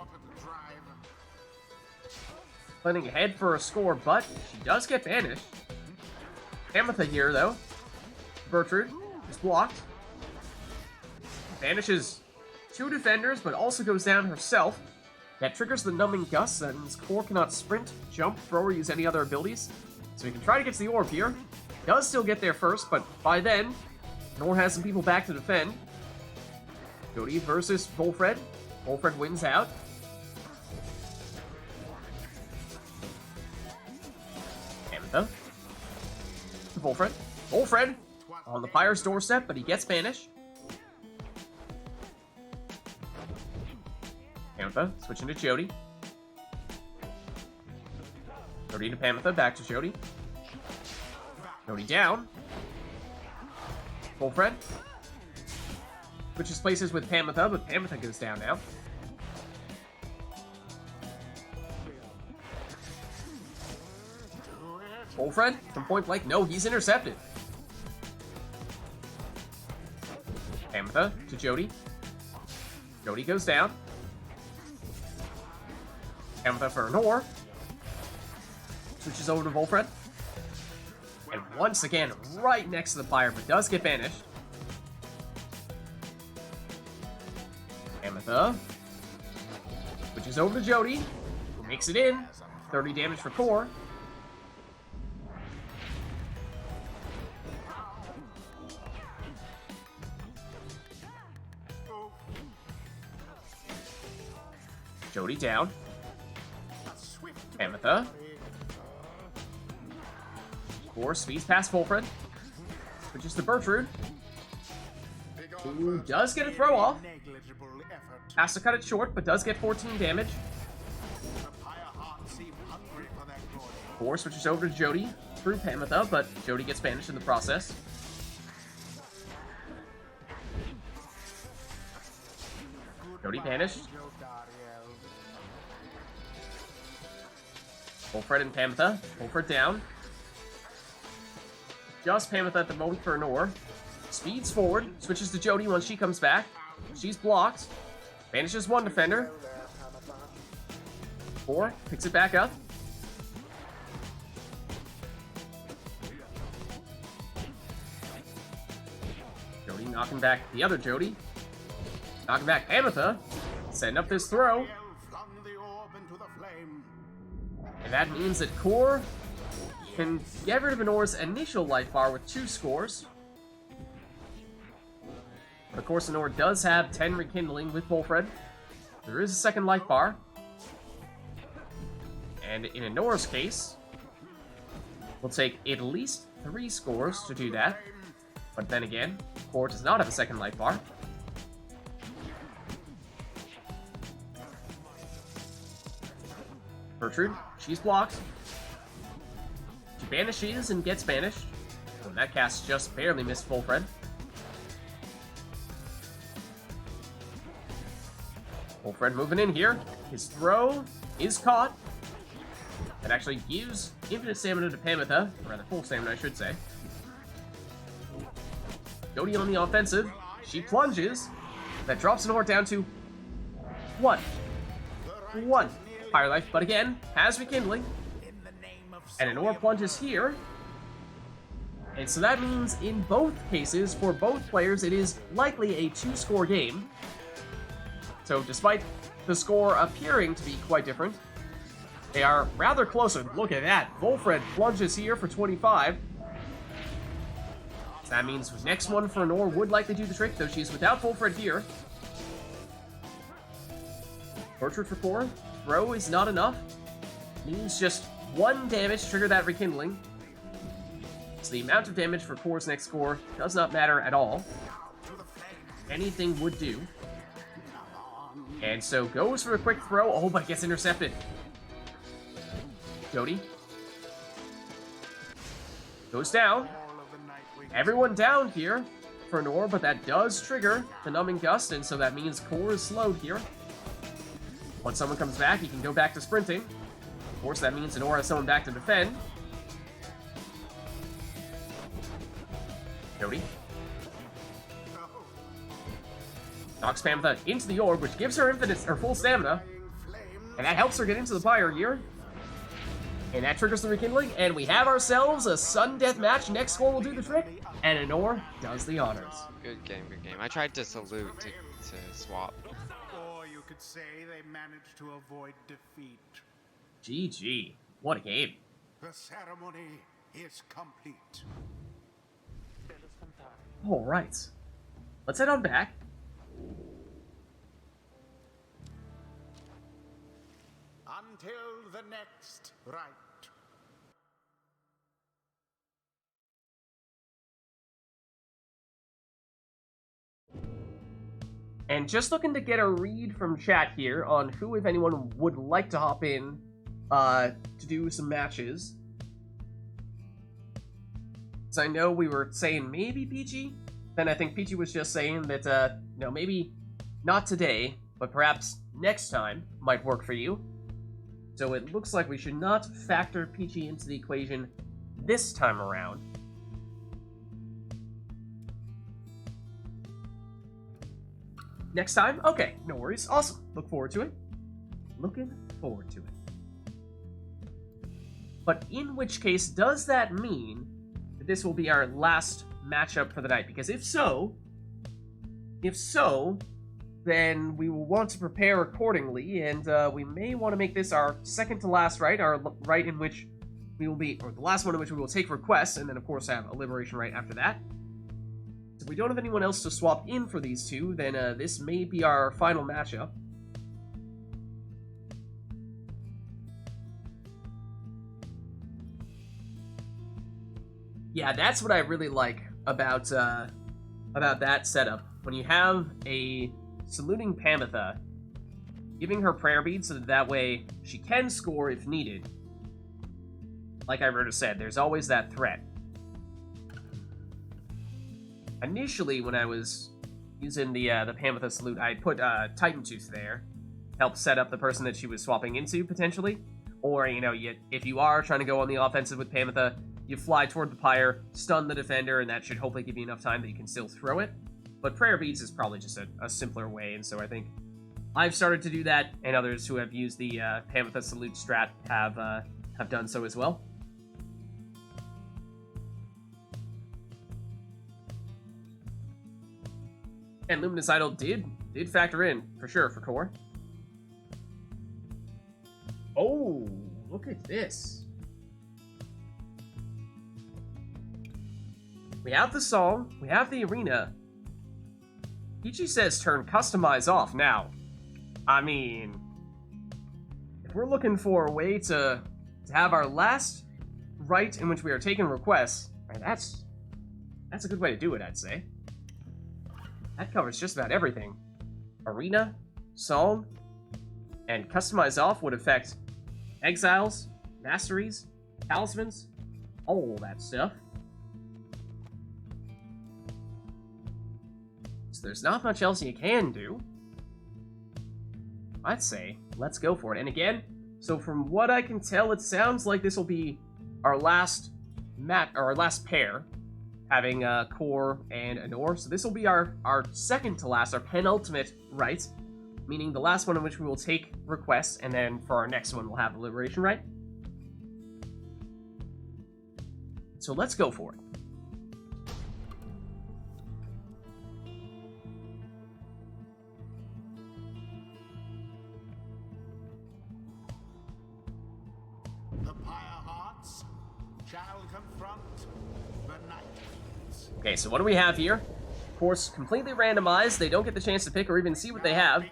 [SPEAKER 1] Planning ahead for a score, but she does get banished. Pamitha here, though. Gertrude is blocked. Banishes 2 defenders, but also goes down herself. That triggers the Numbing Gust, and his core cannot sprint, jump, throw, or use any other abilities. So he can try to get to the orb here. Does still get there first, but by then, Nor has some people back to defend. Jody versus Wolfred. Wolfred wins out. Pamitha. Wolfred. Wolfred on the Pyre's doorstep, but he gets banished. Pamitha switching to Jody. Jody to Pamitha, back to Jody. Jody down. Wolfred switches places with Pamitha, but Pamitha goes down now. Wolfred from point blank. No, he's intercepted. Pamitha to Jody. Jody goes down. Pamitha for Honor. Switches over to Wolfred. And once again, right next to the Pyre, but does get banished. Pamitha switches over to Jody, who makes it in. 30 damage for core. Jody down. Pamitha. Core speeds past Wolfred. Switches to Gertrude, who does get a throw off. Has to cut it short, but does get 14 damage. Core switches over to Jody through Pamitha, but Jody gets banished in the process. Jody banished. Wolfred and Pamitha. Wolfred down. Just Pamitha at the moment for Nor. Speeds forward. Switches to Jody once she comes back. She's blocked. Banishes one defender. 4. Picks it back up. Jody knocking back the other Jody. Knocking back Pamitha. Setting up this throw. And that means that Core can get rid of Anor's initial life bar with 2 scores. But of course, Anor does have 10 rekindling with Wolfred. There is a second life bar. And in Anor's case, will take at least 3 scores to do that. But then again, Core does not have a second life bar. Gertrude, she's blocked. She banishes and gets banished. So that cast just barely missed Wolfred. Wolfred moving in here. His throw is caught. That actually gives infinite stamina to Pamitha, or rather full stamina, I should say. Jody on the offensive. She plunges. That drops Anor down to 1. 1 Pyre life, but again, has rekindling. And Anor plunges here. And so that means in both cases, for both players, it is likely a 2-score game. So despite the score appearing to be quite different, they are rather closer. Look at that. Wolfred plunges here for 25. So that means the next one for Anor would likely do the trick, though she's without Wolfred here. Portrait for 4. Throw is not enough. Means just 1 damage to trigger that rekindling. So the amount of damage for Core's next score does not matter at all. Anything would do. And so goes for a quick throw. Oh, but gets intercepted. Jody. Goes down. Everyone down here for Nor, but that does trigger the Numbing Gust, and so that means Core is slowed here. Once someone comes back, he can go back to sprinting. Of course, that means Anor has someone back to defend. Jody. Knocks Pamitha into the orb, which gives her infinite or full stamina. And that helps her get into the Pyre here. And that triggers the rekindling, and we have ourselves a sudden death match. Next score will do the trick, and Anor does the honors.
[SPEAKER 4] Good game, good game. I tried to salute to swap.
[SPEAKER 3] Or you could say they managed to avoid defeat.
[SPEAKER 1] GG. What a game.
[SPEAKER 3] The ceremony is complete.
[SPEAKER 1] Alright. Let's head on back.
[SPEAKER 3] Until the next rite.
[SPEAKER 1] And just looking to get a read from chat here on who, if anyone, would like to hop in to do some matches. Because I know we were saying maybe Peachy. Then I think Peachy was just saying that, maybe not today, but perhaps next time might work for you. So it looks like we should not factor Peachy into the equation this time around. Next time? Okay, no worries. Awesome. Look forward to it. Looking forward to it. But in which case, does that mean that this will be our last matchup for the night? Because if so, then we will want to prepare accordingly, and we may want to make this our second to last rite, our rite in which we will be, or the last one in which we will take requests, and then of course have a liberation rite after that. So if we don't have anyone else to swap in for these two, then this may be our final matchup. Yeah, that's what I really like about that setup. When you have a saluting Pamitha, giving her prayer beads so that way she can score if needed. Like I already said, there's always that threat. Initially, when I was using the Pamotha salute, I put Titan Tooth there, help set up the person that she was swapping into potentially. Or if you are trying to go on the offensive with Pamotha, you fly toward the Pyre, stun the defender, and that should hopefully give you enough time that you can still throw it. But Prayer Beads is probably just a simpler way, and so I think I've started to do that, and others who have used the Pamotha salute strat have done so as well. And Luminous Idol did factor in, for sure, for core. Oh, look at this. We have the song, we have the arena. Peachy says turn customize off now. I mean, if we're looking for a way to have our last rite in which we are taking requests, right, that's a good way to do it, I'd say. That covers just about everything. Arena, song, and customize off would affect exiles, masteries, talismans, all that stuff. So there's not much else you can do. I'd say let's go for it. And again, so from what I can tell, it sounds like this will be our last pair, having Core and Anor. So this will be our second to last, our penultimate rite, meaning the last one in which we will take requests, and then for our next one we'll have the Liberation Rite. So let's go for it.
[SPEAKER 3] The Pyre Hearts shall confront the Night.
[SPEAKER 1] Okay, so what do we have here? Of course, completely randomized. They don't get the chance to pick or even see what they have.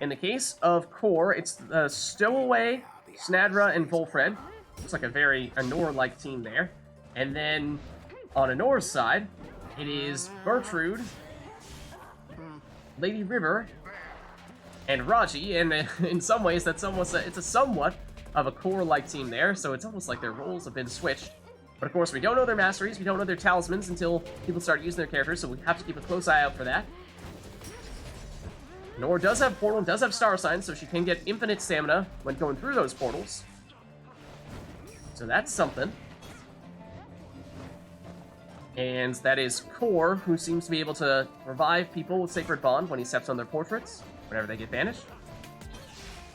[SPEAKER 1] In the case of Core, it's Stowaway, Snadra, and Volfred. Looks like a very Anor-like team there. And then on Anor's side, it is Bertrude, Lady River, and Raji. And in some ways, it's a somewhat of a Core-like team there. So it's almost like their roles have been switched. But of course, we don't know their masteries, we don't know their talismans until people start using their characters, so we have to keep a close eye out for that. Nor does have Portal, does have Star Sign, so she can get infinite stamina when going through those portals. So that's something. And that is Core, who seems to be able to revive people with Sacred Bond when he steps on their portraits, whenever they get banished.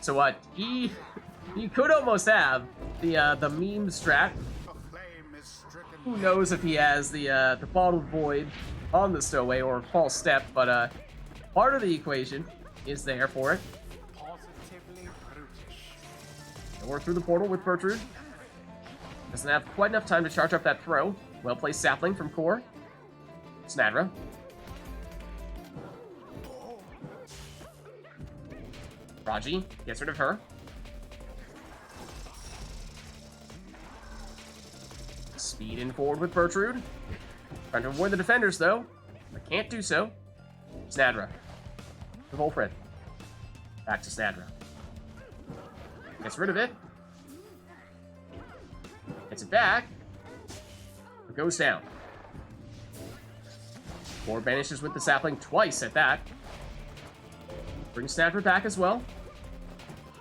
[SPEAKER 1] So he could almost have the meme strat. Who knows if he has the Bottled Void on the Stowaway or False Step, but part of the equation is there for it. And we're through the portal with Bertrude. Doesn't have quite enough time to charge up that throw. Well-placed sapling from Core. Snadra. Raji gets rid of her. Speed in forward with Bertrude. Trying to avoid the defenders, though. But can't do so. Snadra. To Volfred. Back to Snadra. Gets rid of it. Gets it back. It goes down. Core banishes with the sapling twice at that. Brings Snadra back as well.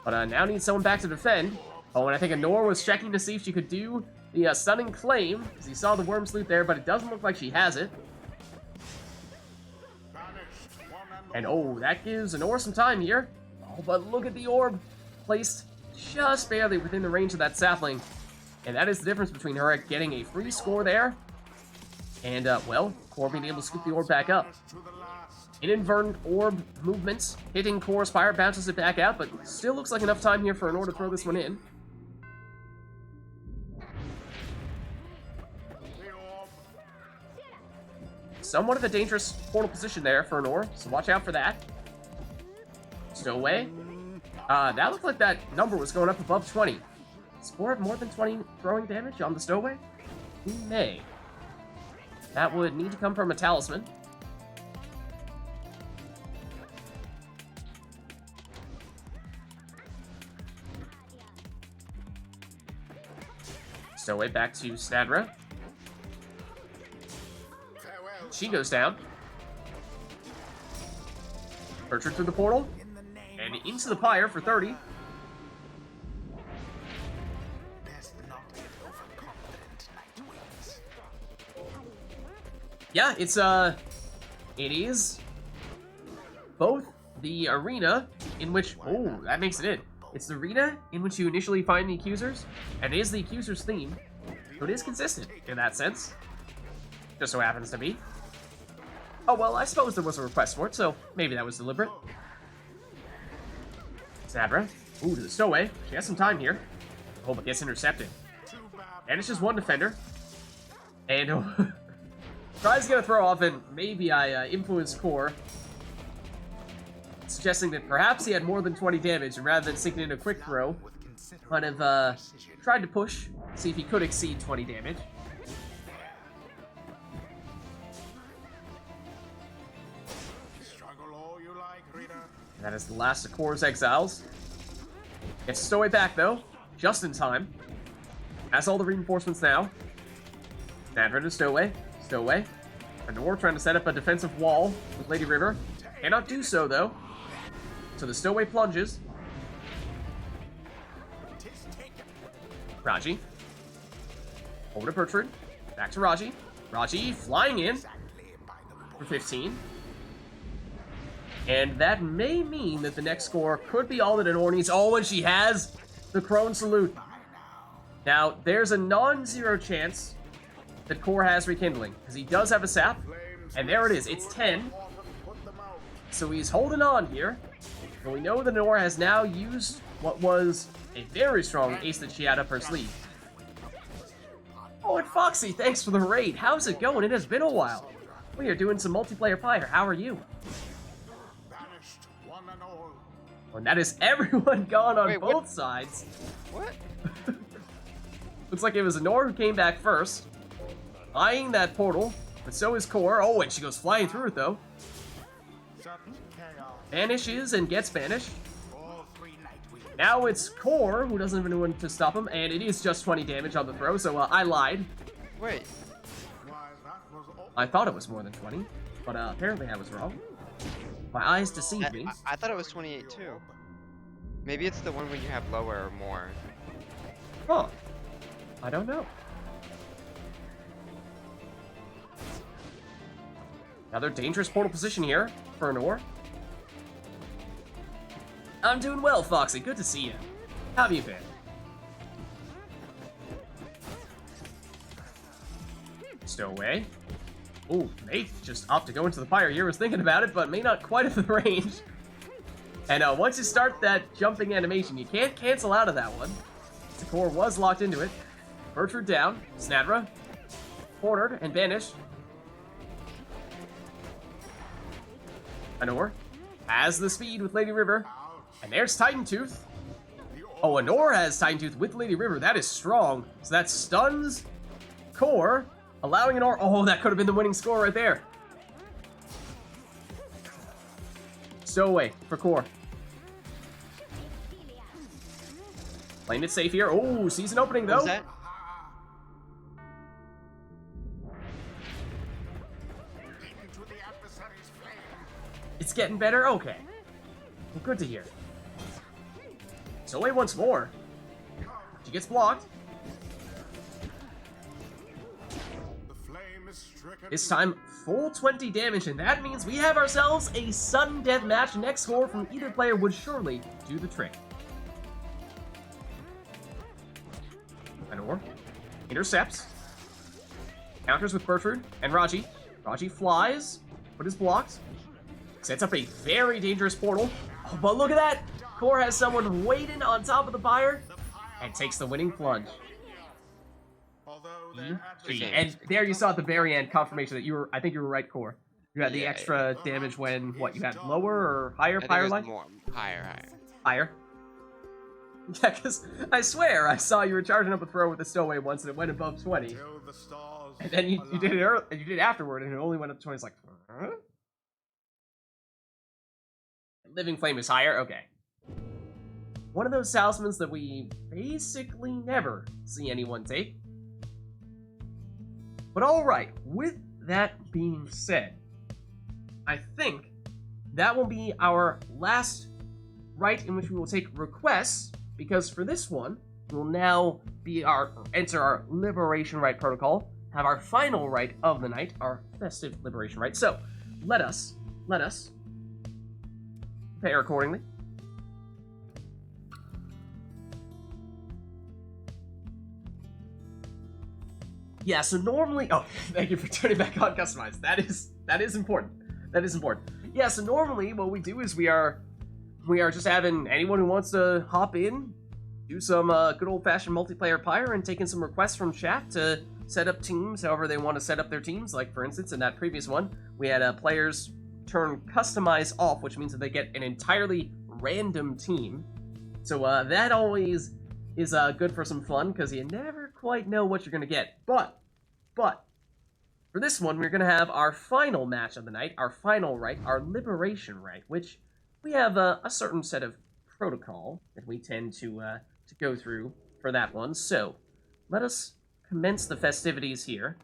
[SPEAKER 1] But now needs someone back to defend. Oh, and I think Anor was checking to see if she could do the stunning claim, because he saw the worm salute there, but it doesn't look like she has it. And oh, that gives Anor some time here. Oh, but look at the orb placed just barely within the range of that sapling. And that is the difference between her getting a free score there and, well, Core being able to scoop the orb back up. Inadvertent orb movements, hitting Core's Pyre, bounces it back out, but still looks like enough time here for Anor to throw this one in. Somewhat of a dangerous portal position there for Anor, so watch out for that. Stowaway. That looked like that number was going up above 20. Does Core have more than 20 throwing damage on the Stowaway? He may. That would need to come from a talisman. Stowaway back to Snadra. She goes down. Bertrand through the portal, and into the Pyre for 30.
[SPEAKER 3] Best not get overconfident, Nightwings.
[SPEAKER 1] Yeah, it is both the arena in which, oh, that makes it in. It's the arena in which you initially find the accusers, and it is the accuser's theme, so it is consistent in that sense. Just so happens to be. Oh, well, I suppose there was a request for it, so maybe that was deliberate. Sabra, ooh, to the stowaway. She has some time here. Oh, but gets intercepted. Banishes one defender. And tries to get a throw off, and maybe I influenced Core, suggesting that perhaps he had more than 20 damage, and rather than sinking in a quick throw, kind of tried to push, see if he could exceed 20 damage.
[SPEAKER 3] Struggle all you like, Rita.
[SPEAKER 1] And that is the last of Core's exiles. Gets Stowaway back, though, just in time. Has all the reinforcements now. Sandra to Stowaway. Stowaway. Anor trying to set up a defensive wall with Lady River. Cannot do so, though. So the Stowaway plunges. Raji. Over to Bertrand. Back to Raji. Raji flying in for 15. And that may mean that the next score could be all that Anor needs. Oh, and she has the Crone Salute. Now, there's a non-zero chance that Core has Rekindling, because he does have a sap. And there it is. It's 10. So he's holding on here. And we know that Anor has now used what was a very strong ace that she had up her sleeve. Oh, and Foxy, thanks for the raid. How's it going? It has been a while. We are doing some multiplayer Pyre. How are you?
[SPEAKER 3] Banished one and all.
[SPEAKER 1] And that is everyone gone on
[SPEAKER 4] Wait,
[SPEAKER 1] both
[SPEAKER 4] what?
[SPEAKER 1] sides.
[SPEAKER 4] What?
[SPEAKER 1] Looks like it was Anor who came back first, eyeing that portal, but so is Core. Oh, and she goes flying through it, though.
[SPEAKER 3] Such chaos.
[SPEAKER 1] Banishes and gets banished.
[SPEAKER 3] All three Nightwings.
[SPEAKER 1] Now it's Core who doesn't have anyone to stop him, and it is just 20 damage on the throw, so I lied.
[SPEAKER 4] Wait.
[SPEAKER 3] Why, that was all.
[SPEAKER 1] I thought it was more than 20, but apparently I was wrong. My eyes deceived me.
[SPEAKER 4] I thought it was 28 too. Maybe it's the one when you have lower or more.
[SPEAKER 1] Huh. I don't know. Another dangerous portal position here for Anor. I'm doing well, Foxy. Good to see you. How have you been? Stowaway. Ooh, may just opt to go into the Pyre here. Was thinking about it, but may not quite have the range. And once you start that jumping animation, you can't cancel out of that one. The Core was locked into it. Bertrand down. Snadra. Cornered and banished. Anor has the speed with Lady River. And there's Titan Tooth. Oh, Anor has Titan Tooth with Lady River. That is strong. So that stuns Core, allowing Anor. Oh, that could have been the winning score right there. Stowaway for Core. Playing it safe here. Oh, season opening though.
[SPEAKER 4] What's that?
[SPEAKER 3] Into the adversary's flame.
[SPEAKER 1] It's getting better? Okay. Well, good to hear. Stowaway once more. She gets blocked.
[SPEAKER 3] The flame is stricken.
[SPEAKER 1] This time, full 20 damage, and that means we have ourselves a sudden death match. Next score from either player would surely do the trick. Anor intercepts. Counters with Bertrand and Raji. Raji flies, but is blocked. Sets up a very dangerous portal. Oh, but look at that! Core has someone waiting on top of the Pyre and takes the winning plunge.
[SPEAKER 3] Although their
[SPEAKER 1] GG.
[SPEAKER 3] adversary
[SPEAKER 1] And there you saw at the very end confirmation that you were, I think you were right, Core. You had the
[SPEAKER 4] Yeah,
[SPEAKER 1] extra damage when, what, you had lower or higher
[SPEAKER 4] I think it
[SPEAKER 1] Pyre
[SPEAKER 4] was
[SPEAKER 1] life?
[SPEAKER 4] more. Higher.
[SPEAKER 1] Higher. Yeah, because I swear I saw you were charging up a throw with the Stowaway once and it went above 20.
[SPEAKER 3] till the stars
[SPEAKER 1] And then you did it early, and you did it afterward and it only went up to 20. It's like, huh? Living Flame is higher? Okay. One of those talismans that we basically never see anyone take. But alright, with that being said, I think that will be our last rite in which we will take requests, because for this one, we'll now enter our Liberation Rite protocol, have our final rite of the night, our festive Liberation Rite. So, let us prepare accordingly. Yeah, so normally, oh, thank you for turning back on customized. That is important. That is important. Yeah, so normally what we do is we are just having anyone who wants to hop in, do some good old-fashioned multiplayer Pyre, and taking some requests from chat to set up teams however they want to set up their teams. Like, for instance, in that previous one, we had players turn customize off, which means that they get an entirely random team. So that always is good for some fun, because you never quite know what you're going to get. But, for this one, we're going to have our final match of the night, our final rite, our Liberation Rite, which we have a certain set of protocol that we tend to go through for that one. So, let us commence the festivities here.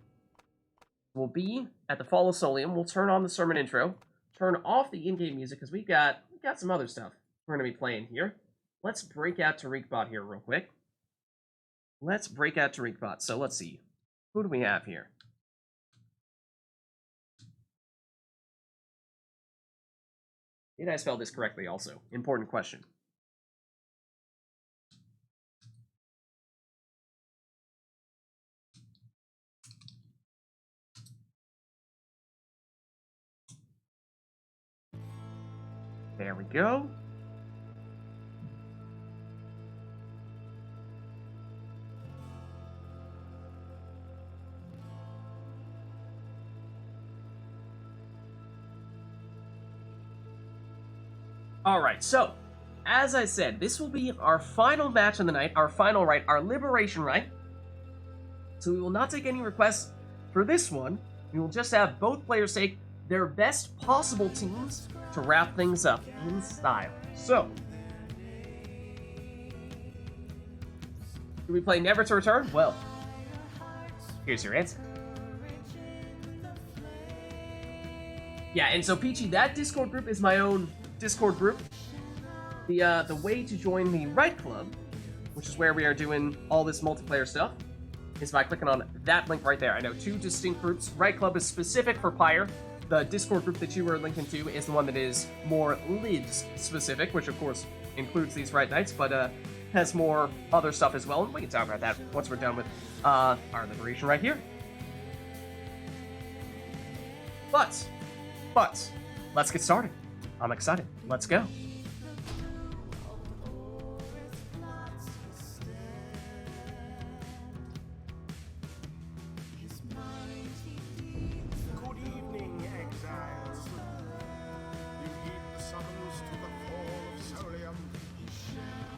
[SPEAKER 1] We'll be at the Fall of Solium. We'll turn on the sermon intro, turn off the in-game music, because we got some other stuff we're going to be playing here. Let's break out TariqBot here real quick. Let's break out TariqBot. So let's see. Who do we have here? Did I spell this correctly also? Important question. There we go. Alright, so, as I said, this will be our final match of the night, our final rite, our Liberation Rite. So we will not take any requests for this one. We will just have both players take their best possible teams to wrap things up in style. So, do we play Never to Return? Well, here's your answer. Yeah, and so Peachy, that Discord group is my own Discord group. The way to join the Rite Club, which is where we are doing all this multiplayer stuff, is by clicking on that link right there. I know 2 distinct groups. Rite Club is specific for Pyre. The Discord group that you were linking to is the one that is more Lids specific, which of course includes these Rite Nights, but has more other stuff as well. And we can talk about that once we're done with our Liberation right here. But let's get started. I'm excited. Let's go.
[SPEAKER 3] Good evening, exiles. You heed the summons to the Fall of Solium.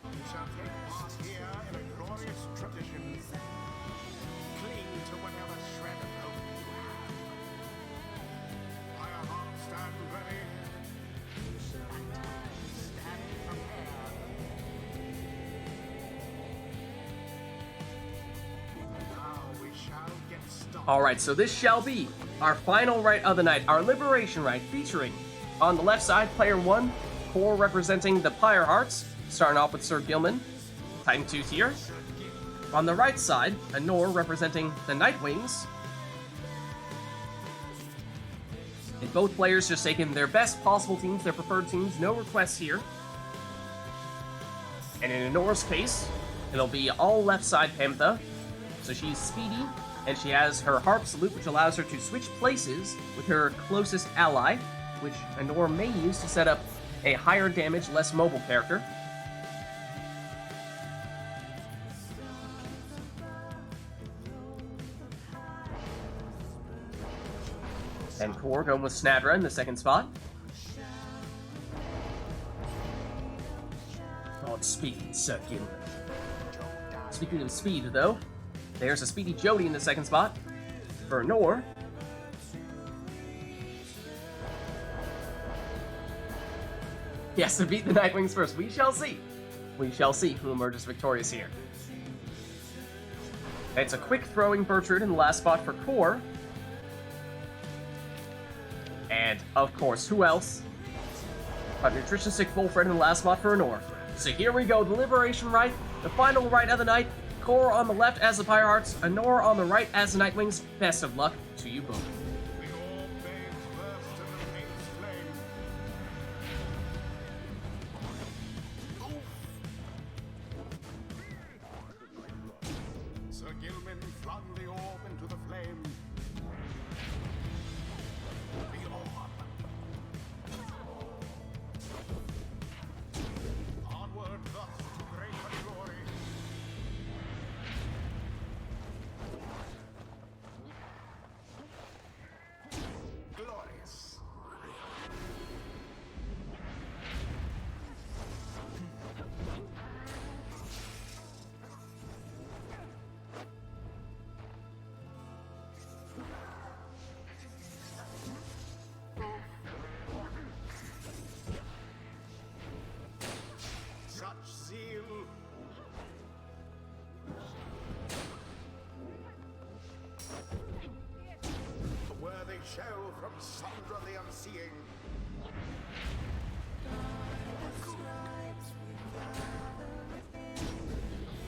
[SPEAKER 3] You shall take part here in a glorious tradition. Cling to whatever shred of hope you have. Fire heart, stand ready.
[SPEAKER 1] Alright, so this shall be our final rite of the night, our Liberation Rite, featuring, on the left side, player 1, Core representing the Pyre Hearts, starting off with Sir Gilman, Titan 2 tier. On the right side, Anor representing the Nightwings. And both players just taking their best possible teams, their preferred teams, no requests here. And in Anor's case, it'll be all left side Pantha, so she's speedy, and she has her Harp Salute, which allows her to switch places with her closest ally, which Anor may use to set up a higher damage, less mobile character. And Core going with Snadra in the second spot. Oh, it's speed, Sir Gilman. Speaking of speed, though, there's a speedy Jody in the second spot for Anor. Yes, to beat the Nightwings first. We shall see. We shall see who emerges victorious here. It's a quick throwing Bertrude in the last spot for Core. And, of course, who else But nutritionistic full friend in the last spot for Honor. So here we go, the Liberation Rite, the final rite of the night. Core on the left as the Pyre Hearts, Honor on the right as the Nightwings. Best of luck to you both.
[SPEAKER 3] The orb fades first in the paint's flame. Sir Gilman flung the orb into the flame. The orb. Onward thus to greater glory. Glorious. Such zeal. A worthy show from Sandra the Unseeing.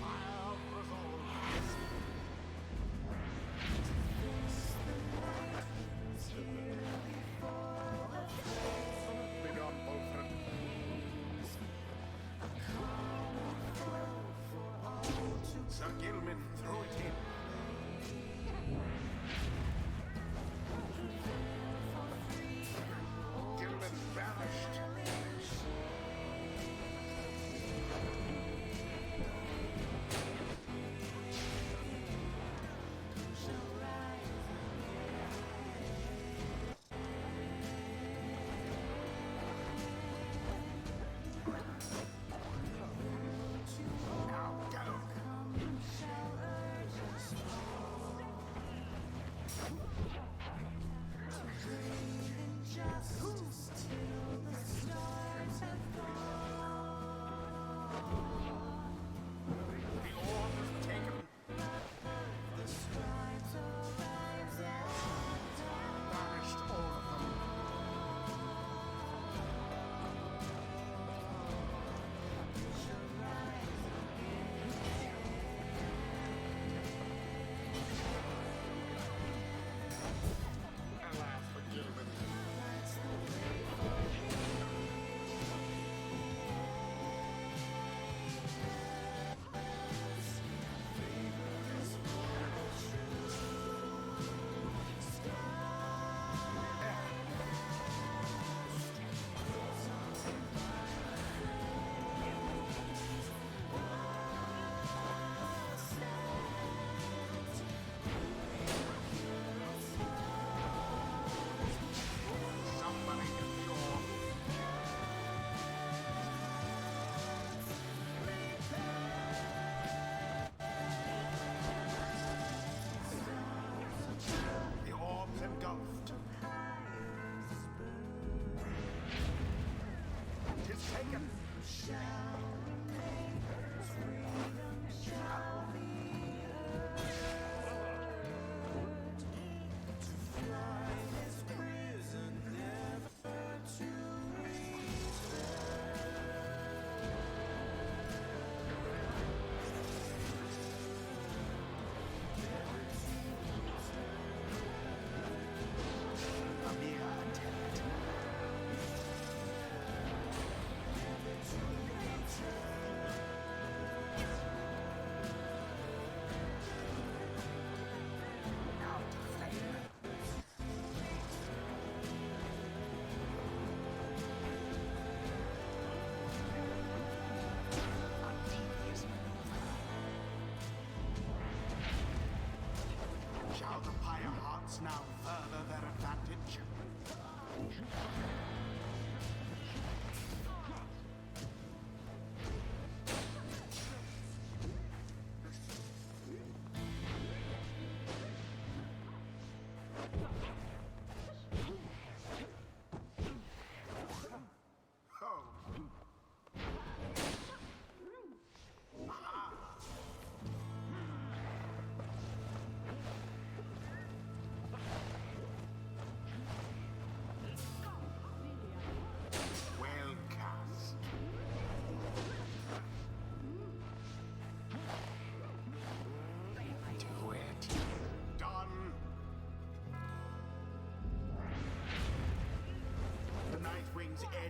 [SPEAKER 3] Fire resolves. Begone, Wolfred. Sir Gilman threw it in. Gilman vanished. Now go.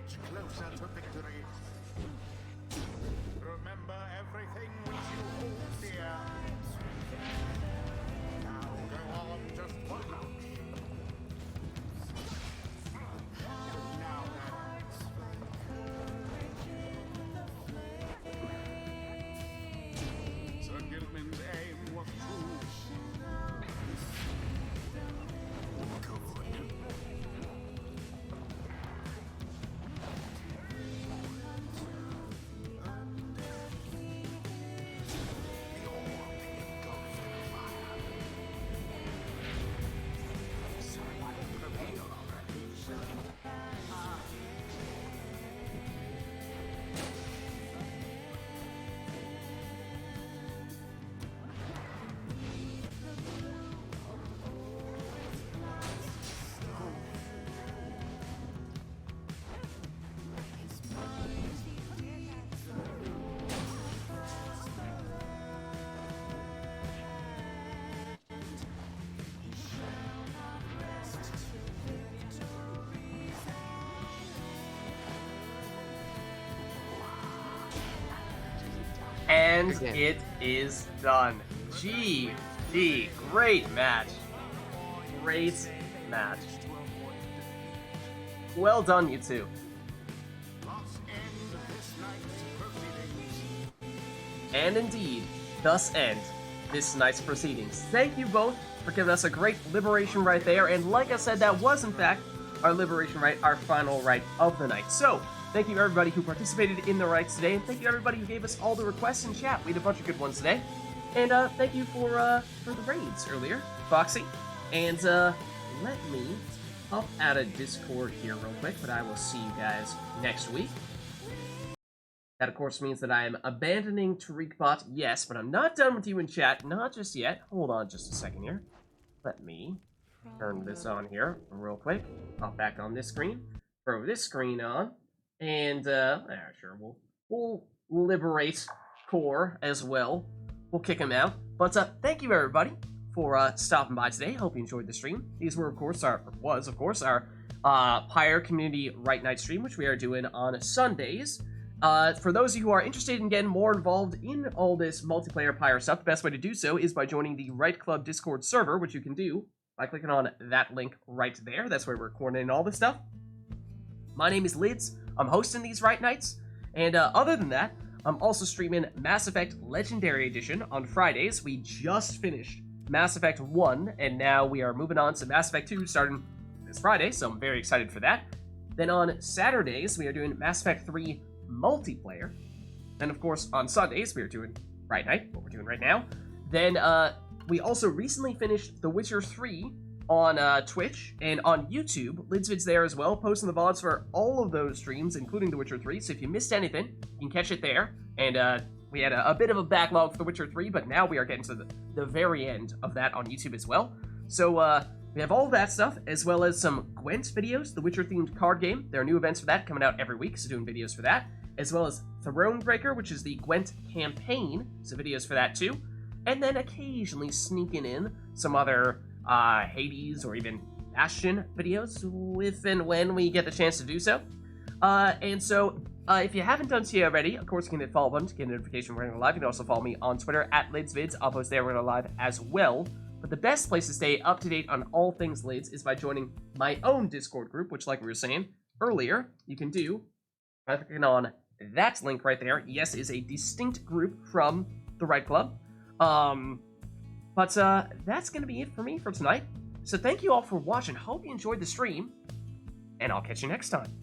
[SPEAKER 3] inch closer to victory. Remember everything which you hold dear. Now go on just one notch. Now then. Sir Gilman's aim was true.
[SPEAKER 1] And
[SPEAKER 4] Again.
[SPEAKER 1] it is done. GG. Great match. Great match. Well done, you two.
[SPEAKER 3] Thus end this night's proceedings.
[SPEAKER 1] And indeed, thus end this night's proceedings. Thank you both for giving us a great liberation right there. And like I said, that was in fact our liberation right, our final right of the night. So, thank you everybody who participated in the rights today, and thank you everybody who gave us all the requests in chat. We had a bunch of good ones today. And thank you for the raids earlier, Foxy. And let me up out of Discord here real quick, but I will see you guys next week. That, of course, means that I am abandoning TariqBot, yes, but I'm not done with you in chat, not just yet. Hold on just a second here. Let me turn this on here real quick. Pop back on this screen. Throw this screen on. And, sure, we'll liberate Core as well. We'll kick him out. But, thank you, everybody, for stopping by today. Hope you enjoyed the stream. These were, of course, our Pyre Community RITE NITE stream, which we are doing on Sundays. For those of you who are interested in getting more involved in all this multiplayer Pyre stuff, the best way to do so is by joining the RITE Club Discord server, which you can do by clicking on that link right there. That's where we're coordinating all this stuff. My name is Lids. I'm hosting these RITE Nights. And other than that, I'm also streaming Mass Effect Legendary Edition on Fridays. We just finished Mass Effect 1, and now we are moving on to Mass Effect 2 starting this Friday, so I'm very excited for that. Then on Saturdays, we are doing Mass Effect 3 multiplayer. Then, of course, on Sundays, we are doing RITE Night, what we're doing right now. Then we also recently finished The Witcher 3 on Twitch and on YouTube. Lid's Vids there as well, posting the VODs for all of those streams, including The Witcher 3. So if you missed anything, you can catch it there. And we had a bit of a backlog for The Witcher 3, but now we are getting to the very end of that on YouTube as well. So we have all of that stuff, as well as some Gwent videos, the Witcher-themed card game. There are new events for that coming out every week, so doing videos for that. As well as Thronebreaker, which is the Gwent campaign, so videos for that too. And then occasionally sneaking in some other Hades or even Bastion videos, if and when we get the chance to do so. And so, if you haven't done so already, of course you can hit follow button to get a notification when we're going live. You can also follow me on Twitter at LidsVids. I'll post there when we're live as well. But the best place to stay up to date on all things Lids is by joining my own Discord group, which, like we were saying earlier, you can do by clicking on that link right there. Yes, is a distinct group from the RITE Club. But that's going to be it for me for tonight. So thank you all for watching. Hope you enjoyed the stream, and I'll catch you next time.